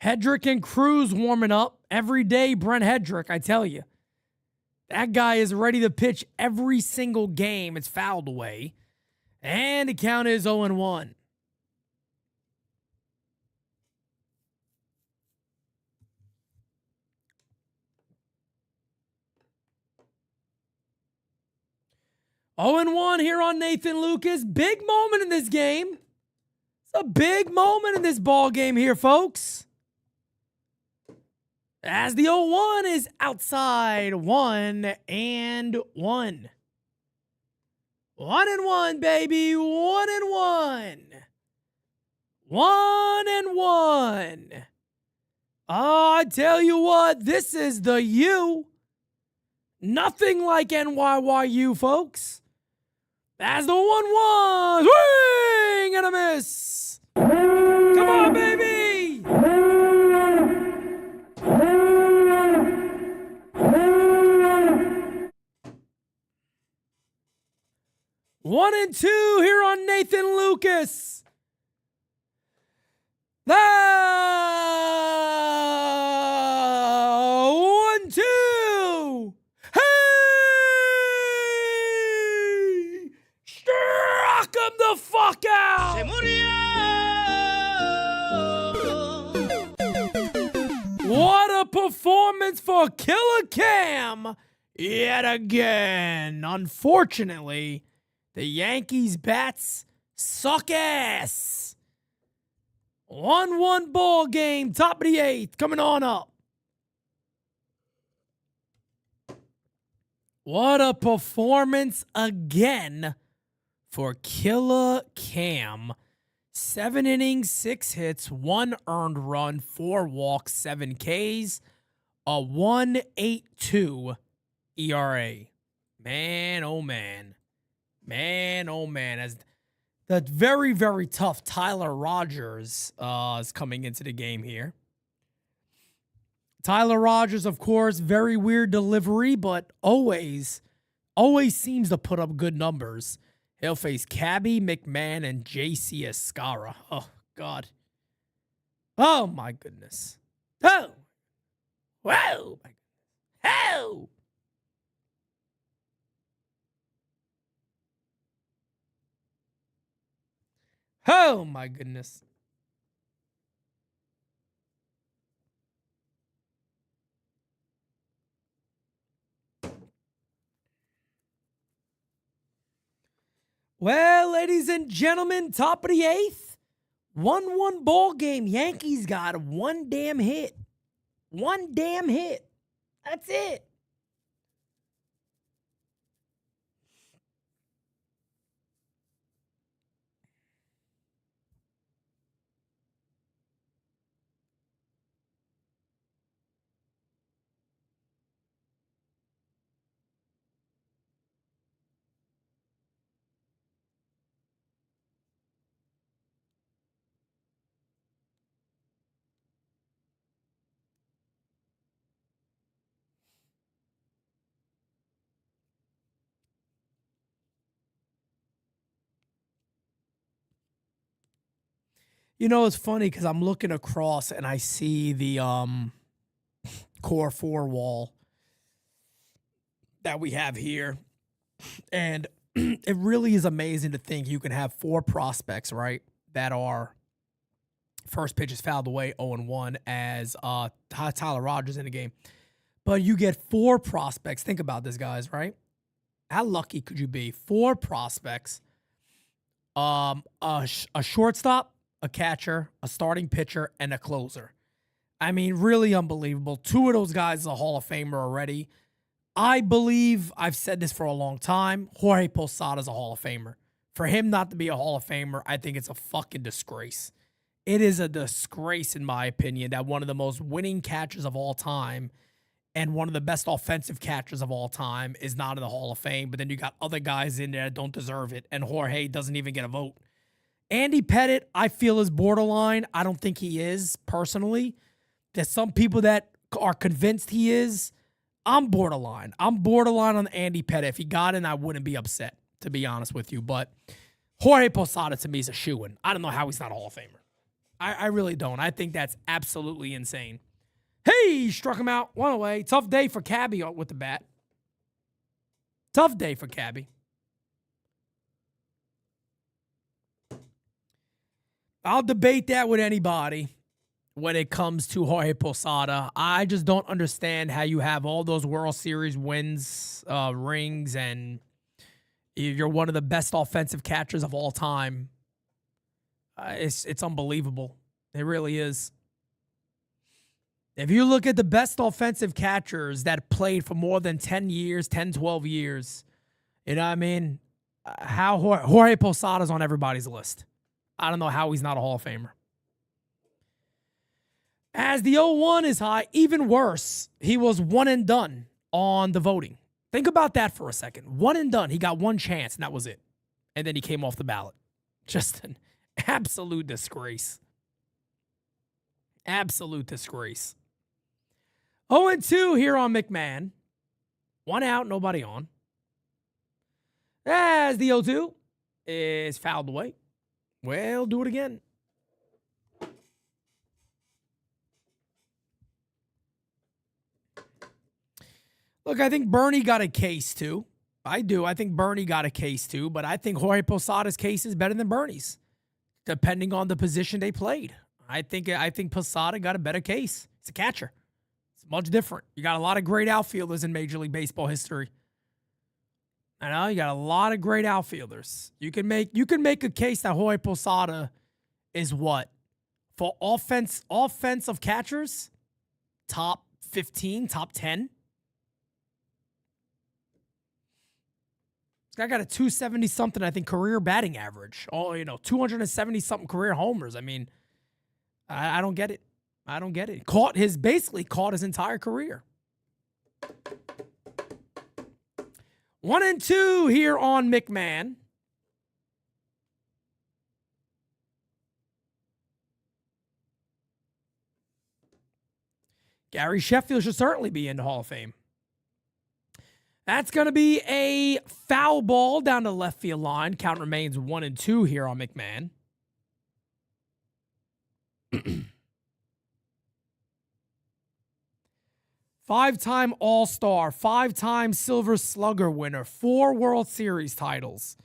Speaker 1: Hedrick and Cruz warming up. Every day, Brent Hedrick, I tell you. That guy is ready to pitch every single game. It's fouled away. And the count is 0-1. Oh and 1 here on Nathan Lucas. Big moment in this game. It's a big moment in this ball game here, folks. As the 0-1 is outside 1-1. 1-1, baby. 1-1. 1-1. I tell you what, this is the U. Nothing like NYYU, folks. As the 1-1. Swing and a miss. Come on, baby. 1-2 here on Nathan Lucas. 1-2. Hey! Struck him the fuck out. What a performance for Killer Cam yet again. Unfortunately, the Yankees bats suck ass. 1-1 ball game, top of the 8th, coming on up. What a performance again for Killer Cam. 7 innings, 6 hits, 1 earned run, 4 walks, 7 Ks, a 1.82 ERA. Man, oh man. Man, oh man, as the very, very tough Tyler Rogers is coming into the game here. Tyler Rogers, of course, very weird delivery, but always seems to put up good numbers. He'll face Cabby, McMahon, and JC Escarra. Oh, God. Oh, my goodness. Oh. Whoa. Oh. Oh, my goodness. Well, ladies and gentlemen, top of the 8th. 1-1 ball game. Yankees got 1 damn hit. 1 damn hit. That's it. You know, it's funny because I'm looking across and I see the core 4 wall that we have here. And it really is amazing to think you can have 4 prospects, right, that are first pitch is fouled away 0-1 as Tyler Rogers in the game. But you get 4 prospects. Think about this, guys, right? How lucky could you be? 4 prospects, a shortstop, a catcher, a starting pitcher, and a closer. I mean, really unbelievable. 2 of those guys are a Hall of Famer already. I believe, I've said this for a long time, Jorge Posada's a Hall of Famer. For him not to be a Hall of Famer, I think it's a fucking disgrace. It is a disgrace, in my opinion, that one of the most winning catchers of all time and one of the best offensive catchers of all time is not in the Hall of Fame. But then you got other guys in there that don't deserve it, and Jorge doesn't even get a vote. Andy Pettitte, I feel, is borderline. I don't think he is, personally. There's some people that are convinced he is. I'm borderline. I'm borderline on Andy Pettitte. If he got in, I wouldn't be upset, to be honest with you. But Jorge Posada, to me, is a shoo-in. I don't know how he's not a Hall of Famer. I really don't. I think that's absolutely insane. Hey, struck him out. One away. Tough day for Cabby with the bat. Tough day for Cabby. I'll debate that with anybody when it comes to Jorge Posada. I just don't understand how you have all those World Series wins, rings, and you're one of the best offensive catchers of all time. It's unbelievable. It really is. If you look at the best offensive catchers that played for more than 10 years, 10, 12 years, you know what I mean? How Jorge Posada's on everybody's list. I don't know how he's not a Hall of Famer. As the 0-1 is high, even worse, he was one and done on the voting. Think about that for a second. One and done. He got one chance, and that was it. And then he came off the ballot. Just an absolute disgrace. Absolute disgrace. 0-2 here on McMahon. One out, nobody on. As the 0-2 is fouled away. Well, do it again. Look, I think Bernie got a case too. I do. I think Bernie got a case too, but I think Jorge Posada's case is better than Bernie's, depending on the position they played. I think Posada got a better case. He's a catcher. It's much different. You got a lot of great outfielders in Major League Baseball history. I know you got a lot of great outfielders. You can make a case that Jorge Posada is what? For offensive catchers, top 15, top 10. This guy got a 270-something, I think, career batting average. 270-something career homers. I mean, I don't get it. I don't get it. Basically caught his entire career. 1-2 here on McMahon. Gary Sheffield should certainly be in the Hall of Fame. That's going to be a foul ball down the left field line. Count remains 1-2 here on McMahon. Five-time All-Star, five-time Silver Slugger winner, 4 World Series titles.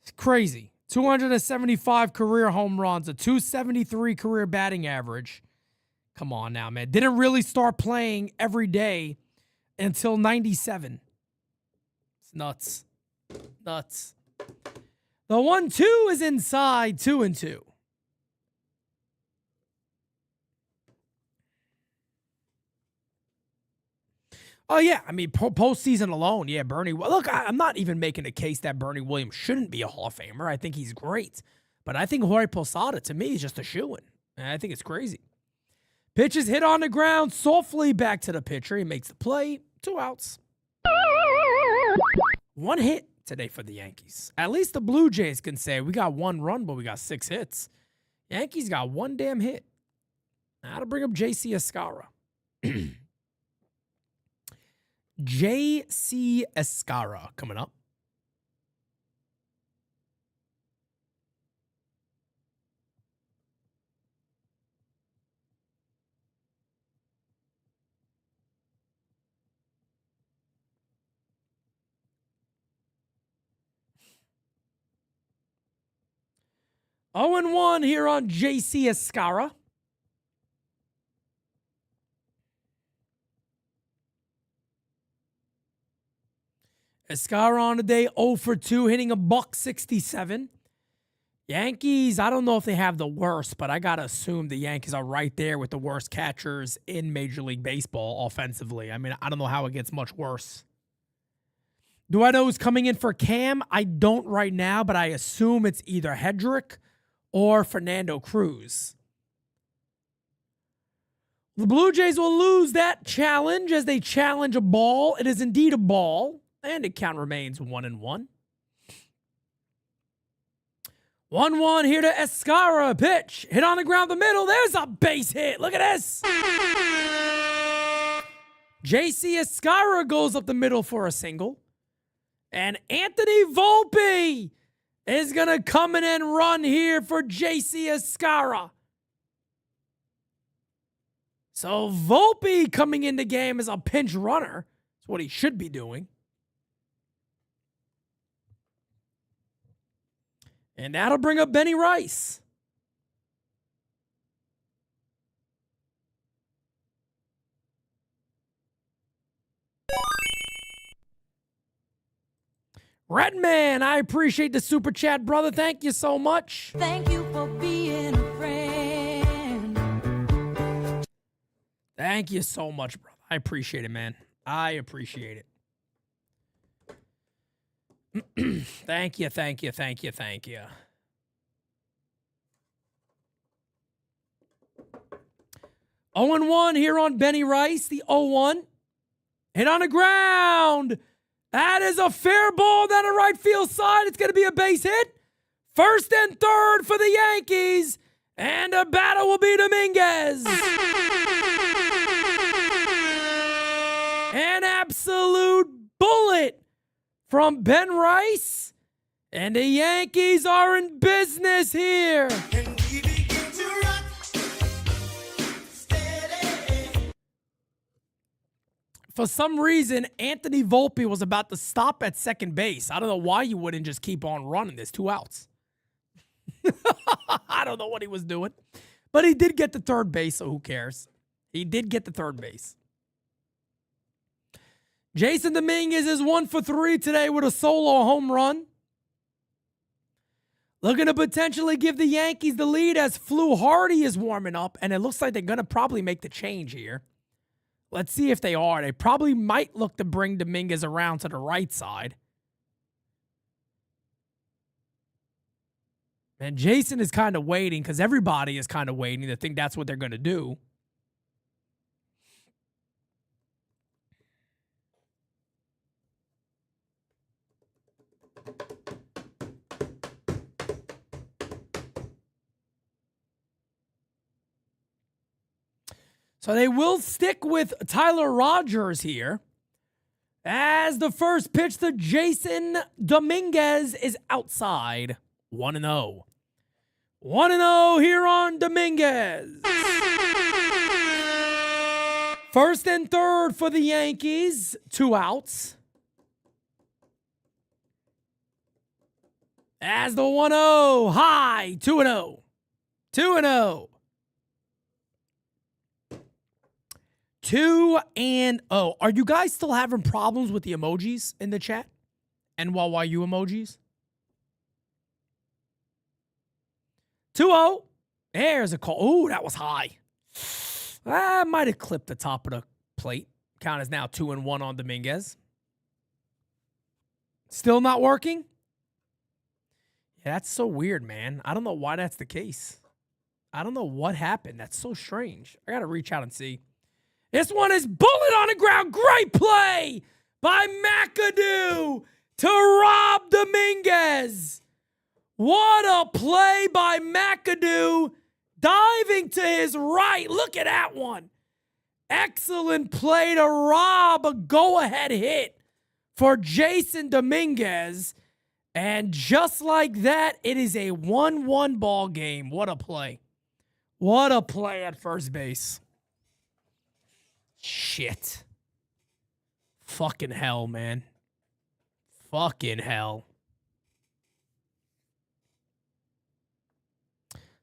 Speaker 1: It's crazy. 275 career home runs, a 273 career batting average. Come on now, man. Didn't really start playing every day until 97. It's nuts. Nuts. The 1-2 is inside, 2-2. Oh, yeah. I mean, postseason alone, yeah, Bernie. Look, I'm not even making a case that Bernie Williams shouldn't be a Hall of Famer. I think he's great. But I think Jorge Posada, to me, is just a shoo-in. And I think it's crazy. Pitch is hit on the ground, softly back to the pitcher. He makes the play. 2 outs. 1 hit today for the Yankees. At least the Blue Jays can say, we got 1 run, but we got 6 hits. Yankees got 1 damn hit. Now to bring up J.C. Escarra. J.C. Escarra coming up. Oh, 0-1 here on J.C. Escarra. Escarra on the day, 0 for 2, hitting a $167. Yankees, I don't know if they have the worst, but I got to assume the Yankees are right there with the worst catchers in Major League Baseball offensively. I mean, I don't know how it gets much worse. Do I know who's coming in for Cam? I don't right now, but I assume it's either Yohendrick or Fernando Cruz. The Blue Jays will lose that challenge as they challenge a ball. It is indeed a ball, and it count remains 1-1. 1-1 here to Escarra. Pitch. Hit on the ground the middle. There's a base hit. Look at this. JC Escarra goes up the middle for a single. And Anthony Volpe is going to come in and run here for JC Escarra. So Volpe coming in the game as a pinch runner. That's what he should be doing. And that'll bring up Benny Rice. Redman, I appreciate the super chat, brother. Thank you so much.
Speaker 3: Thank you for being a friend.
Speaker 1: Thank you so much, brother. I appreciate it, man. I appreciate it. Thank you, thank you, thank you, thank you. Oh and 1 here on Benny Rice, the 0-1. Hit on the ground. That is a fair ball down the right field side. It's going to be a base hit. First and third for the Yankees. And the batter will be Domínguez. An absolute bullet from Ben Rice. And the Yankees are in business here. For some reason, Anthony Volpe was about to stop at second base. I don't know why you wouldn't just keep on running. There's 2 outs. I don't know what he was doing. But he did get to third base, so who cares? He did get to third base. Jasson Domínguez is 1 for 3 today with a solo home run. Looking to potentially give the Yankees the lead as Flu Hardy is warming up, and it looks like they're going to probably make the change here. Let's see if they are. They probably might look to bring Domínguez around to the right side. And Jasson is kind of waiting because everybody is kind of waiting to think that's what they're going to do. So they will stick with Tyler Rogers here as the first pitch to Jasson Domínguez is outside. 1-0. 1-0 here on Domínguez. First and third for the Yankees. 2 outs. As the 1-0 high. 2-0. 2-0. 2-0. Are you guys still having problems with the emojis in the chat? NYY emojis? 2-0. There's a call. Ooh, that was high. I might have clipped the top of the plate. Count is now 2-1 on Domínguez. Still not working? Yeah, that's so weird, man. I don't know why that's the case. I don't know what happened. That's so strange. I got to reach out and see. This one is bullet on the ground. Great play by McAdoo to Rob Domínguez. What a play by McAdoo. Diving to his right. Look at that one. Excellent play to rob a go-ahead hit for Jasson Domínguez. And just like that, it is a 1-1 ball game. What a play. What a play at first base. Shit. Fucking hell, man. Fucking hell.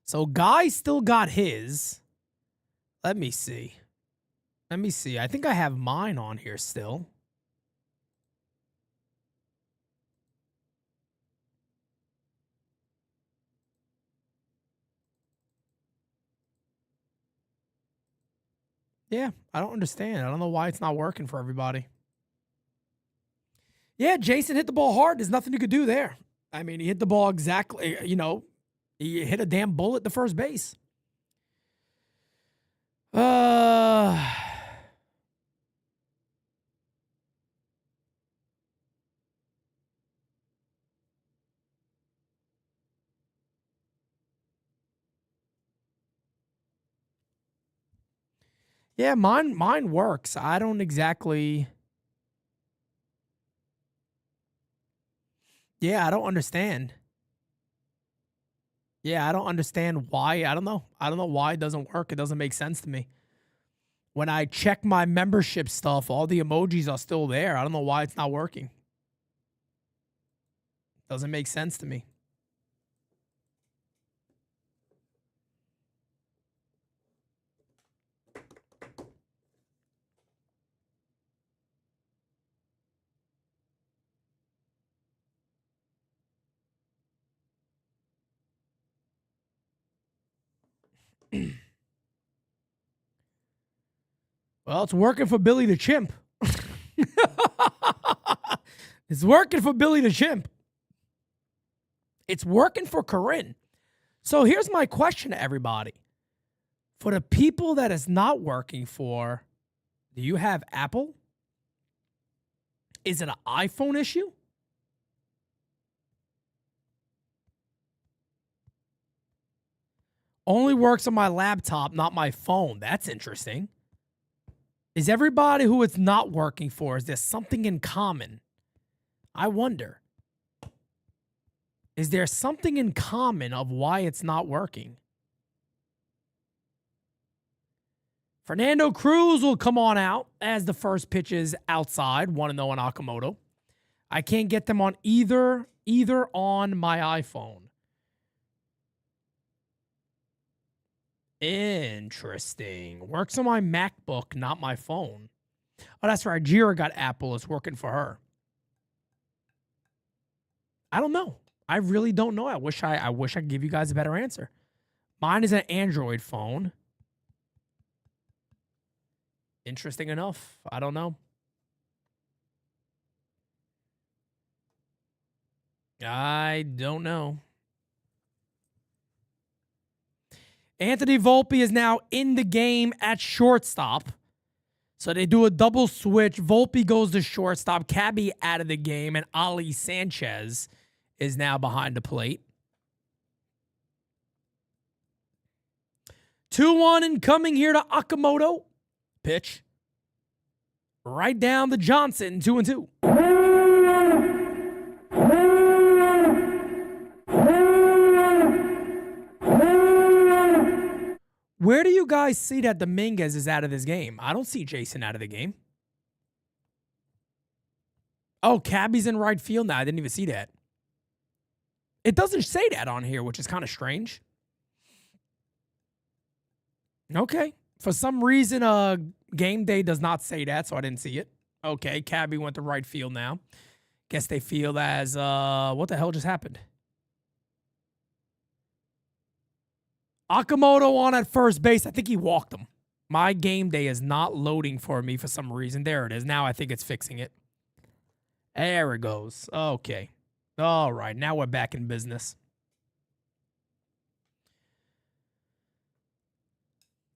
Speaker 1: So Guy still got his. Let me see. Let me see. I think I have mine on here still. Yeah, I don't understand. I don't know why it's not working for everybody. Yeah, Jasson hit the ball hard. There's nothing you could do there. I mean, he hit the ball exactly, He hit a damn bullet to first base. Yeah, mine works. I don't exactly. Yeah, I don't understand. Yeah, I don't understand why. I don't know. I don't know why it doesn't work. It doesn't make sense to me. When I check my membership stuff, all the emojis are still there. I don't know why it's not working. Doesn't make sense to me. Well, it's working for Billy the Chimp. It's working for Billy the Chimp. It's working for Corinne. So here's my question to everybody. For the people that it's not working for, do you have Apple? Is it an iPhone issue? Only works on my laptop, not my phone. That's interesting. Is everybody who it's not working for, is there something in common? I wonder. Is there something in common of why it's not working? Fernando Cruz will come on out as the first pitch is outside, 1-0 on Okamoto. I can't get them on either on my iPhone. Interesting. Works on my MacBook, not my phone. Oh, that's right. Jira got Apple. It's working for her. I don't know. I really don't know. I wish I could give you guys a better answer. Mine is an Android phone. Interesting enough. I don't know. I don't know. Anthony Volpe is now in the game at shortstop. So they do a double switch. Volpe goes to shortstop. Cabby out of the game. And Ali Sanchez is now behind the plate. 2-1 incoming here to Okamoto. Pitch. Right down to Johnson. 2-2. Where do you guys see that Domínguez is out of this game? I don't see Jasson out of the game. Oh, Cabby's in right field now. I didn't even see that. It doesn't say that on here, which is kind of strange. Okay. For some reason, game day does not say that, so I didn't see it. Okay, Cabby went to right field now. Guess they feel as, what the hell just happened? Okamoto on at first base. I think he walked him. My game day is not loading for me for some reason. There it is. Now I think it's fixing it. There it goes. Okay. All right. Now we're back in business.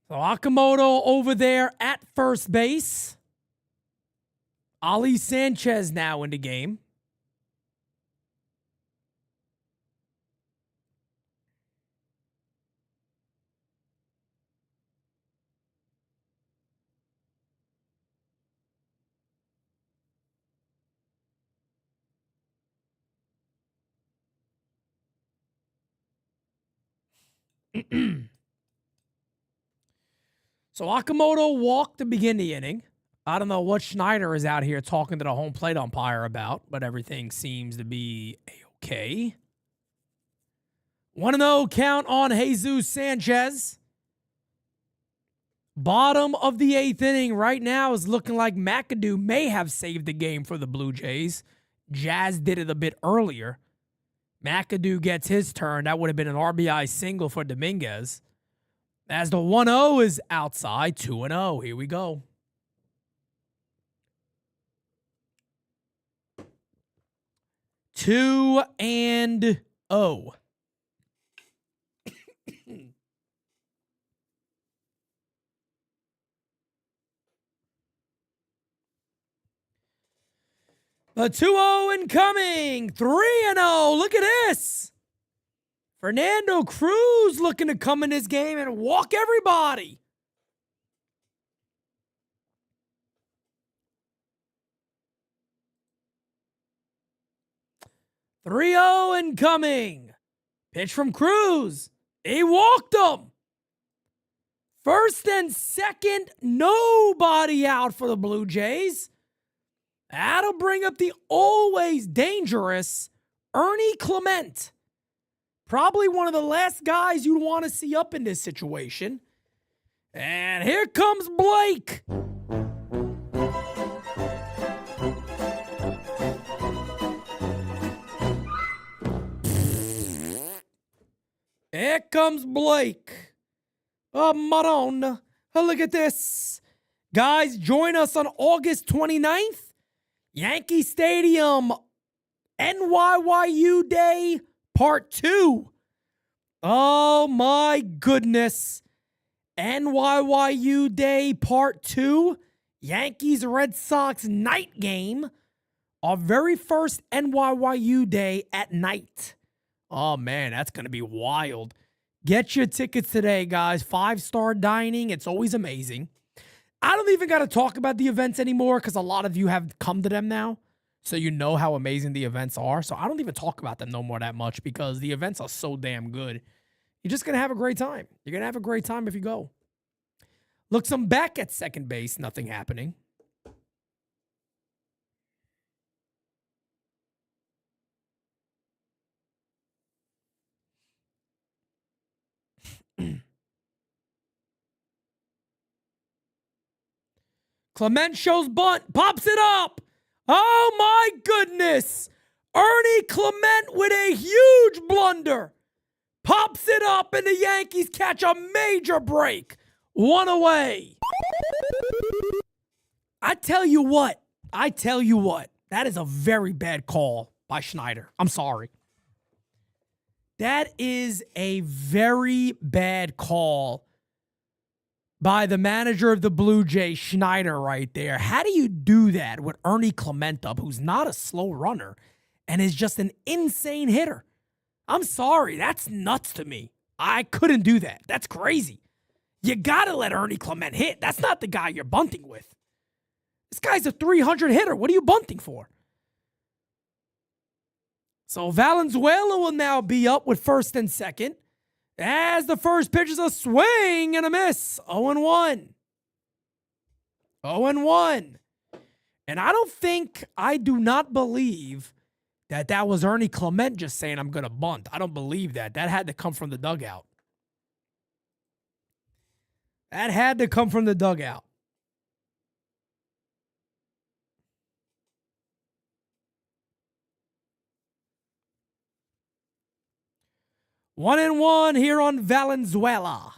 Speaker 1: So Okamoto over there at first base. Ali Sanchez now in the game. So Okamoto walked to begin the inning. I don't know what Schneider is out here talking to the home plate umpire about, but everything seems to be A-okay. 1-0 count on Jesús Sánchez. Bottom of the 8th inning right now is looking like McAdoo may have saved the game for the Blue Jays. Jazz did it a bit earlier. McAdoo gets his turn. That would have been an RBI single for Domínguez. As the 1-0 is outside, 2-0. Here we go. Two and 0. A 2-0 incoming. 3-0. Look at this. Fernando Cruz looking to come in this game and walk everybody. .3-0 incoming. Pitch from Cruz. He walked him. First and second, nobody out for the Blue Jays. That'll bring up the always dangerous Ernie Clement. Probably one of the last guys you'd want to see up in this situation. And here comes Blake. Here comes Blake. Maroon. Look at this. Guys, join us on August 29th. Yankee Stadium. NYYU Day Part 2. Oh my goodness. NYYU Day Part 2. Yankees Red Sox night game. Our very first NYYU Day at night. Oh man, that's going to be wild. Get your tickets today, guys. 5-star dining. It's always amazing. I don't even got to talk about the events anymore because a lot of you have come to them now. So you know how amazing the events are. So I don't even talk about them no more that much because the events are so damn good. You're just going to have a great time. You're going to have a great time if you go. Looks, I'm back at second base. Nothing happening. Clement shows bunt, pops it up. Oh my goodness. Ernie Clement with a huge blunder. Pops it up and the Yankees catch a major break. 1 away. I tell you what. That is a very bad call by Schneider. I'm sorry. That is a very bad call by the manager of the Blue Jays, Schneider, right there. How do you do that with Ernie Clement up, who's not a slow runner and is just an insane hitter? I'm sorry. That's nuts to me. I couldn't do that. That's crazy. You got to let Ernie Clement hit. That's not the guy you're bunting with. This guy's a 300 hitter. What are you bunting for? So Valenzuela will now be up with first and second. As the first pitch is a swing and a miss. 0-1. 0-1. And I do not believe that was Ernie Clement just saying, I'm going to bunt. I don't believe that. That had to come from the dugout. That had to come from the dugout. One and one here on Valenzuela.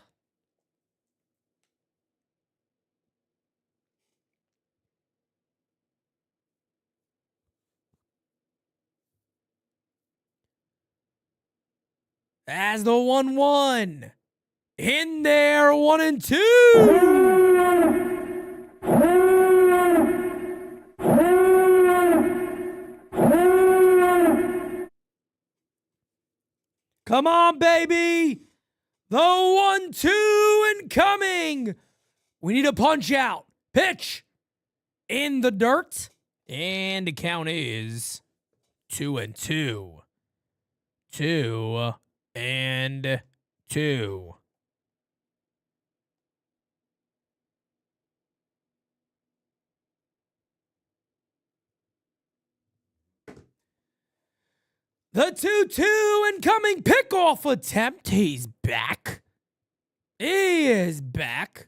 Speaker 1: As the 1-1. In there, 1-2. Come on, baby. The 1-2 incoming. We need a punch out. Pitch in the dirt. And the count is 2-2. 2-2. The 2-2 incoming pickoff attempt. He's back. He is back.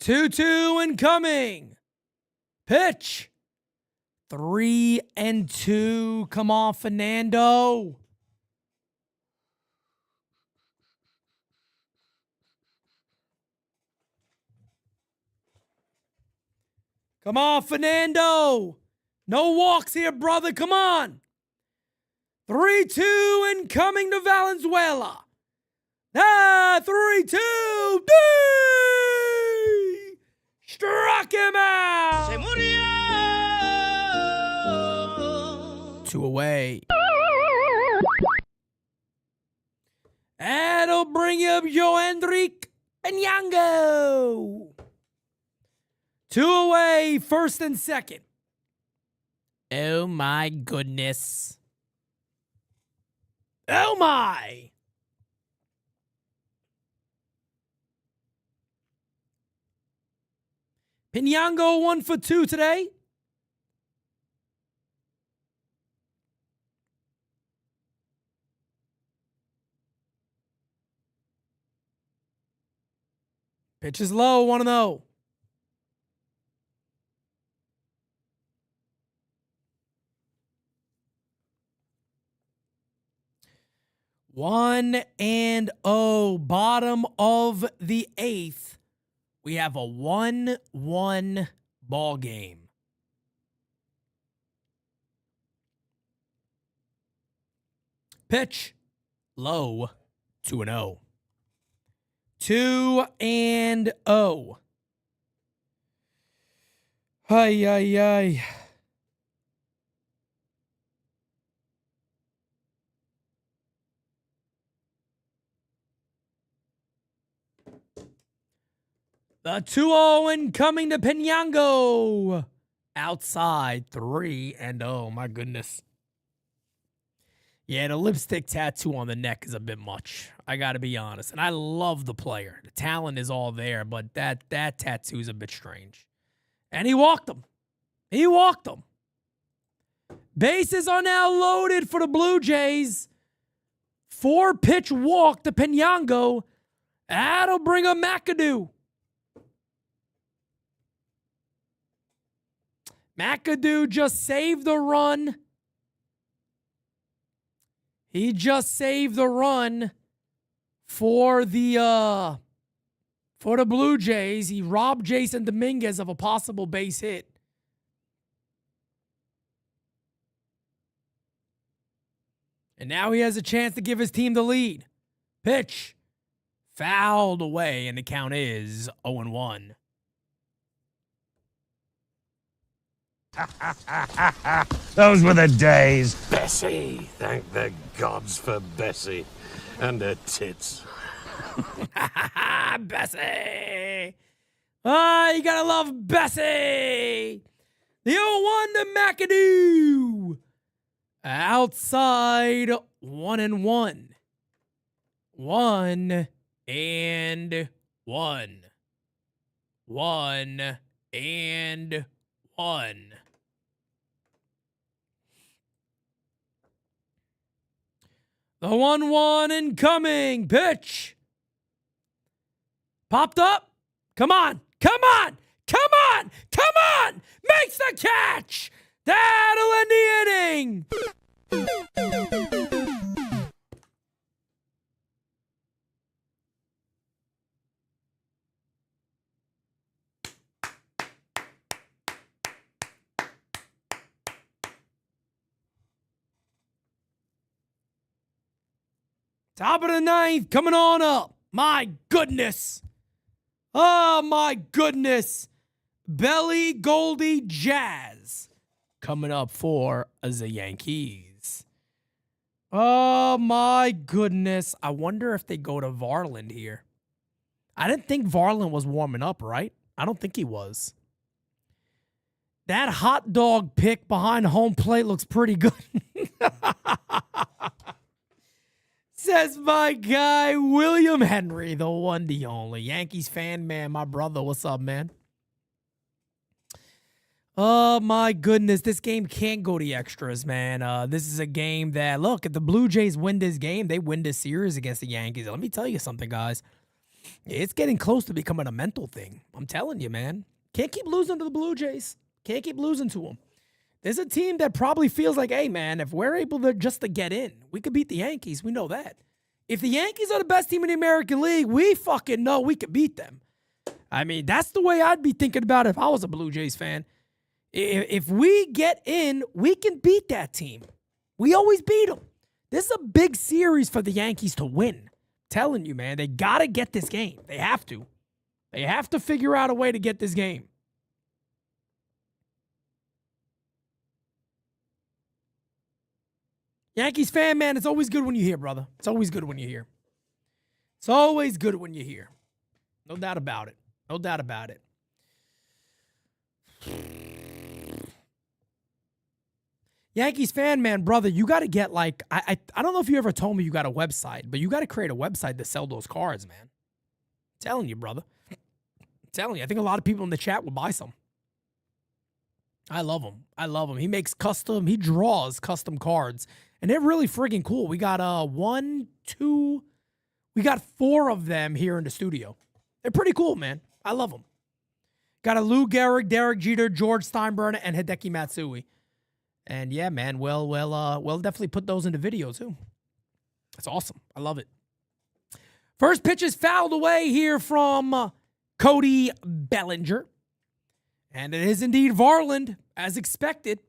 Speaker 1: Two incoming. Pitch. 3-2. Come on, Fernando. Come on, Fernando. No walks here, brother. Come on. 3-2 and coming to Valenzuela. 3-2. Struck him out. Se murió. 2 away. That'll bring up Yohendrick Piñango. 2 away, first and second. Oh my goodness. Oh my. Piñango 1 for 2 today. Pitch is low, 1-0. One and oh, bottom of the 8th. We have a 1-1 ball game. Pitch low, 2-0. 2-0. Ay, ay, ay. The 2-0 and coming to Piñango. Outside 3-0. My goodness. Yeah, the lipstick tattoo on the neck is a bit much. I got to be honest. And I love the player. The talent is all there, but that tattoo is a bit strange. And he walked him. He walked him. Bases are now loaded for the Blue Jays. 4-pitch walk to Piñango. That'll bring a McAdoo. McAdoo just saved the run. He just saved the run for the Blue Jays. He robbed Jasson Domínguez of a possible base hit. And now he has a chance to give his team the lead. Pitch. Fouled away, and the count is 0-1.
Speaker 7: Those were the days.
Speaker 8: Bessie. Thank the gods for Bessie and her tits.
Speaker 1: Bessie. Ah, you gotta love Bessie. The 0-1 to McAdoo. Outside 1-1. 1-1. 1-1. The 1-1 incoming. Pitch. Popped up. Come on. Come on. Come on. Come on. Makes the catch. That'll end the inning. Top of the 9th, coming on up. My goodness. Oh, my goodness. Belly Goldie Jazz coming up for the Yankees. Oh, my goodness. I wonder if they go to Varland here. I didn't think Varland was warming up, right? I don't think he was. That hot dog pick behind home plate looks pretty good. Says my guy, William Henry, the one, the only. Yankees fan, man, my brother. What's up, man? Oh, my goodness. This game can't go to extras, man. This is a game that, look, if the Blue Jays win this game, they win this series against the Yankees. Let me tell you something, guys. It's getting close to becoming a mental thing. I'm telling you, man. Can't keep losing to the Blue Jays. Can't keep losing to them. There's a team that probably feels like, hey, man, if we're able to just to get in, we could beat the Yankees. We know that. If the Yankees are the best team in the American League, we fucking know we could beat them. I mean, that's the way I'd be thinking about it if I was a Blue Jays fan. If we get in, we can beat that team. We always beat them. This is a big series for the Yankees to win. Telling you, man, they got to get this game. They have to. They have to figure out a way to get this game. Yankees fan, man, it's always good when you're here, brother. It's always good when you're here. It's always good when you're here. No doubt about it. No doubt about it. Yankees fan, man, brother, you got to get like, I don't know if you ever told me you got a website, but you got to create a website to sell those cards, man. I'm telling you, brother. I'm telling you, I think a lot of people in the chat will buy some. I love him. I love him. He draws custom cards, and they're really friggin' cool. We got we got 4 of them here in the studio. They're pretty cool, man. I love them. Got a Lou Gehrig, Derek Jeter, George Steinbrenner, and Hideki Matsui. And yeah, man, we'll definitely put those into video too. That's awesome. I love it. First pitch is fouled away here from Cody Bellinger. And it is indeed Varland, as expected.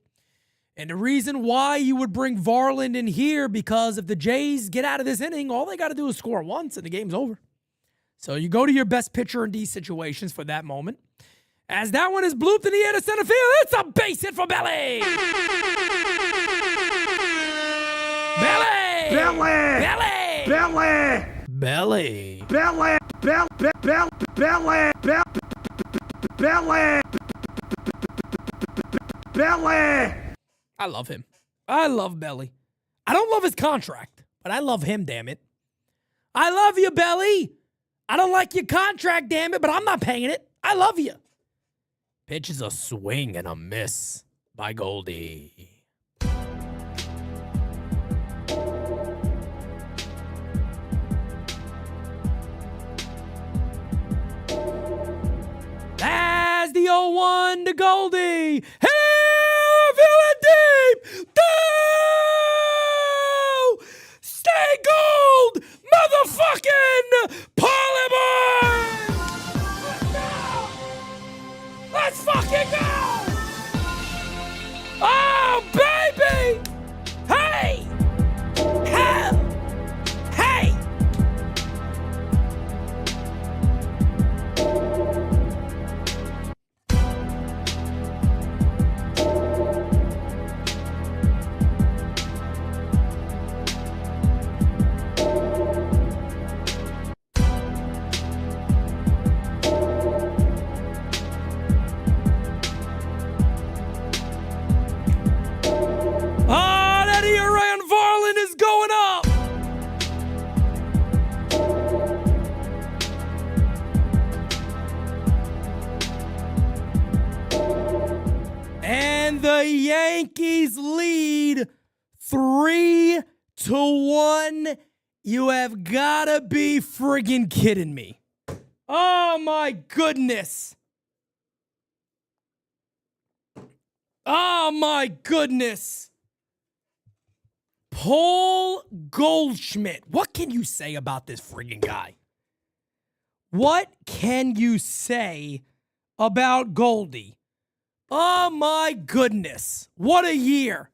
Speaker 1: And the reason why you would bring Varland in here, because if the Jays get out of this inning, all they got to do is score once and the game's over. So you go to your best pitcher in these situations for that moment. As that one is blooped in the air to center field, it's a base hit for Belly. Belly! Belly! Belly! Belly! Belly! I love him. I love Belly. I don't love his contract, but I love him, damn it. I love you, Belly. I don't like your contract, damn it, but I'm not paying it. I love you. Pitch is a swing and a miss by Goldie. That's the 0-1 to Goldie. Hey, feel it deep. Do! Stay gold, motherfucking Parliament! Let's fucking go! Oh, baby! Hey! Hell! Hey! The Yankees lead 3-1. You have gotta be friggin' kidding me. Oh my goodness. Oh my goodness. Paul Goldschmidt. What can you say about this friggin' guy? What can you say about Goldie? Oh my goodness. What a year.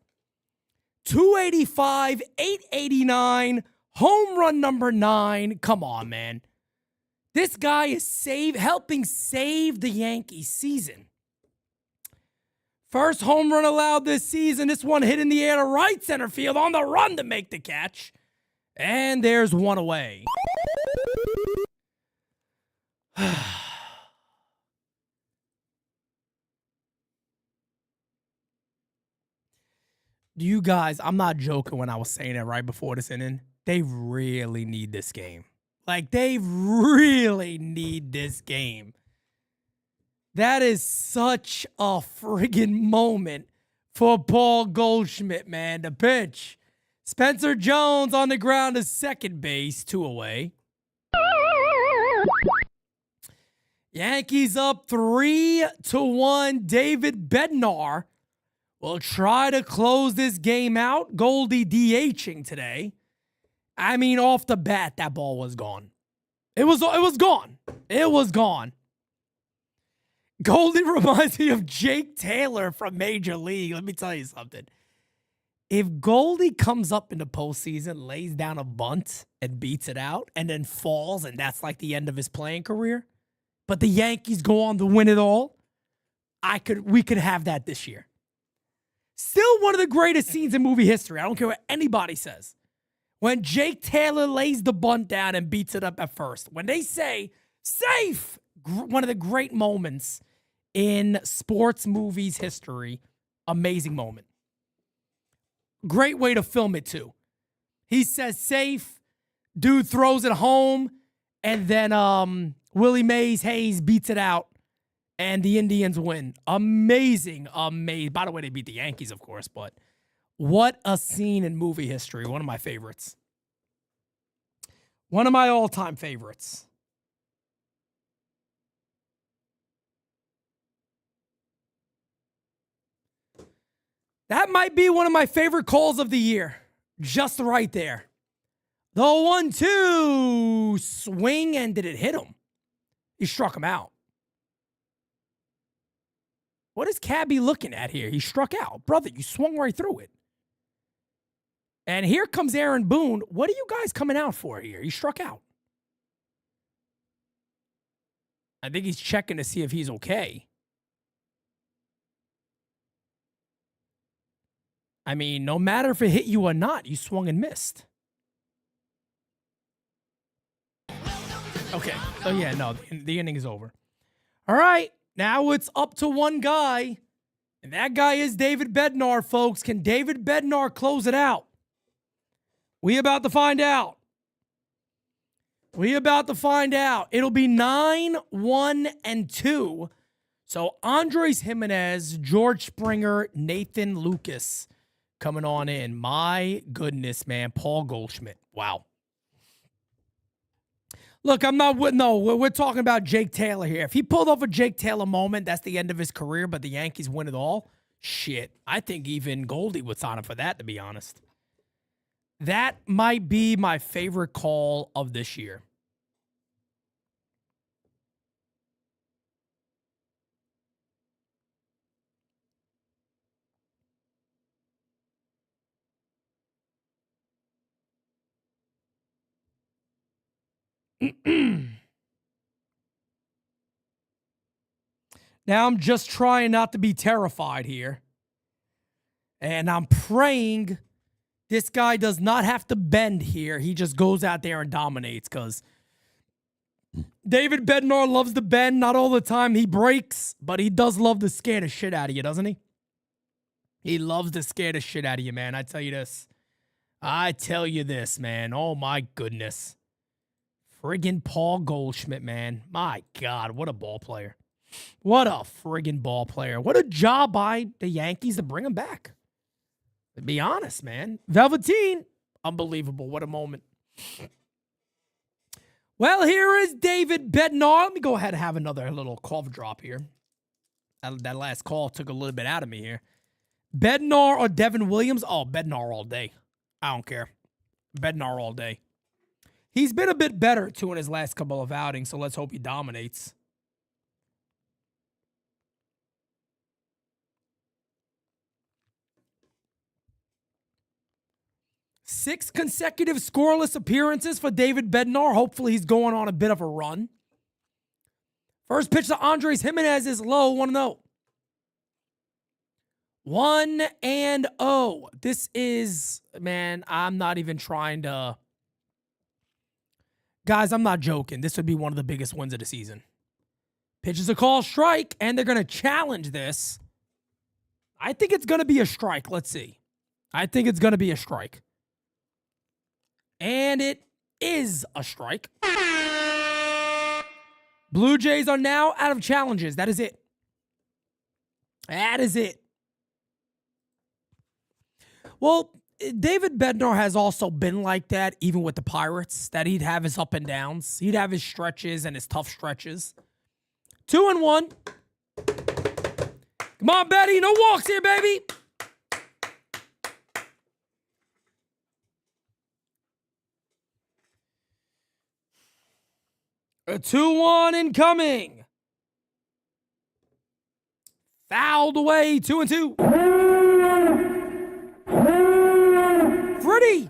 Speaker 1: 285, 889, home run number 9. Come on, man. This guy is helping save the Yankees season. First home run allowed this season. This one hit in the air to right center field on the run to make the catch. And there's one away. You guys, I'm not joking when I was saying that right before this inning. They really need this game. Like, they really need this game. That is such a friggin' moment for Paul Goldschmidt, man. The pitch. Spencer Jones on the ground to second base, 2 away. Yankees up 3-1. David Bednar will try to close this game out. Goldie DHing today. I mean, off the bat, that ball was gone. It was gone. It was gone. Goldie reminds me of Jake Taylor from Major League. Let me tell you something. If Goldie comes up in the postseason, lays down a bunt and beats it out, and then falls, and that's like the end of his playing career, but the Yankees go on to win it all, we could have that this year. Still one of the greatest scenes in movie history. I don't care what anybody says. When Jake Taylor lays the bunt down and beats it up at first. When they say, safe, one of the great moments in sports movies history. Amazing moment. Great way to film it, too. He says safe, dude throws it home, and then Willie Mays Hayes beats it out, and the Indians win. Amazing, amazing. By the way, they beat the Yankees, of course, but what a scene in movie history. One of my favorites. One of my all-time favorites. That might be one of my favorite calls of the year. Just right there. The 1-2 swing, and did it hit him? He struck him out. What is Cabby looking at here? He struck out. Brother, you swung right through it. And here comes Aaron Boone. What are you guys coming out for here? He struck out. I think he's checking to see if he's okay. I mean, no matter if it hit you or not, you swung and missed. Okay. So, yeah, no, the inning is over. All right. Now it's up to one guy, and that guy is David Bednar, folks. Can David Bednar close it out? We about to find out. We about to find out. It'll be 9-1-2. So Andres Giménez, George Springer, Nathan Lucas coming on in. My goodness, man. Paul Goldschmidt. Wow. Look, we're talking about Jake Taylor here. If he pulled off a Jake Taylor moment, that's the end of his career, but the Yankees win it all. Shit. I think even Goldie would sign up for that, to be honest. That might be my favorite call of this year. Now I'm just trying not to be terrified here. And I'm praying this guy does not have to bend here. He just goes out there and dominates, because David Bednar loves to bend. Not all the time he breaks, but he does love to scare the shit out of you, doesn't he? He loves to scare the shit out of you, man. I tell you this. I tell you this, man. Oh, my goodness. Friggin' Paul Goldschmidt, man. My God, what a ball player. What a friggin' ball player. What a job by the Yankees to bring him back. To be honest, man. Velveteen, unbelievable. What a moment. Well, here is David Bednar. Let me go ahead and have another little cough drop here. That last call took a little bit out of me here. Bednar or Devin Williams? Oh, Bednar all day. I don't care. Bednar all day. He's been a bit better, too, in his last couple of outings, so let's hope he dominates. Six consecutive scoreless appearances for David Bednar. Hopefully he's going on a bit of a run. First pitch to Andres Giménez is low, 1-0. 1-0. This is, man, I'm not even trying to... Guys, I'm not joking. This would be one of the biggest wins of the season. Pitches a call strike, and they're going to challenge this. I think it's going to be a strike. Let's see. I think it's going to be a strike. And it is a strike. Blue Jays are now out of challenges. That is it. That is it. Well, David Bednar has also been like that, even with the Pirates, that he'd have his up and downs. He'd have his stretches and his tough stretches. 2-1. Come on, Betty. No walks here, baby. A 2-1 incoming. Fouled away, 2-2. Freddie.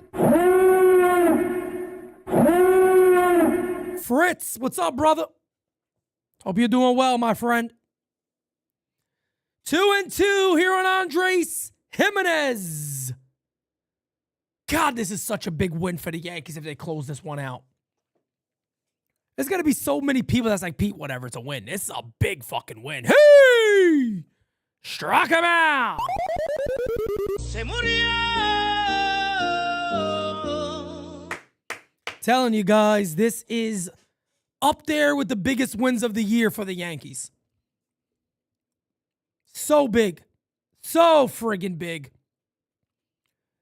Speaker 1: Fritz, what's up, brother? Hope you're doing well, my friend. 2-2 here on Andrés Giménez. God, this is such a big win for the Yankees if they close this one out. There's going to be so many people that's like, Pete, whatever, it's a win. This is a big fucking win. Hey! Struck him out! Telling you guys, this is up there with the biggest wins of the year for the Yankees. So big. So friggin' big.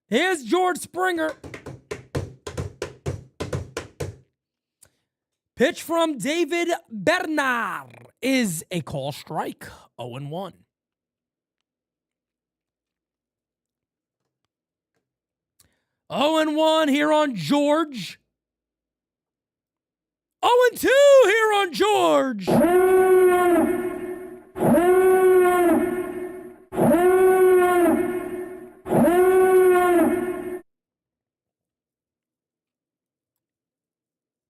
Speaker 1: Here's George Springer. Pitch from David Bernard is a call strike. 0-1. Here on George. 0-2 here on George.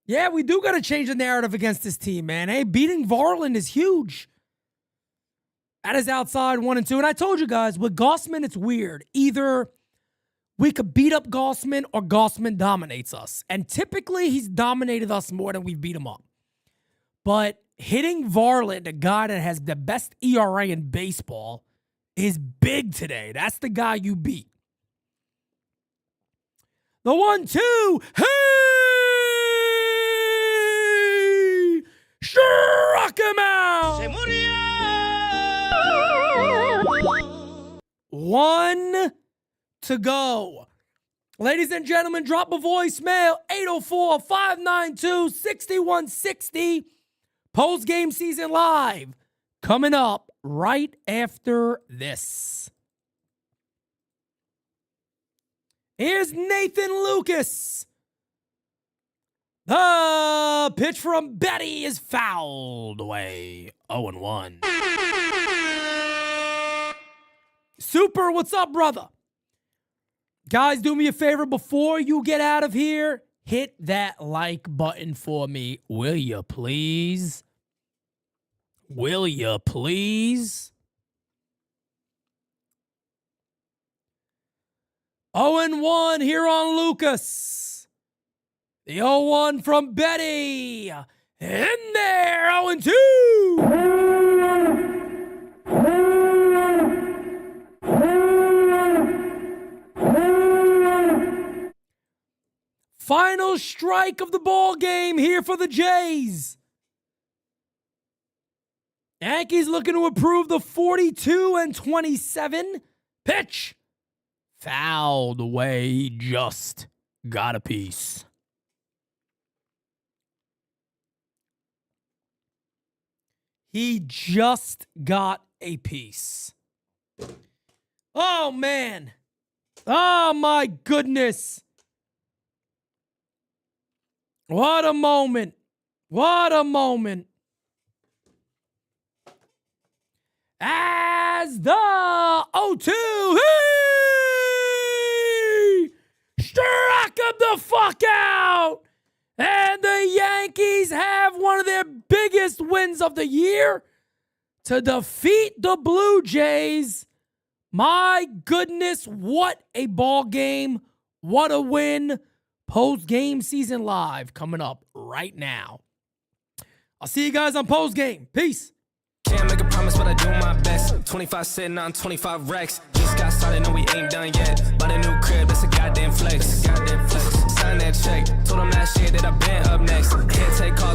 Speaker 1: Yeah, we do got to change the narrative against this team, man. Hey, beating Varland is huge. That is outside 1-2. And I told you guys, with Goldschmidt, it's weird. Either we could beat up Goldschmidt or Goldschmidt dominates us. And typically, he's dominated us more than we've beat him up. But hitting Varland, a guy that has the best ERA in baseball, is big today. That's the guy you beat. The 1-2. Hey! Struck him out! 1 to go. Ladies and gentlemen, drop a voicemail, 804-592-6160. Post-game season live coming up right after this. Here's Nathan Lucas. The pitch from Betty is fouled away. 0-1. Super, what's up, brother? Guys, do me a favor before you get out of here. Hit that like button for me. Will you please? Will you please? 0-1 here on Lucas. The 0-1 from Betty. In there, 0-2. Final strike of the ball game here for the Jays. Yankees looking to improve the 42-27. Pitch. Fouled away. He just got a piece. He just got a piece. Oh, man. Oh, my goodness. What a moment. What a moment. As the 0-2, he struck him the fuck out. And the Yankees have one of their biggest wins of the year to defeat the Blue Jays. My goodness, what a ball game. What a win. Post-game season live coming up right now. I'll see you guys on post-game. Peace.
Speaker 9: Can't make a promise, but I do my best. 25 sitting on 25 racks. Just got started, no, we ain't done yet. Bought a new crib, that's a goddamn flex. Sign that check. Told them last year that I been up next. Can't take calls.